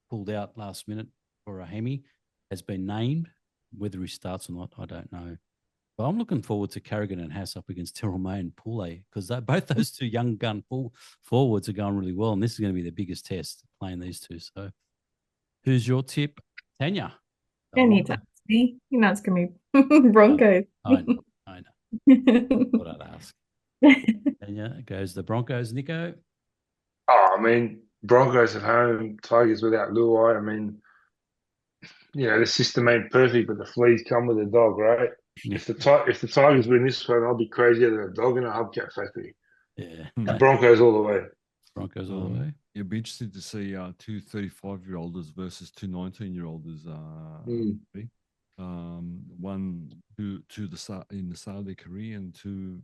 pulled out last minute for a hemi, has been named. Whether he starts or not, I don't know. But I'm looking forward to Carrigan and Haas up against Terrell May and Poulet, because both those 2 young gun forwards are going really well, and this is going to be the biggest test, playing these 2. So who's your tip? Tanya? Anytime. Me. You know it's going to be Broncos. I know. What I'd ask. Tanya goes the Broncos. Nico? Oh, I mean, Broncos at home, Tigers without Luai. I mean, you know, the system ain't perfect, but the fleas come with a dog, right? Yeah. If the Tigers win this one, I'll be crazier than a dog in a hubcap factory. Yeah. The Broncos all the way. Broncos all the way. It'd be interesting to see two 35-year-olders versus two 19-year-olders. One in the start of their career, and two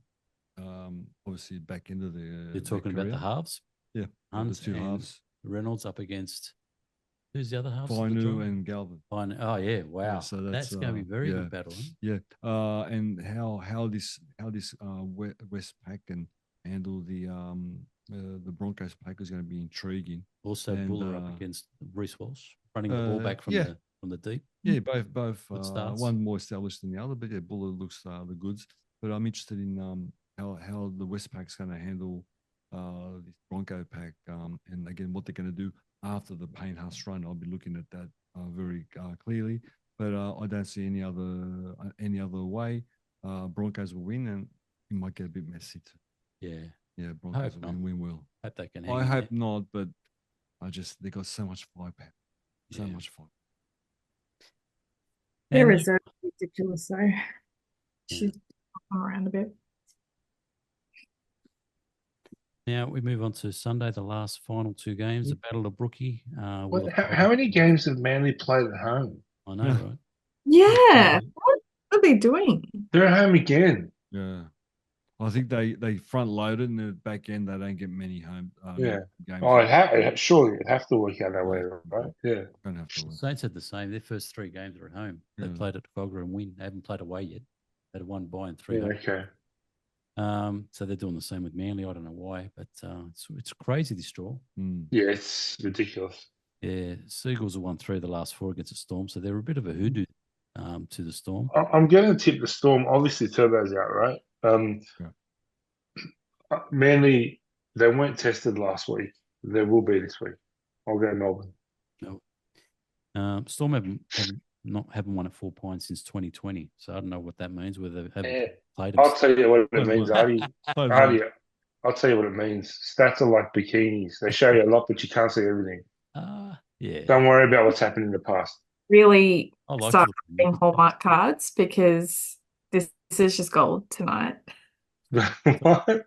obviously back into their. You're talking about the halves? Yeah, Hunt the two and halves. Reynolds up against who's the other halves? Fainu and Galvin. Oh yeah, wow. Yeah, so that's going to be a very good battle. Huh? Yeah, and how this West Pack can handle the Broncos pack is going to be intriguing. Also, Buller up against Reece Walsh, running the ball back from the deep. Yeah, both one more established than the other, but yeah, Buller looks the goods. But I'm interested in how the West Pack's going to handle this Bronco pack, and again what they're going to do after the Payne Haas run. I'll be looking at that very clearly, but I don't see any other way. Broncos will win, and it might get a bit messy too. Yeah, Broncos will win well. Hope they can. I hope not, but they got so much firepower, so much fire. Their reserve is ridiculous, so she's around a bit. Now we move on to Sunday, the last final two games, the Battle of Brookie. How many games have Manly played at home? I know, right? Yeah. What are they doing? They're at home again. Yeah. I think they front loaded in the back end. They don't get many home games. Surely it'd have to work out that way, right? Yeah. Don't have to work. Saints had the same. Their first three games are at home. They played at Cogger and win. They haven't played away yet. They had one bye and three. Okay. So they're doing the same with Manly. I don't know why, but it's crazy, this draw. Yeah, it's ridiculous. Yeah, Seagulls have won 3 of the last 4 against the Storm, so they're a bit of a hoodoo to the Storm. I'm going to tip the Storm. Obviously, Turbo's out, right? Manly, they weren't tested last week. They will be this week. I'll go Melbourne. No. Storm haven't won at 4 points since 2020, so I don't know what that means. Whether they haven't played. I'll tell you what it means, Artie. I'll tell you what it means. Stats are like bikinis. They show you a lot, but you can't see everything. Yeah. Don't worry about what's happened in the past. Really start writing Hallmark cards, because this is just gold tonight. What?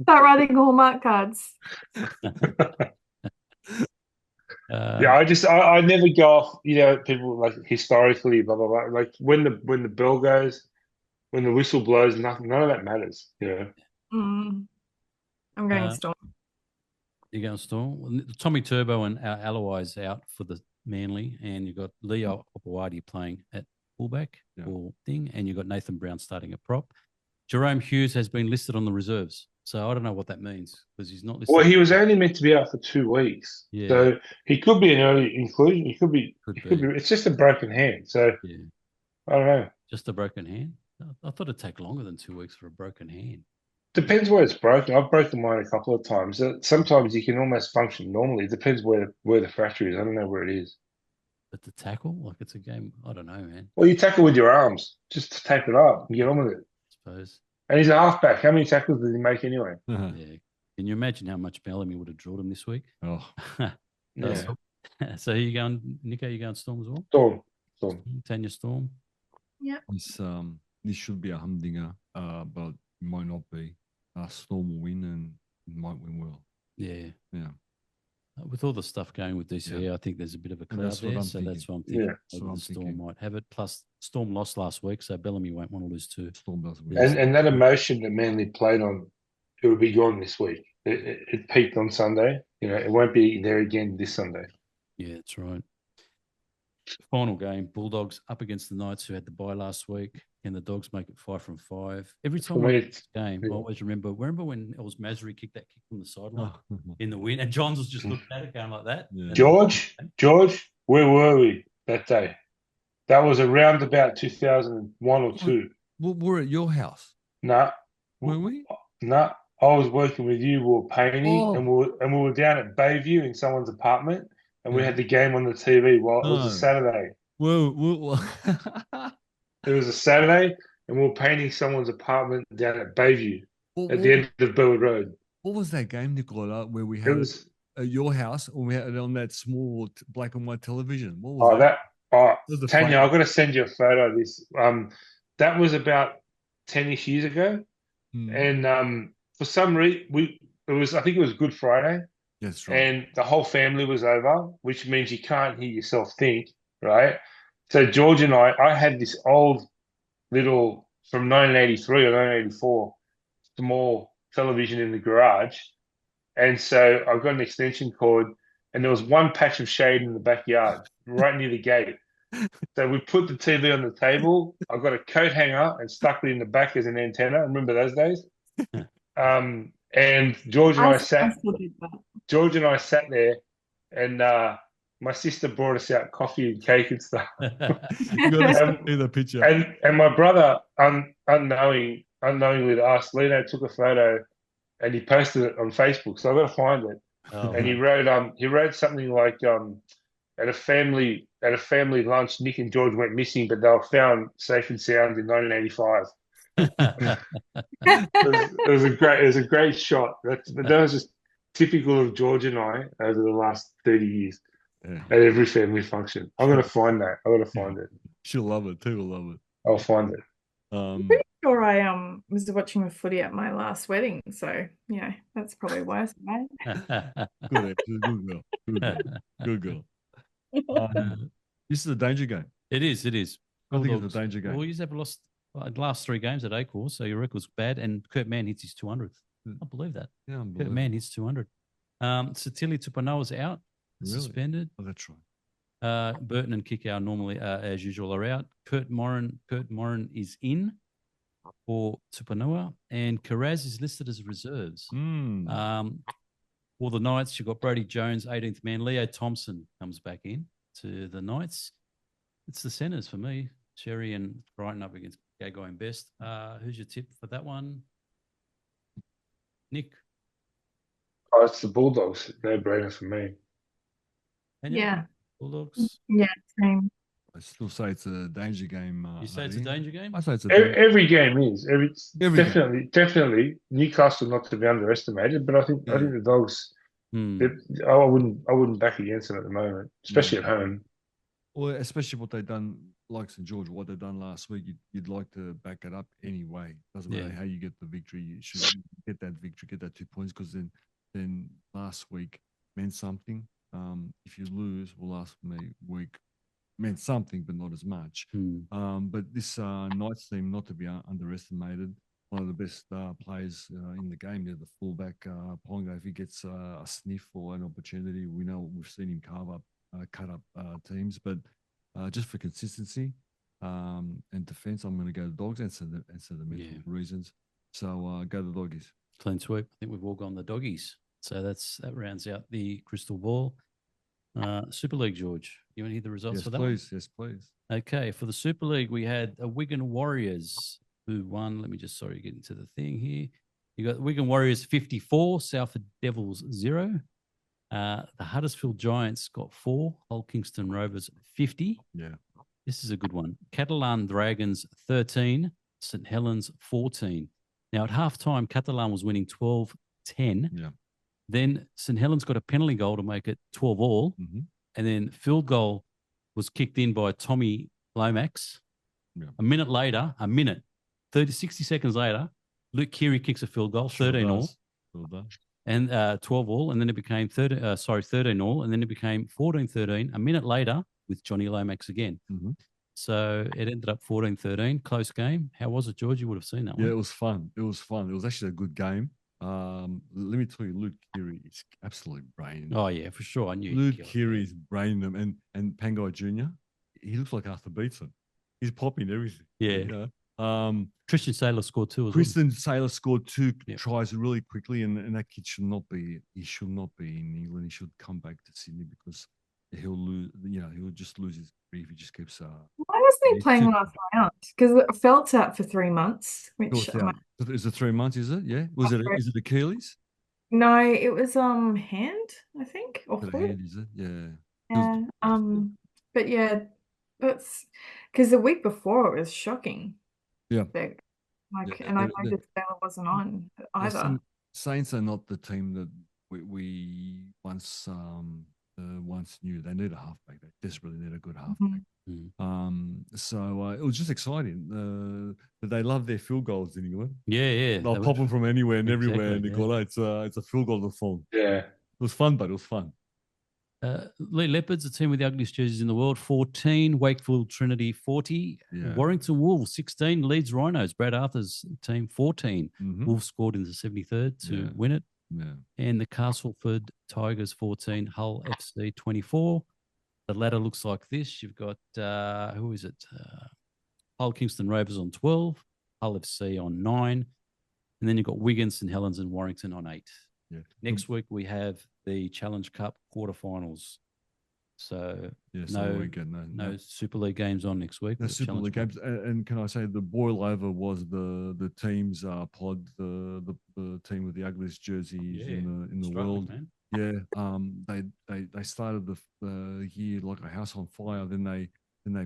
Start writing Hallmark cards. I never go off, people like historically, blah, blah, blah. Like when the bell goes, when the whistle blows, none of that matters. I'm going Storm. You're going Storm? Tommy Turbo and Alawai's out for the Manly, and you've got Leo Opawadi playing at fullback or thing, and you've got Nathan Brown starting at prop. Jerome Hughes has been listed on the reserves, so I don't know what that means, because he's not listed. Well, he was only meant to be out for 2 weeks, so he could be an early inclusion. He could be. It's just a broken hand, so I don't know. Just a broken hand? I thought it'd take longer than 2 weeks for a broken hand. Depends where it's broken. I've broken mine a couple of times. Sometimes you can almost function normally. It depends where the fracture is. I don't know where it is. But the tackle, like it's a game, I don't know, man. Well, you tackle with your arms. Just tape it up and get on with it. I suppose. And he's a halfback. How many tackles did he make anyway? Yeah. Can you imagine how much Bellamy would have drilled him this week? Oh. So you going, Nico, you going Storm as well? Storm. Tanya Storm? Yeah. This should be a humdinger, but it might not be. Storm will win, and might win well. Yeah. Yeah. With all the stuff going with DCE, I think there's a bit of a cloud there. That's what I'm thinking. The Storm might have it. Plus, Storm lost last week, so Bellamy won't want to lose too. Storm doesn't win. And that emotion that Manly played on, it will be gone this week. It peaked on Sunday. It won't be there again this Sunday. Yeah, that's right. Final game, Bulldogs up against the Knights, who had the bye last week. Can the Dogs make it 5 from 5? Every time I watch this game, I always remember when it was Masri kicked that kick from the sideline in the win, and Johns was just looking at it going like that. Yeah. George, where were we that day? That was around about 2001 or 2. We're at your house. Nah. Were we? Nah. I was working with you. We were painting, and we were down at Bayview in someone's apartment, and we had the game on the TV. Well, it was a Saturday. Whoa. It was a Saturday, and we were painting someone's apartment down at Bayview at the end of Bellwood Road. What was that game, Nicola, where we had it at your house, and we had it on that small black and white television? What was that? Tanya, I've got to send you a photo of this. That was about 10-ish years ago. And for some reason, I think it was Good Friday, That's right. and the whole family was over, which means you can't hear yourself think, right? So George and I had this old little from 1983 or 1984 small television in the garage, and so I got an extension cord, and there was one patch of shade in the backyard, right near the gate. So we put the TV on the table. I got a coat hanger and stuck it in the back as an antenna. Remember those days? And I still did that. George and I sat there, and my sister brought us out coffee and cake and stuff. You got to see the picture. And my brother, unknowingly to us, Lino took a photo and he posted it on Facebook. So I got to find it. Oh, And he wrote something like at a family lunch, Nick and George went missing, but they were found safe and sound in 1985. It was a great shot. That was just typical of George and I over the last 30 years at every family function. I'm going to find that. I'm going to find it. She'll love it too. Will love it. I'll find it. I'm pretty sure I was watching the footy at my last wedding, so yeah, that's probably worse, right? Good girl. Good girl. This is a danger game. It is. I think it's a danger game. Well, you have lost the last 3 games at Acorn, so your record's bad. And Kurt Mann hits his 200th. I believe that. Yeah, Kurt Mann hits 200. Satili Tupanoa's out, suspended. Oh, that's right. Burton and Kickow normally, as usual, are out. Kurt Morin is in for Tupanoa, and Carraz is listed as reserves. For the Knights, you've got Brody Jones, 18th man. Leo Thompson comes back in to the Knights. It's the centres for me. Cherry and Brighton up against Gagai and Best. Who's your tip for that one? Nick? Oh, it's the Bulldogs. No-brainer for me. Yeah. Bulldogs? Yeah, same. I still say it's a danger game. You say it's a danger game? I say it's a danger game. Every game is. Every Definitely. Newcastle not to be underestimated, but I think the Dogs. I wouldn't back against them at the moment, especially at home. Well, especially what they've done, like St George, what they've done last week, you'd like to back it up anyway. Doesn't matter how you get the victory. You should get that victory, get that 2 points, because then last week meant something. If you lose, last week meant something, but not as much. But this Knights team, not to be underestimated, one of the best players in the game. The fullback Ponga, if he gets a sniff or an opportunity, we know we've seen him cut up teams. But just for consistency and defense, I'm going to go the Dogs and sentimental reasons. So go the Doggies. Clean sweep. I think we've all gone the Doggies. So that rounds out the crystal ball. Super League, George. You want to hear the results for that? Yes, please. Okay, for the Super League, we had a Wigan Warriors who won. Let me just, get into the thing here. You got Wigan Warriors 54, Salford Devils 0. The Huddersfield Giants got 4, Hull Kingston Rovers 50. Yeah. This is a good one. Catalan Dragons 13, St Helens 14. Now, at halftime, Catalan was winning 12-10. Yeah. Then St Helens got a penalty goal to make it 12-all. And then field goal was kicked in by Tommy Lomax. Yeah. A minute later, 60 seconds later, Luke Keary kicks a field goal, 13-all. And 12-all. And then it became 13-all. And then it became 14-13 a minute later with Johnny Lomax again. So it ended up 14-13, close game. How was it, George? You would have seen that one. Yeah, it was fun. It was actually a good game. Let me tell you, Luke Keary is absolutely braining them. Oh, yeah, for sure. I knew Luke Keary is braining them. And Pangai Jr., he looks like Arthur Beetson. He's popping everything. Yeah. You know? Christian Saylor scored 2 as well. Christian Saylor scored 2 tries really quickly, and that kid should not be in England. He should come back to Sydney because he'll lose. He'll just lose his grief if he just keeps. Why wasn't he playing last round? Because Felt's out for 3 months. Which is it 3 months? Is it? Yeah. Is it Achilles? No, it was hand, I think, or foot. Hand, is it? Yeah. Yeah. But yeah, that's because the week before it was shocking. Yeah. And I know that Taylor wasn't on either. Saints are not the team that we once once new. They need a halfback. They desperately need a good halfback. Mhm. It was just exciting. But they love their field goals in England. Yeah. They'll pop them from anywhere and everywhere. Exactly, Nicola, it's a field goal to phone. Yeah. It was fun, but it was fun. Lee Leopards, the team with the ugliest jerseys in the world, 14. Wakefield Trinity, 40. Yeah. Warrington Wolves, 16. Leeds Rhinos, Brad Arthur's team, 14. Mhm. Wolves scored in the 73rd to Yeah. win it. Yeah. And the Castleford Tigers, 14. Hull FC, 24. The ladder looks like this. You've got, who is it? Hull Kingston Rovers on 12. Hull FC on 9. And then you've got Wigan, St Helens and Warrington on 8. Yeah. Next week, we have the Challenge Cup quarterfinals. So no Super League games on next week. No Super League games. And can I say the boil over was the team's pod, the team with the ugliest jerseys in the world. Man. Yeah. They started the year like a house on fire. Then they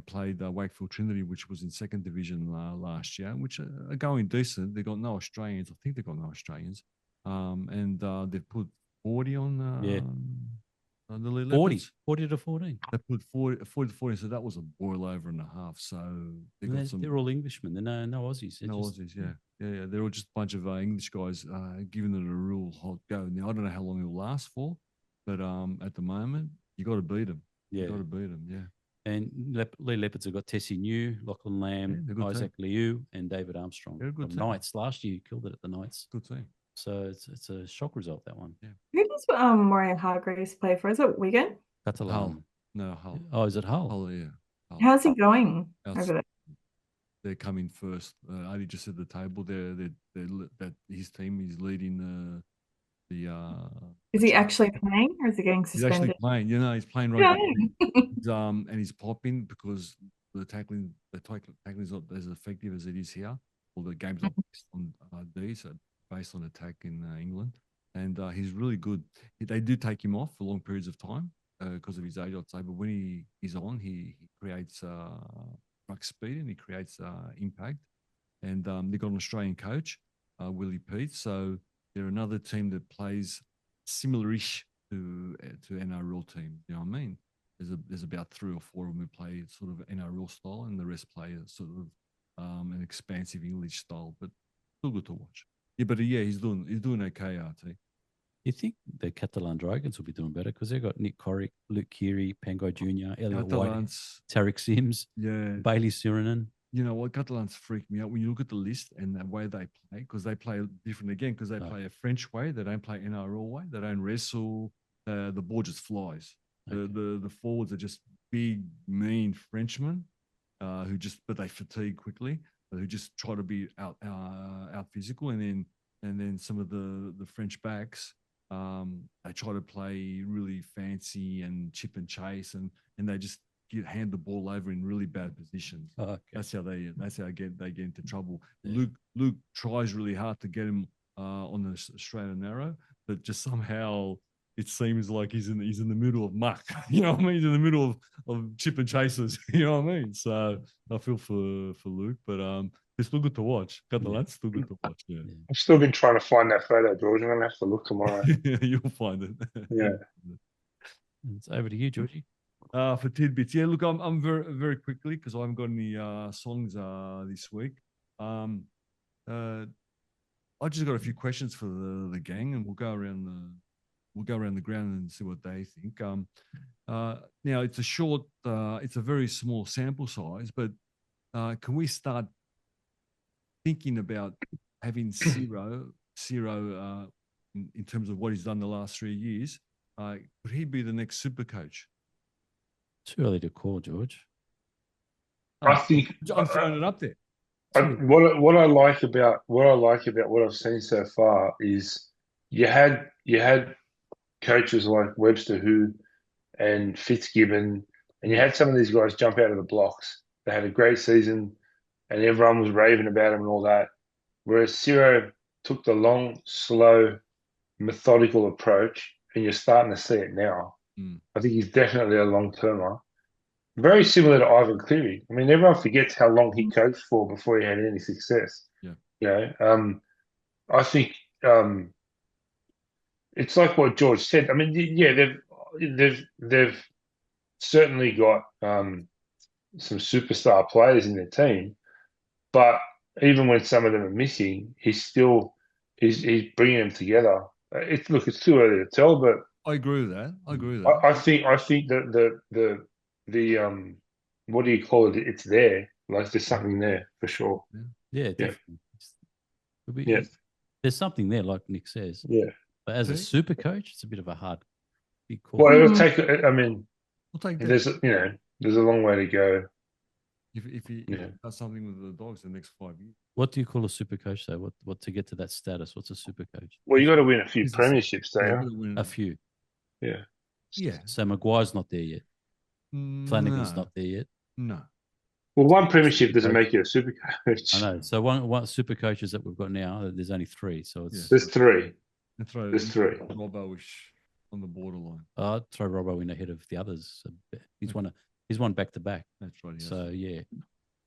played Wakefield Trinity, which was in second division last year, which are going decent. They got no Australians. I think they got no Australians. And they've put 40 on the Lee Leopards. 40 to 14. They put 40 to 14, so that was a boil over and a half. So they're all Englishmen. They're no Aussies. Aussies, yeah. They're all just a bunch of English guys giving it a real hot go. Now, I don't know how long it'll last for, but at the moment, you got to beat them. Yeah. You got to beat them, yeah. And Lee Leopards have got Tessie New, Lachlan Lamb, Isaac Liu, and David Armstrong. They're a good team. Knights. Last year, you killed it at the Knights. Good team. So it's a shock result, that one. Yeah. Who does Maureen Hargreaves play for? Is it Wigan? Catalan. No, Hull. Oh, is it Hull? Hull, yeah. Hull. How's he going over there? They're coming first. Ali just at the table. That his team is leading the. Is he actually playing, or is he getting He's suspended? actually playing. He's playing right now. And he's popping because the tackling is not as effective as it is here. All the games are based on D, so based on attack in England, and he's really good. They do take him off for long periods of time because of his age, I'd say. But when he's on, he creates ruck speed and he creates impact. And they've got an Australian coach, Willie Pete. So they're another team that plays similar-ish to NRL team. You know what I mean? There's about 3 or 4 of them who play sort of NRL style, and the rest play a sort of an expansive English style, but still good to watch. Yeah, but he's doing okay, RT. You think the Catalan Dragons will be doing better because they've got Nick Corrick, Luke Keary, Pangai Jr., Elliot White, Tarek Sims, Bailey Sirenen. You know what? Catalans freak me out when you look at the list and the way they play, because they play different again, because they play a French way. They don't play NRL way. They don't wrestle. The ball just flies. Okay. The forwards are just big, mean Frenchmen but they fatigue quickly. Who just try to be out physical, and then some of the French backs, they try to play really fancy and chip and chase, and they just hand the ball over in really bad positions. Okay. That's how they get into trouble. Yeah. Luke tries really hard to get him on the straight and narrow, but just somehow it seems like he's in the middle of muck. You know what I mean? He's in the middle of chip and chasers. You know what I mean? So I feel for Luke, but it's still good to watch. Catalan's still good to watch. Yeah. I've still been trying to find that photo, George. I'm gonna have to look tomorrow. You'll find it. Yeah. It's over to you, Georgie. For tidbits, yeah. Look, I'm very very quickly, because I haven't got any songs this week. I just got a few questions for the gang, and we'll go around the ground and see what they think. Now it's it's a very small sample size, but can we start thinking about having Ciro in terms of what he's done the last 3 years? Could he be the next super coach? Too early to call, George. I think I'm throwing it up there. What I like about what I've seen so far is you had coaches like Webster and Fitzgibbon, and you had some of these guys jump out of the blocks. They had a great season, and everyone was raving about him and all that. Whereas Ciro took the long, slow, methodical approach, and you're starting to see it now. I think he's definitely a long-termer. Very similar to Ivan Cleary. I mean, everyone forgets how long he coached for before he had any success. Yeah. You know, I think it's like what George said. I mean, yeah, they've certainly got some superstar players in their team, but even when some of them are missing, he's bringing them together. It's too early to tell, but I agree with that. I agree with that. I think that the what do you call it? It's there. Like there's something there for sure. Yeah, definitely. Yeah. There's something there, like Nick says. Yeah. But as a super coach, it's a bit of a hard big call. Well, it'll take. I mean, we'll take that. There's a long way to go. If he does something with the Dogs the next 5 years. What do you call a super coach, though? What to get to that status? What's a super coach? Well, you got to win a few premierships, don't you? A few. Yeah. Yeah. So Maguire's not there yet. Flanagan's not there yet. No. Well, one premiership doesn't make you a super coach. I know. So one super coaches that we've got now, there's only 3. So it's there's 3. There's 3. Robbo is on the borderline. I'd throw Robbo in ahead of the others. He's won back to back. That's right. Yes. So yeah.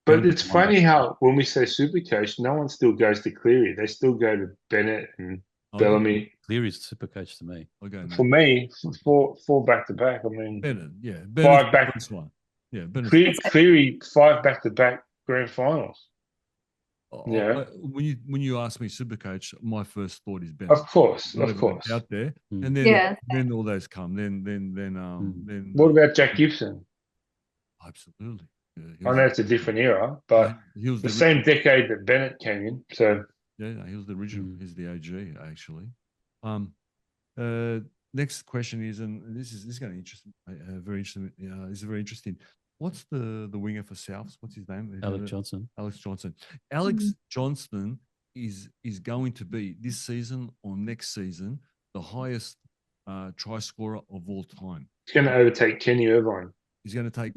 But it's funny how when we say super coach, no one still goes to Cleary. They still go to Bennett and Bellamy. Cleary's super coach to me. For me, four back to back. I mean, Bennett, yeah. 5 back. Yeah, Cleary 5 back to back grand finals. Yeah. When you ask me super coach, my first thought is Bennett. Of course. Out there, and then all those come. Then what about Jack Gibson? Absolutely. I know it's a different era, but he was the same decade that Bennett came in. So he was the original. He's the OG actually. Next question is, and this is going to interest very interesting. This is very interesting. What's the winger for Souths? What's his name? Alex Johnson. Alex Johnson is going to be this season or next season the highest try scorer of all time. He's going to overtake Kenny Irvine. He's going to take.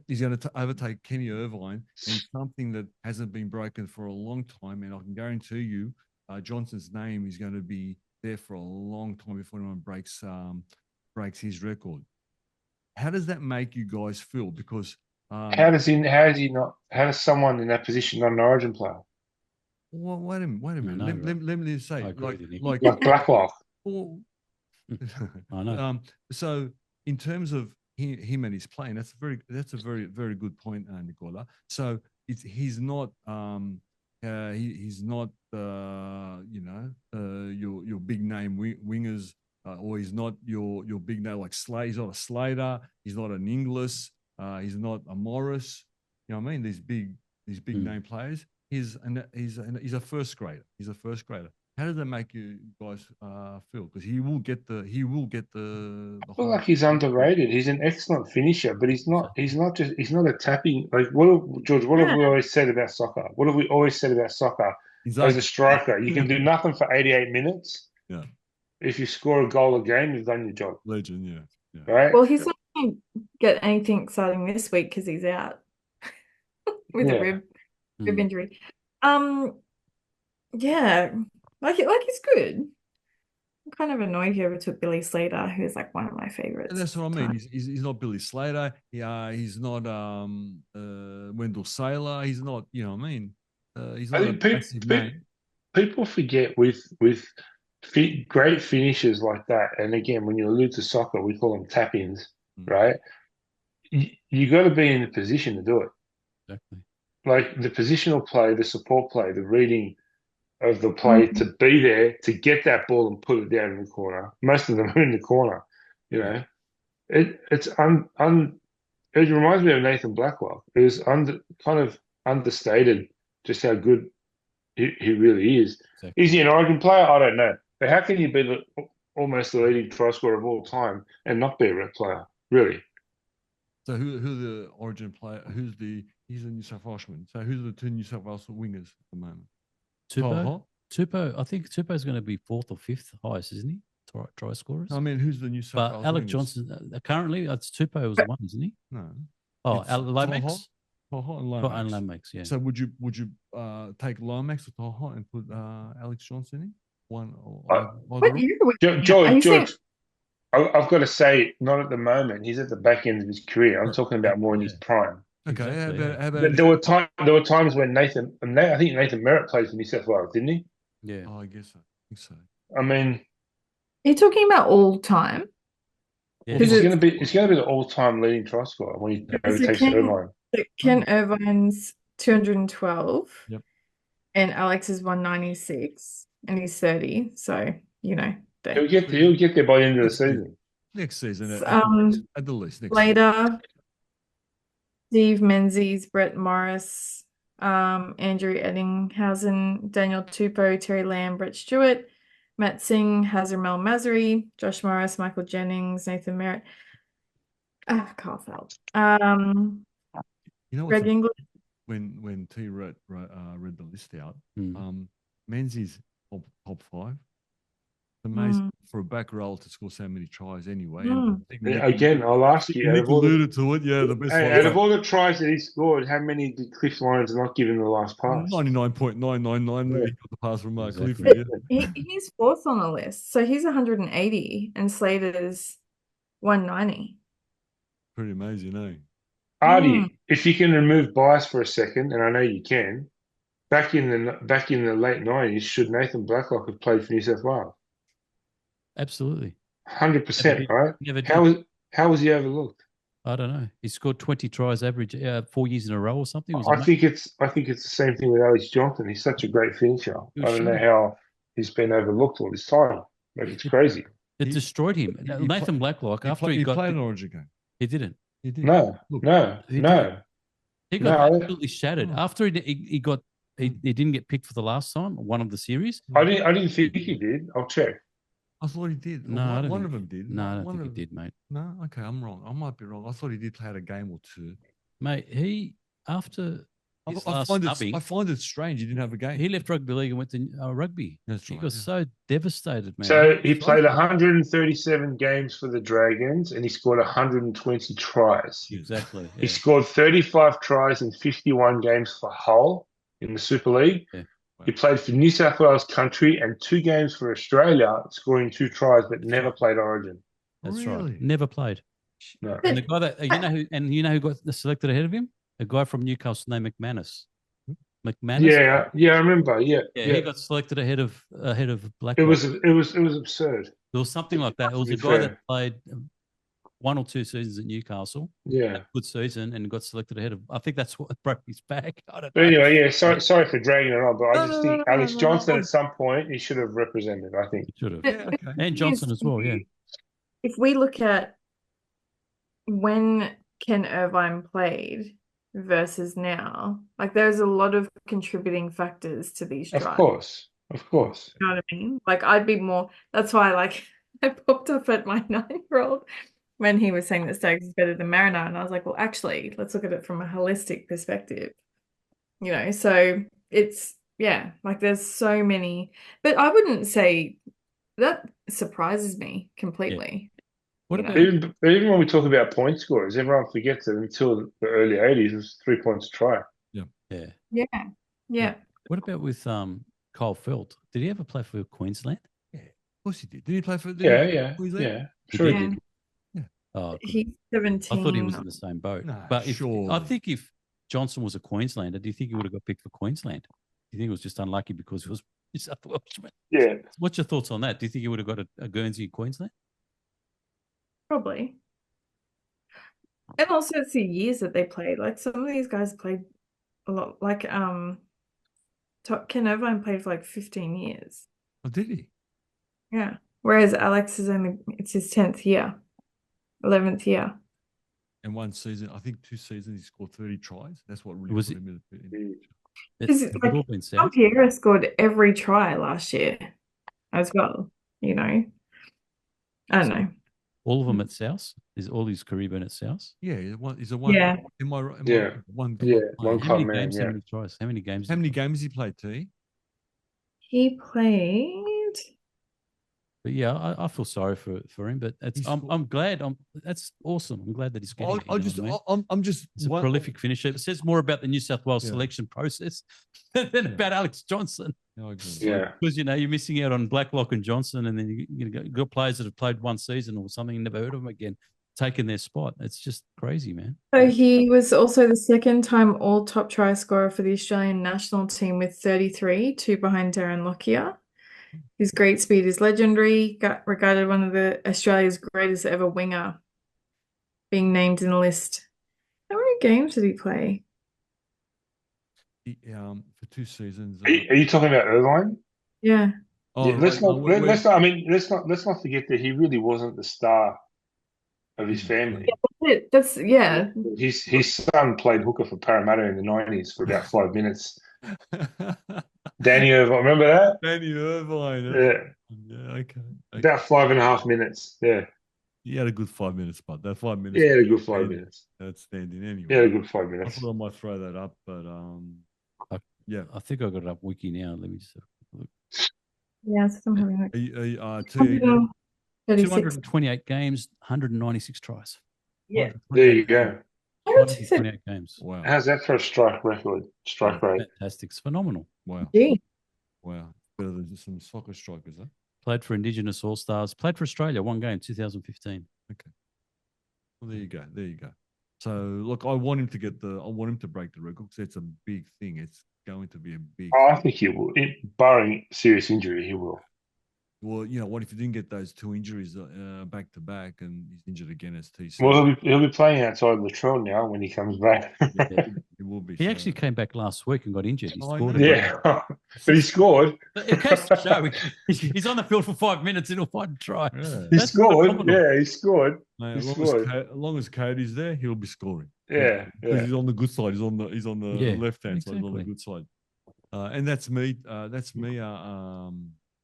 He's going to overtake Kenny Irvine, and something that hasn't been broken for a long time. And I can guarantee you, Johnson's name is going to be there for a long time before anyone breaks his record. How does that make you guys feel? Because how does someone in that position not an Origin player? Well, wait a minute. Let me say, like Blacklock. I know. So in terms of him and his playing, that's a very very good point, Nicola. So he's not he's not your big name wingers, or he's not your big name like Slade. He's not a Slater. He's not an Inglis. He's not a Morris. You know what I mean? These big name players. He's a first grader. He's a first grader. How does that make you guys feel? Because he will get the. I feel like he's underrated. He's an excellent finisher, but he's not a tapping. Like George? What have we always said about soccer? What have we always said about soccer? As a striker, you can do nothing for 88 minutes. Yeah. If you score a goal a game, you've done your job. Legend, yeah. Right. Well, he's not going to get anything exciting this week because he's out with a rib injury. Yeah. Like he's good. I'm kind of annoyed whoever took Billy Slater, who's like one of my favorites. And that's what I mean. He's not Billy Slater. He's not Wendell Saylor. He's not. You know what I mean? He's not a massive name. People forget with great finishes like that. And again, when you allude to soccer, we call them tap-ins, right? You got to be in the position to do it. Exactly. Like the positional play, the support play, the reading of the play to be there to get that ball and put it down in the corner. Most of them are in the corner. You know, it reminds me of Nathan Blacklock. It was kind of understated just how good he really is. Exactly. Is he an Origin player? I don't know. But how can you be almost the leading try scorer of all time and not be a rep player? Really? So who the Origin player? He's a New South Welshman. So who's the 2 New South Wales wingers at the moment? Tupou, I think Tupou's going to be 4th or 5th highest, isn't he? Try scorers. I mean, who's the New South Wales? But Alex Johnson, currently, Tupou was the one, isn't he? No. Oh, Lomax? And Lomax, yeah. So would you take Lomax or Toho and put Alex Johnson in? One or George, I've got to say, not at the moment. He's at the back end of his career. I'm talking about more in his prime. Okay, exactly, how about there were times when I think Nathan Merritt played for New South Wales, didn't he? Yeah. Oh, I guess so. I think so. I mean, are you talking about all time? Yeah. Because It's going to be the all-time leading try scorer when he overtakes Irvine. Ken Irvine's 212. Yep. And Alex is 196, and he's 30. So, He'll get there by the end of the season. Next season, at the least. Next later, Steve Menzies, Brett Morris, Andrew Eddinghausen, Daniel Tupou, Terry Lamb, Brett Stewart, Matt Singh, Hazarmel Mazari, Josh Morris, Michael Jennings, Nathan Merritt, Carl Feld. Greg England. When T read the list out, Menzies top 5. Amazing for a back row to score so many tries anyway. Again, I'll ask you. Nick alluded to it. Yeah, the best. Out of all the tries that he scored, how many did Cliff Lyons not give him the last pass? 99.999. He got the pass from Mark Cliff. He's fourth on the list, so he's 180, and Slater's 190. Pretty amazing, eh? Artie, if you can remove bias for a second, and I know you can, back in the late 90s, should Nathan Blacklock have played for New South Wales? Absolutely. 100%, right? Never did. How was he overlooked? I don't know. He scored 20 tries average 4 years in a row or something. I think it's the same thing with Alex Johnson. He's such a great finisher. I don't know how he's been overlooked all this time. Like, it's crazy. It destroyed him. Nathan Blacklock, after he played an Origin game. He didn't. He did. No. He got absolutely shattered. After he didn't get picked for the last time, one of the series. I didn't think he did. I'll check. I thought he did. No, one of them did. No, I don't think he did, mate. No, okay, I'm wrong. I might be wrong. I thought he did play a game or two. Mate, I find it strange he didn't have a game. He left rugby league and went to rugby. He got so devastated, man. So he played 137 games for the Dragons and he scored 120 tries. Exactly. Yeah. He scored 35 tries in 51 games for Hull in the Super League. Yeah. Wow. He played for New South Wales country and 2 games for Australia, scoring 2 tries, but never played Origin. That's right. Never played. No. And the guy that you know who got selected ahead of him? A guy from Newcastle named McManus. Yeah, I remember. Yeah, he got selected ahead of Blacklock. It was absurd. There was something like that. It was a guy that played 1 or 2 seasons at Newcastle. Yeah, had a good season and got selected ahead of. I think that's what broke his back. I don't know. Anyway, yeah. Sorry for dragging it on, but I just think Alex Johnson at some point he should have represented. I think he should have. Yeah, okay. And Johnson as well. Yeah. If we look at when Ken Irvine played versus now, like there's a lot of contributing factors to these tries. Of course. You know what I mean? Like I'd be more. That's why, like, I popped up at my 9-year-old when he was saying that Stokes is better than Mariner, and I was like, well, actually, let's look at it from a holistic perspective. So it's like there's so many, but I wouldn't say that surprises me completely. What about even when we talk about point scorers, everyone forgets that until the early 80s, it was 3 points a try. Yeah. What about with Kyle Felt? Did he ever play for Queensland? Yeah, of course he did. Did he play for? Queensland? Yeah. Sure he did. Yeah. Oh, he's 17. I thought he was in the same boat. No, but I think if Johnson was a Queenslander, do you think he would have got picked for Queensland? Do you think it was just unlucky because it was New South Welshman? Yeah. What's your thoughts on that? Do you think he would have got a Guernsey in Queensland? Probably. And also it's the years that they played. Like some of these guys played a lot. Like Ken Irvine played for like 15 years. Oh, did he? Yeah. Whereas Alex it's his 10th year, 11th year. And one season, I think 2 seasons, he scored 30 tries. That's what really Was put it? him in Like, Tom Pierre scored every try last year as well. I don't know. All of them at South? Is all his career been at South? Yeah, he's a one. Yeah. One How many club man. games? How many tries? How many games? How many games he played, T? He played. But yeah, I feel sorry for him. But I'm glad. That's awesome. I'm glad that he's getting. I'm just. It's a prolific finisher. It says more about the New South Wales selection process than about Alex Johnson. Yeah, because you're missing out on Blacklock and Johnson, and then you got players that have played 1 season or something and never heard of them again, taking their spot. It's just crazy, man. So he was also the 2nd-time all-top try scorer for the Australian national team with 33, 2 behind Darren Lockyer. His great speed is legendary, regarded one of Australia's greatest ever winger, being named in the list. How many games did he play? For 2 seasons. Are you talking about Irvine? Yeah. Oh, Yeah, right. let's No, not. Let's not. I mean, let's not forget that he really wasn't the star of his family. That's yeah. His son played hooker for Parramatta in the 90s for about 5 minutes. Danny Irvine, remember that? Danny Irvine. Yeah, Yeah, okay. about 5.5 minutes. Yeah, He had a good 5 minutes, but that 5 minutes. yeah, a good 5 minutes. Outstanding anyway. Yeah, a good five I minutes. thought I might throw that up, but yeah. I think I got it up wiki now. Let me just have a look. Yeah, so I'm having like T, 36. 228 games, 196 tries. Yeah. There you go. 128 games. Wow. How's that for a strike record? Strike rate. Fantastic. It's phenomenal. Wow. Gee. Wow. Better than some soccer strikers, huh? Played for Indigenous All Stars. Played for Australia. One game, 2015. Okay. Well, there you go. There you go. So look, I want him to break the record because it's a big thing. It's going to be a big Oh, I think he will. Barring serious injury, he will. Well, what if he didn't get those 2 injuries back to back and he's injured again as TC? Well, he'll be playing outside Latrell now when he comes back. He will be. He actually came back last week and got injured. He Oh, I scored. know. Yeah, but he scored. In case to show, he's on the field for 5 minutes and he'll find a try. Yeah. He That's scored. phenomenal. Yeah, he scored. Mate, He as scored. long as Cody's there, he'll be scoring. Yeah, Because yeah. he's on the good side. He's on the Yeah, left hand side. He's on the exactly. good side. And that's me.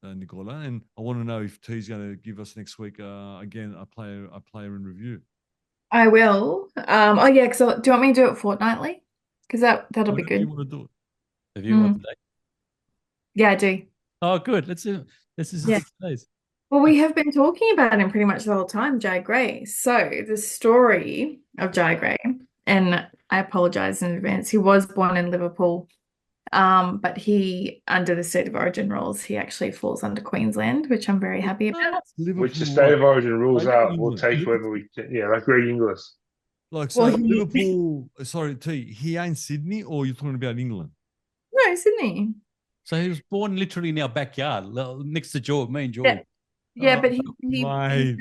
Nicola. And I want to know if T's going to give us next week again a player in review. I will. Oh yeah, because do you want me to do it fortnightly? Because that'll be Whatever good. you want to do it. Have you got today? Yeah, I do. Oh, good. Let's do. This is Yeah. today's. Well, we have been talking about him pretty much the whole time, Jye Gray. So the story of Jye Gray, and I apologize in advance. He was born in Liverpool, but he, under the state of origin rules, he actually falls under Queensland, which I'm very happy about. Which the state of origin rules Like are, we'll England. take whoever we can. Yeah, like Greg Inglis. Like, so Well, Liverpool, sorry, T, he ain't Sydney, or you're talking about England? No, Sydney. So he was born literally in our backyard, next to George, me and George. Yeah, Oh, but he mate.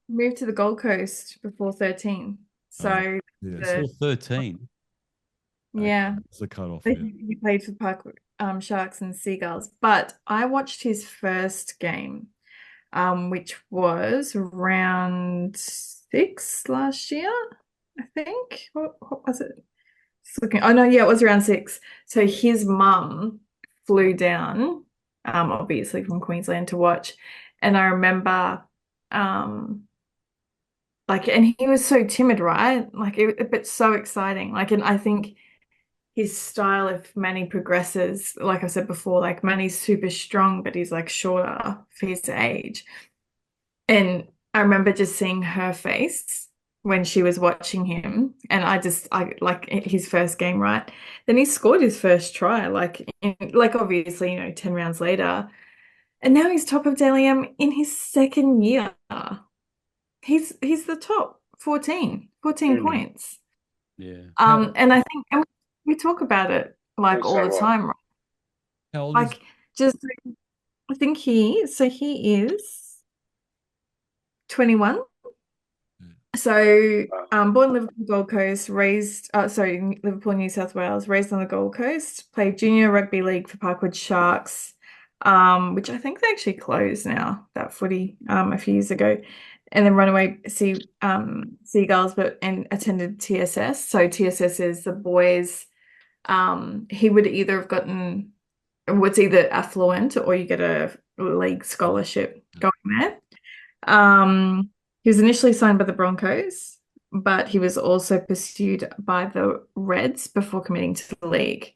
moved to the Gold Coast before 13. So Yeah. Still 13. yeah, It's the cutoff. but Yeah. he played for Park Sharks and Seagulls. But I watched his first game, which was round 6 last year, I think. What was it? Just looking. Oh no, yeah, it was round 6. So his mum flew down, obviously from Queensland to watch, and I remember, and he was so timid, right? But so exciting. And I think his style, if Manny progresses, like I said before, like Manny's super strong, but he's like shorter for his age. And I remember just seeing her face when she was watching him, and I like his first game, right? Then he scored his first try, obviously, 10 rounds later. And now he's top of Dally M in his second year. He's the top 14 points. Yeah. And I think, and we talk about it like all the time, right? How old is Like just I think he is 21. So born Liverpool Gold Coast, Liverpool, New South Wales, raised on the Gold Coast, played junior rugby league for Parkwood Sharks, which I think they actually closed now, that footy, a few years ago, and then Runaway Seagulls, and attended TSS. So TSS is the boys. He would either have gotten, what's either affluent or you get a league scholarship going there. He was initially signed by the Broncos, but he was also pursued by the Reds before committing to the league.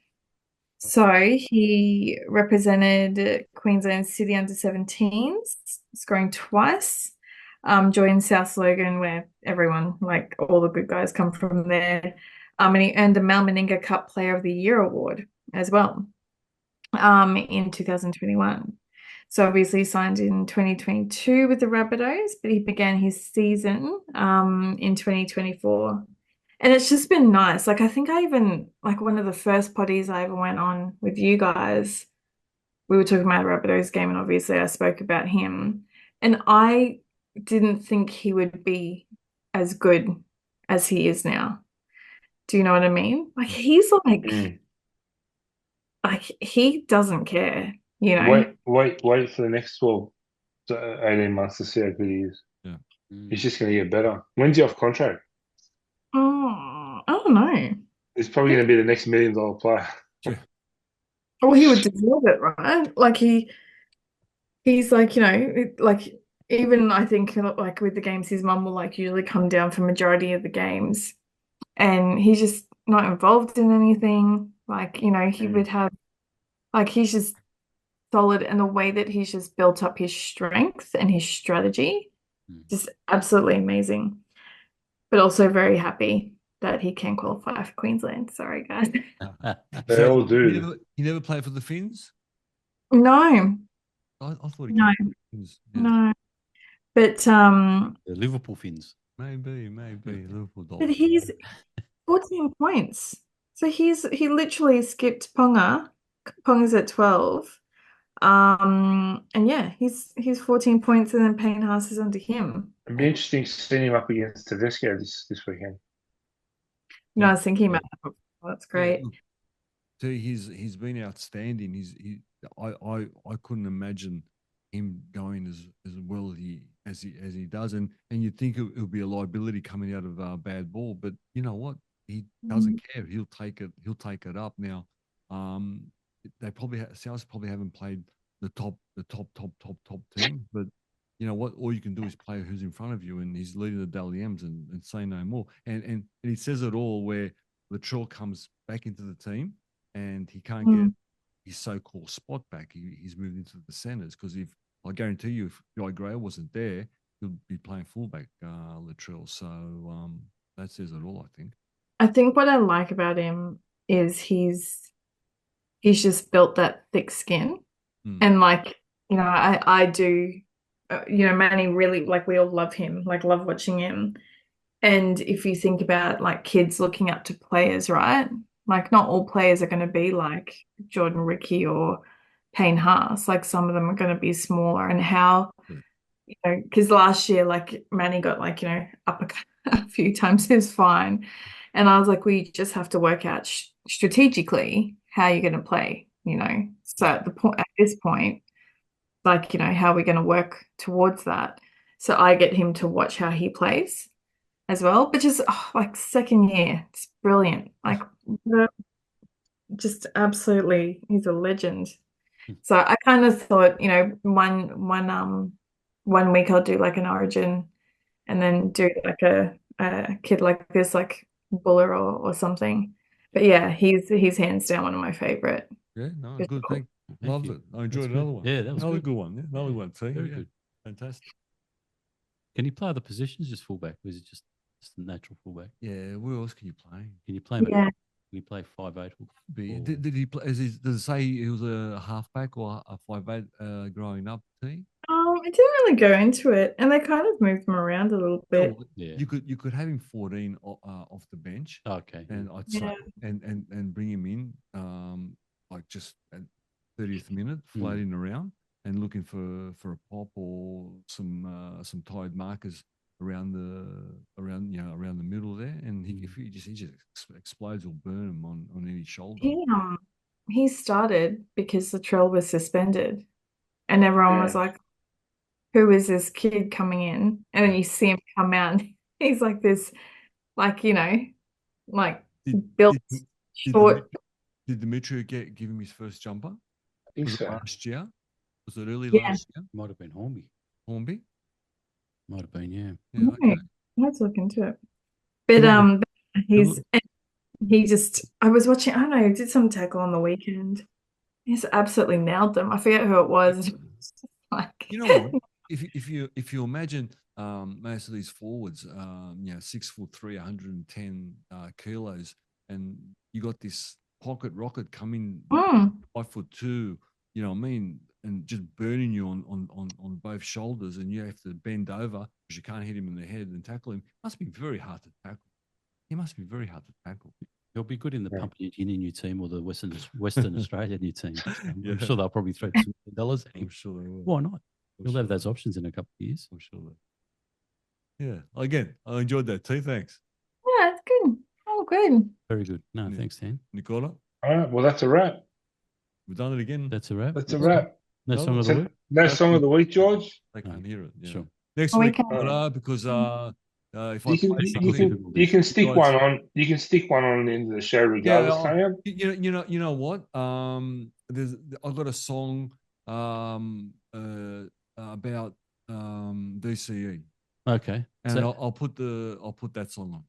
So he represented Queensland City under-17s, scoring twice, joined South Logan, where everyone, like all the good guys, come from there. And he earned the Mal Meninga Cup Player of the Year award as well in 2021. So obviously he signed in 2022 with the Rabbitohs, but he began his season in 2024. And it's just been nice. I think I even, one of the first potties I ever went on with you guys, we were talking about the Rabbitohs game, and obviously I spoke about him, and I didn't think he would be as good as he is now. Do you know what I mean? Like he's like he doesn't care, you know. Wait for the next 12 to 18 months to see how good he is. Yeah. He's just going to get better. When's he off contract? Oh, I don't know. He's probably going to be the next $1 million player. Well, he would deserve it, right? Like he's like, you know, like even I think like with the games, his mum will like usually come down for majority of the games, and he's just not involved in anything. Like, you know, he would have like he's just solid, and the way that he's just built up his strength and his strategy, just absolutely amazing. But also very happy that he can qualify for Queensland. Sorry, guys. They all do. He never played for the Finns? No, I thought he No. came from the Finns. Yeah. no. But The Liverpool Finns. Maybe Liverpool but Dolphins. he's 14 points. So he literally skipped Ponga. Ponga's at 12. And yeah, he's 14 points, and then Payne Haas is under him. It'd be interesting seeing him up against Tedesco this weekend. You know, I was thinking about that. Oh, that's great. Look, so he's been outstanding. I couldn't imagine him going as well as he does, and you'd think it'll be a liability coming out of bad ball, but you know what? He doesn't care. He'll take it up now. They probably South probably haven't played the top team, but you know what? All you can do is play who's in front of you, and he's leading the Dally M's and say no more. And he says it all where Latrell comes back into the team and he can't get his so-called spot back. He's moved into the centres because I guarantee you, if Jye Gray wasn't there, he'll be playing fullback, Latrell. So that says it all, I think. I think what I like about him is he's just built that thick skin, and like, you know, I do, you know, Manny really, like, we all love him, like love watching him. And if you think about like kids looking up to players, right? Like not all players are going to be like Jordan Ricky or Payne Haas. Like some of them are going to be smaller, and how, you know, because last year, like Manny got like, you know, uppercut a few times, is fine. And I was like, we just have to work out strategically how you're going to play, you know. So at this point, like, you know, how are we going to work towards that? So I get him to watch how he plays as well, but just like second year, it's brilliant. Like just absolutely, he's a legend. So I kind of thought, you know, one week I'll do like an Origin, and then do like a kid like this, like Buller or something. But yeah, he's hands down one of my favorite. Yeah, no, good thing. Loved it. I enjoyed another one. Yeah, that was another good. good one. Yeah, another one. See, Very good. Fantastic. Can he play other positions, just fullback, or is it just a natural fullback? Yeah, where else can you play? Can you play? Yeah. Can you play 5'8"? Did he play? Does it say he was a halfback or a 5'8" growing up? See, I didn't really go into it, and they kind of moved him around a little bit. Yeah. You could have him 14 off the bench. Okay. And I'd say and bring him in like just at 30th minute, floating around and looking for a pop or some tied markers around the middle there, and if he just explodes or burn him on any shoulder. He started because Latrell was suspended, and everyone was like, who is this kid coming in? And then you see him come out, and he's like this, like, you know, like built short. Did Dimitri give him his first jumper? I think so. Last year? Was it early Yeah. last year? Might have been Hornby. Hornby? Might have been, yeah. Yeah, okay. Let's look into it. But he just, I was watching, I don't know, he did some tackle on the weekend. He's absolutely nailed them. I forget who it was. Like, you know what? If you imagine most of these forwards, 6'3", 110 kilos, and you got this pocket rocket coming 5'2", you know what I mean, and just burning you on both shoulders, and you have to bend over because you can't hit him in the head and tackle him. It must be very hard to tackle. He must be very hard to tackle. He'll be good in the Yeah. Papua New Guinea new team or the Western Australia new team. I'm Yeah. sure they'll probably throw $2 million at I'm him. sure they will. Why not? I'm He'll sure have they those will. options in a couple of years. I'm sure that. Yeah. Again, I enjoyed that too. Thanks, Yeah, it's good. Oh, good. Very good. No, Yeah. thanks, Dan. Nicola. All right. Well, that's a wrap. We've done it again. That's a wrap. That's a wrap. No No, song of the So, week? no song of the week, George. They No. can't hear it. Yeah. Sure. Next Oh, we week, can. because if I You can play you something, can you can stick guys- one on. You can stick one on the end of the show, regardless. Can't you? you know what? I've got a song about DCE, Okay. and So, I'll put that song on.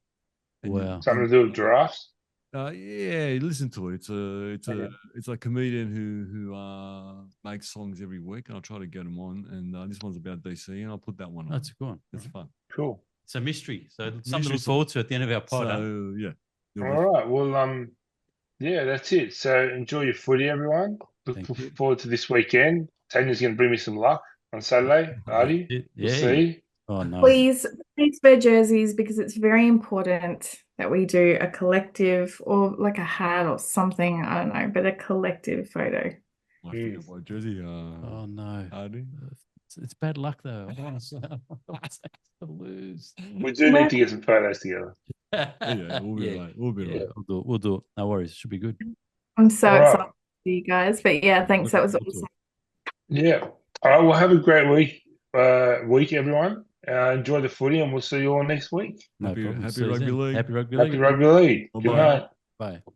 And wow. Something to do with giraffes. Yeah, listen to it. It's a comedian who makes songs every week, and I'll try to get them on. And this one's about DC, and I'll put that one on. That's a good one. It's fun. Cool. It's a mystery. So something to Mystery look forward to at the end of our pod. huh? So yeah. All right. Well, yeah, that's it. So enjoy your footy, everyone. Thank Look you. forward to this weekend. Tanya's going to bring me some luck on Saturday. Artie, It- we'll yeah. see. Oh, no. Please wear jerseys because it's very important that we do a collective or like a hat or something. I don't know, but a collective photo. I forget my jersey. Oh, no. Artie. It's bad luck, though. I don't want to lose. We do need to get some photos together. Yeah, we'll be Yeah. right. We'll be Yeah, right. we'll do it. No worries. Should be good. I'm so All right. excited for you guys. But yeah, thanks. That was Looking awesome. forward to Yeah. All right. Well, have a great week, everyone. Enjoy the footy, and we'll see you all next week. No Happy- problem. happy See you Rugby then. League. Happy Rugby League. Happy Rugby League. Good Bye-bye. night. Bye.